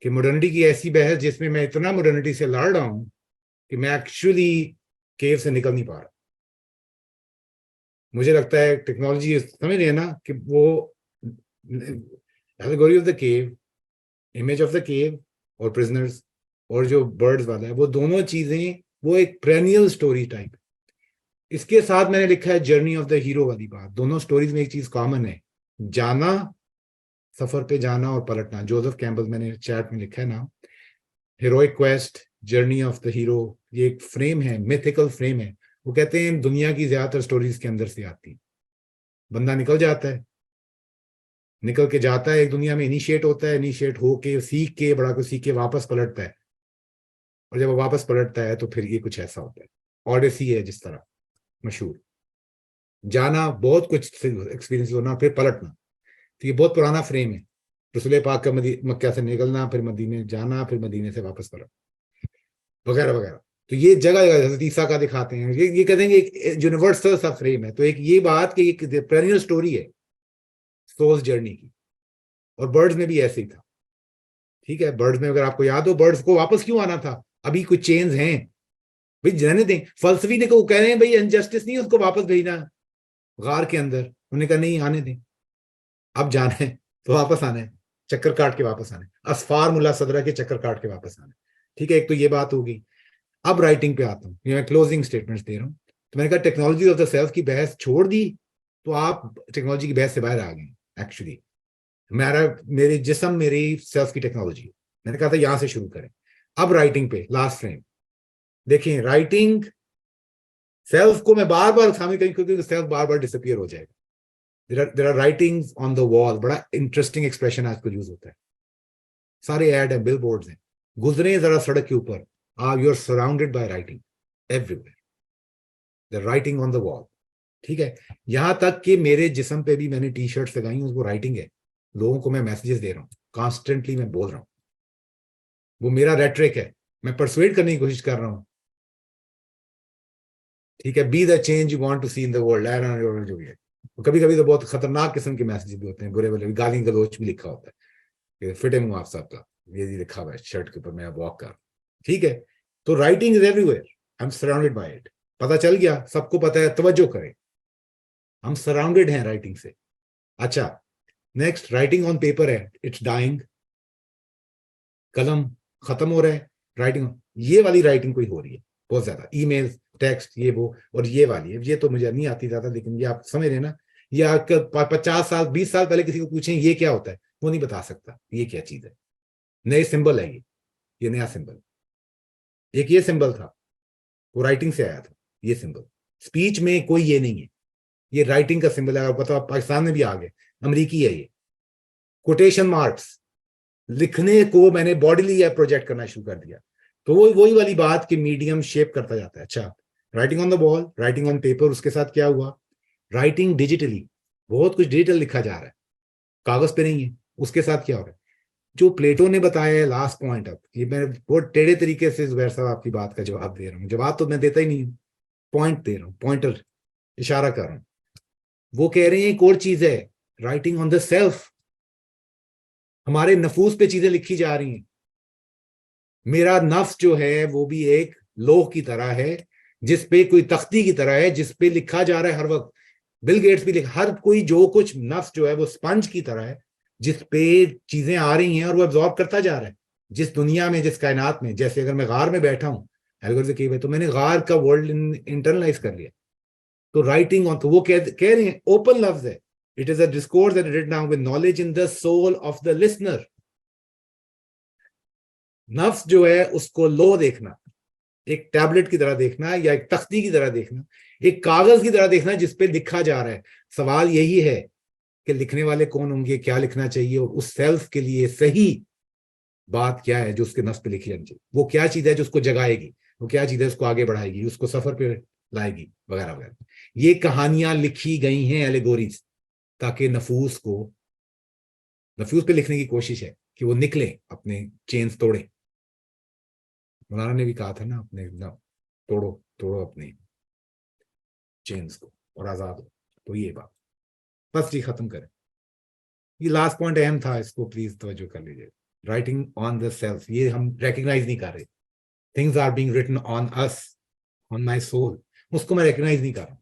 कि मॉडर्निटी की ऐसी बहस जिसमें मैं इतना मॉडर्निटी से लड़ रहा हूं कि मैं एक्चुअली केव से निकल नहीं पा रहा। मुझे लगता है टेक्नोलॉजी समझ रही है ना कि वो allegory of the cave, image of the cave और प्रिजनर्स और जो बर्ड्स वाला है, वो दोनों चीजें वो एक पेरेनियल स्टोरी टाइप। इसके साथ मैंने लिखा है जर्नी ऑफ द हीरो वाली बात। दोनों स्टोरीज में एक चीज कॉमन है, जाना सफर पे जाना और पलटना। जोसेफ कैम्पबेल, मैंने चैट में लिखा है ना, heroic quest, journey of the hero, ये एक फ्रेम है, मिथिकल फ्रेम है। वो कहते हैं दुनिया की ज्यादातर स्टोरीज के अंदर से आती है। बंदा निकल जाता है, निकल के जाता है एक दुनिया में, इनिशिएट होता है, इनिशिएट होके सीख के बड़ा कुछ सीख के वापस पलटता है, और जब वो वापस पलटता है तो फिर ये कुछ ऐसा होता है। ऑडिसी है जिस तरह मशहूर, जाना, बहुत कुछ एक्सपीरियंस होना, फिर पलटना। तो ये बहुत पुराना फ्रेम है। रसूल पाक का मक्का से निकलना, फिर मदीने जाना, फिर मदीने से वापस पलटना, वगैरह वगैरह। तो ये जगह जगह हज़रत ईसा का दिखाते हैं, ये कहते हैं कि एक यूनिवर्सल सा फ्रेम है। तो एक ये बात कि एक पेरिनियल स्टोरी है सोल्स जर्नी की, और बर्ड्स में भी ऐसे ही था। ठीक है, बर्ड्स में अगर आपको याद हो, बर्ड्स को वापस क्यों आना था? अभी कुछ चेंज हैं भाई, जाने दें। फलसफी ने को कह रहे हैं भाई अनजस्टिस नहीं है उसको वापस भेजना गार के अंदर, उन्होंने कहा नहीं आने दें, अब जाना है तो वापस आना है, चक्कर काट के वापस आना है, असफार मुल्ला सदरा के चक्कर काट के वापस आना है। ठीक है, एक तो ये बात होगी। अब राइटिंग पे आता हूँ, मैं क्लोजिंग स्टेटमेंट्स दे रहा हूँ। तो मैंने कहा टेक्नोलॉजी ऑफ द सेल्फ की बहस छोड़ दी तो आप टेक्नोलॉजी की बहस से बाहर आ गए। एक्चुअली मेरे जिस्म मेरी सेल्फ की टेक्नोलॉजी, मैंने कहा था यहां से शुरू करें। अब राइटिंग पे लास्ट फ्रेम देखें, राइटिंग सेल्फ को मैं बार बार शामिल करूं क्योंकि सेल्फ बार बार डिसअपियर हो जाएगा। There are writings on the wall, बड़ा इंटरेस्टिंग एक्सप्रेशन आजकल यूज होता है, सारे ऐड हैं, बिल बोर्ड्स हैं, गुजरे जरा सड़क के ऊपर, you are surrounded by writing everywhere, the writing on the wall. ठीक है, यहां तक कि मेरे जिस्म पे भी मैंने टी शर्ट्स लगाई हूं, वो राइटिंग है, लोगों को मैं मैसेजेस दे रहा हूं, कॉन्स्टेंटली मैं बोल रहा हूं, वो मेरा रेट्रिक है, मैं परसुएड करने की कोशिश कर रहा हूं। ठीक है, be the change you want to see in the world, जो भी है। कभी कभी तो बहुत खतरनाक किस्म के मैसेज भी होते हैं, बुरे वाले, गाली गलौच भी लिखा होता है, फिटिंग हूं आप सबका, ये लिखा हुआ है शर्ट के ऊपर, मैं वॉक कर रहा हूं। ठीक है, तो writing is everywhere, I am surrounded by it. पता चल गया, सबको पता है, तवज्जो करें, हम सराउंडेड हैं राइटिंग से। अच्छा, नेक्स्ट, राइटिंग ऑन पेपर है, इट्स डाइंग, कलम खत्म हो रहा है, राइटिंग, ये वाली राइटिंग कोई हो रही है बहुत ज्यादा, ईमेल, टेक्स्ट, ये वो, और ये वाली है, ये तो मुझे नहीं आती ज्यादा, लेकिन ये आप समझ रहे हैं ना। या 50 साल 20 साल पहले किसी को पूछें ये क्या होता है, वो नहीं बता सकता ये क्या चीज है, नए सिंबल है ये नया सिंबल। एक ये सिंबल था, वो राइटिंग से आया था, ये सिंबल, स्पीच में कोई ये नहीं है, ये राइटिंग का सिंबल है। पता, पाकिस्तान में भी आ गए, अमरीकी है ये। कोटेशन मार्क्स, लिखने को मैंने बॉडीली प्रोजेक्ट करना शुरू कर दिया, तो वो वही वाली बात कि मीडियम शेप करता जाता है। अच्छा, writing on the wall, writing on paper, उसके साथ क्या हुआ, राइटिंग डिजिटली, बहुत कुछ डिजिटल लिखा जा रहा है, कागज पे नहीं है, उसके साथ क्या हो रहा है, जो प्लेटो ने बताया है लास्ट पॉइंट। अब ये मैं बहुत टेढ़े तरीके से जुबैर साहब आपकी बात का जवाब दे रहा हूँ, जवाब तो मैं देता ही नहीं, पॉइंट दे रहा हूँ, पॉइंटर इशारा कर रहा हूँ। वो कह रहे हैं एक और चीज है, राइटिंग ऑन द सेल्फ, हमारे नफूस पे चीजें लिखी जा रही हैं। मेरा नफ्स जो है वो भी एक लोह की तरह है, जिसपे कोई तख्ती की तरह है, जिसपे लिखा जा रहा है हर वक्त। बिल गेट्स भी हर कोई जो कुछ, नफ्स जो है वो स्पंज की तरह है, जिसपे चीजें आ रही हैं और वो एब्जॉर्ब करता जा रहा है। जिस दुनिया में, जिस कायनात में, जैसे अगर मैं गार में बैठा हूँ तो मैंने गार का वर्ल्ड इंटरनलाइज कर लिया। तो राइटिंग ऑन, तो वो कह रहे हैं, ओपन लफ्ज है, it is a discourse that written down with knowledge in the soul of the listener. नफ्स जो है उसको लो देखना, एक टैबलेट की तरह देखना, या एक तख्ती की तरह देखना, एक कागज की तरह देखना जिसपे लिखा जा रहा है। सवाल यही है कि लिखने वाले कौन होंगे, क्या लिखना चाहिए, और उस सेल्फ के लिए सही बात क्या है जो उसके नफ्स पे लिखी जानी चाहिए, वो क्या चीज है जो उसको जगाएगी, वो क्या चीज है उसको आगे बढ़ाएगी, उसको सफर पे लाएगी, वगैरह वगैरह। ये कहानियां लिखी गई हैं एलेगोरीज, ताकि नफूस पे लिखने की कोशिश है कि वो निकले, अपने चेन्स तोड़े। मौलाना ने भी कहा था ना, अपने तोड़ो अपने चेन्स को और आजाद हो। तो ये बात बस जी, खत्म करें। ये लास्ट पॉइंट अहम था, इसको प्लीज तवज्जो कर लीजिए। राइटिंग ऑन द सेल्फ, ये हम रिकग्नाइज नहीं कर रहे, things are being written on us, on my soul, उसको मैं रिकग्नाइज नहीं कर रहा।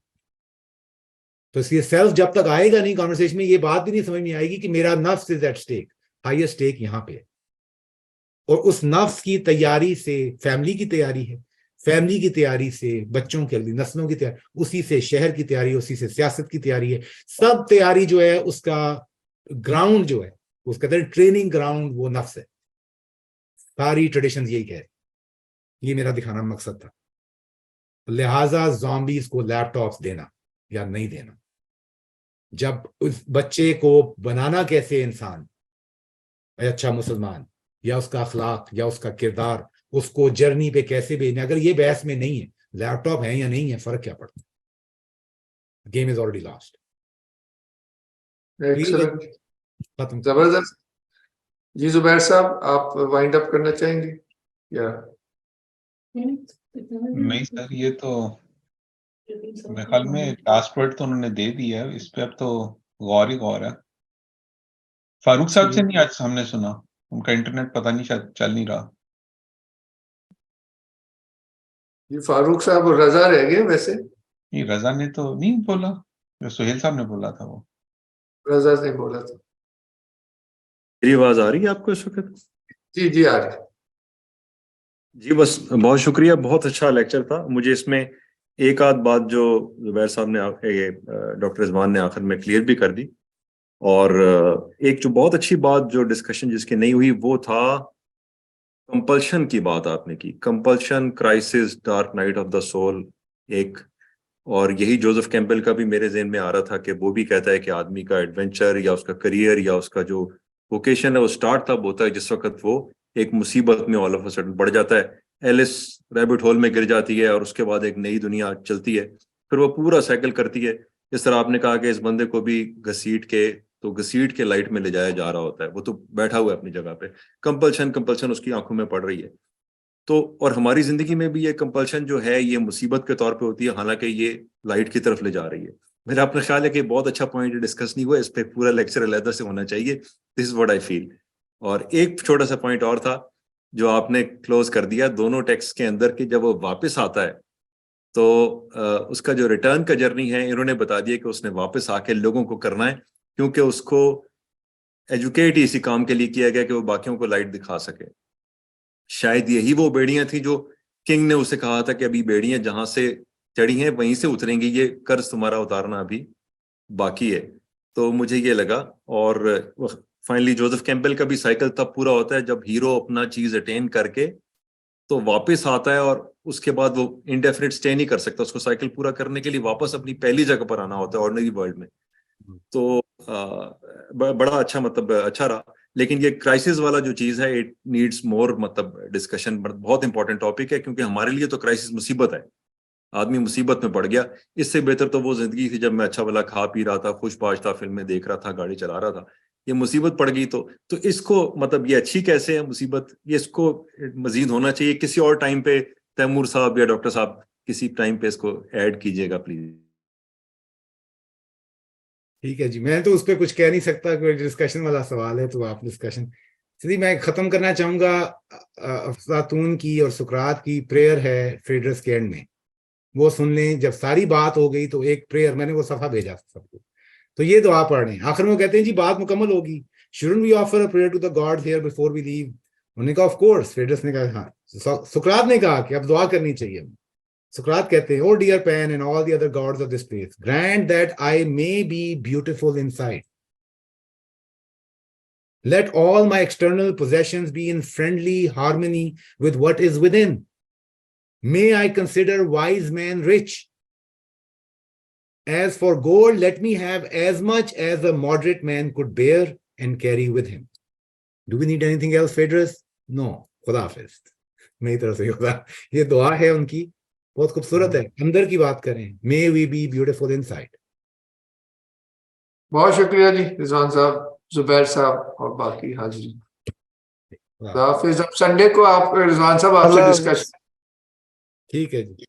तो इसलिए सेल्फ जब तक आएगा नहीं कॉन्वर्सेशन में, ये बात भी नहीं समझ में आएगी कि मेरा नफ्स is at stake, highest stake यहाँ पे है। और उस नफ्स की तैयारी से फैमिली की तैयारी है, फैमिली की तैयारी से बच्चों के लिए, नस्लों की तैयारी, उसी से शहर की तैयारी, उसी से सियासत की तैयारी है। सब तैयारी जो है उसका ग्राउंड जो है उसके अंदर ट्रेनिंग ग्राउंड वो नफ्स है। सारी ट्रेडिशन यही कह रही, ये मेरा दिखाना मकसद था। लिहाजा ज़ॉम्बीज को लैपटॉप्स देना या नहीं देना, जब उस बच्चे को बनाना कैसे इंसान अच्छा मुसलमान, या उसका अखलाक या उसका किरदार, उसको जर्नी पे कैसे भेजना, अगर ये बहस में नहीं है, लैपटॉप है या नहीं है, फर्क क्या पड़ता है? Game is already lost. Excellent, खत्म। जबरदस्त। जी जुबैर साहब, आप वाइंड अप करना चाहेंगे या? नहीं सर, ये तो मेरे ख्याल में लास्ट वर्ड तो उन्होंने दे दिया है, इस पे अब तो गौर ही गौर है। फारूक साहब से नहीं आज हमने सुना, उनका इंटरनेट पता नहीं शायद चल नहीं रहा। जी फारूक साहब और रजा रह गए वैसे। ये रजा ने तो नहीं बोला, जो सुहेल साहब ने बोला था वो। रजा ने बोला था। मेरी आवाज आ रही है आपको इस वक्त? जी जी आ रही है। जी बस बहुत शुक्रिया, बहुत अच्छा लेक्चर था। मुझे इसमें एक आध बात जो जुबैर साहब ने डॉक्टर रिजवान ने आखिर में क्लियर भी कर दी, और एक जो बहुत अच्छी बात जो डिस्कशन जिसकी नहीं हुई वो था कंपल्शन की बात आपने की। Compulsion, crisis, dark night of the soul एक, और यही जोसेफ कैम्पबेल का भी मेरे ज़हन में आ रहा था कि वो भी कहता है कि आदमी का एडवेंचर या उसका करियर या उसका जो वोकेशन है वो स्टार्ट तब होता है जिस वक्त वो एक मुसीबत में ऑल ऑफ अ सडन पड़ जाता है। एलिस रैबिट होल में गिर जाती है और उसके बाद एक नई दुनिया चलती है, फिर वो पूरा साइकिल करती है। इस तरह आपने कहा कि इस बंदे को भी घसीट के लाइट में ले जाया जा रहा होता है, वो तो बैठा हुआ है अपनी जगह पे। कंपल्शन उसकी आंखों में पड़ रही है। तो और हमारी जिंदगी में भी ये कंपल्शन जो है ये मुसीबत के तौर पे होती है, हालांकि ये लाइट की तरफ ले जा रही है। मेरा अपना ख्याल है कि बहुत अच्छा पॉइंट डिस्कस नहीं हुआ, इस पे पूरा लेक्चर अलग से होना चाहिए। This is what I feel. और एक छोटा सा पॉइंट और था जो आपने क्लोज कर दिया दोनों टेक्स्ट के अंदर, कि जब वो वापस आता है तो उसका जो रिटर्न का जर्नी है इन्होंने बता दिया कि उसने वापस आके लोगों को करना है, क्योंकि उसको एजुकेट ही इसी काम के लिए किया गया कि वो बाकियों को लाइट दिखा सके। शायद यही वो बेड़ियां थी जो किंग ने उसे कहा था कि अभी बेड़ियां जहां से चढ़ी हैं वहीं से उतरेंगी, ये कर्ज तुम्हारा उतारना अभी बाकी है। तो मुझे ये लगा। और फाइनली जोसेफ कैम्पबेल का भी साइकिल तब पूरा होता है जब हीरो अपना चीज अटेन करके तो वापस आता है, और उसके बाद वो इंडेफिनिट स्टे नहीं कर सकता, उसको साइकिल पूरा करने के लिए वापस अपनी पहली जगह पर आना होता है ऑर्डिनरी वर्ल्ड में। तो बड़ा अच्छा, मतलब अच्छा रहा। लेकिन ये क्राइसिस वाला जो चीज है इट नीड्स मोर मतलब डिस्कशन, बहुत इंपॉर्टेंट टॉपिक है, क्योंकि हमारे लिए तो क्राइसिस मुसीबत है, आदमी मुसीबत में पड़ गया। इससे बेहतर तो वो जिंदगी थी जब मैं अच्छा भला खा पी रहा था, खुशबाश था, फिल्में देख रहा था, गाड़ी चला रहा था। ये मुसीबत पड़ गई तो इसको मतलब ये अच्छी कैसे है मुसीबत, ये इसको मजीद होना चाहिए किसी और टाइम पे। तैमूर साहब या डॉक्टर साहब किसी टाइम पे इसको ऐड कीजिएगा प्लीज। ठीक है जी, मैं तो उस पर कुछ कह नहीं सकता, कोई डिस्कशन वाला सवाल है तो आप डिस्कशन। सीधी मैं खत्म करना चाहूंगा, अफलातून की और सुकरात की प्रेयर है फेडरस के एंड में, वो सुन लें। जब सारी बात हो गई तो एक प्रेयर, मैंने वो सफा भेजा सबको, तो ये दुआ पढ़ रहे हैं। आखिर में वो कहते हैं जी बात मुकम्मल होगी, shouldn't we offer a prayer to the gods here before we leave? उन्होंने कहा ऑफ कोर्स। फेडरस ने कहा हाँ। सुकरात ने कहा कि अब दुआ करनी चाहिए। सुकरात कहते हैं, O dear Pan and all the other gods of this place, grant that I may be beautiful inside, let all my external possessions be in friendly harmony with what is within. May I consider wise men rich. As for gold, let me have as much as a moderate man could bear and carry with him. Do we need anything else, Phaedrus? No. खुदा हाफिज। मेरी तरफ से खुदा, ये दुआ है उनकी, बहुत खूबसूरत है। अंदर की बात करें, May we be beautiful inside. बहुत शुक्रिया जी रिजवान साहब, जुबैर साहब और बाकी हाजिरी। खुदा हाफिज। अब संडे को आप रिजवान साहब आपसे डिस्कशन। ठीक है जी।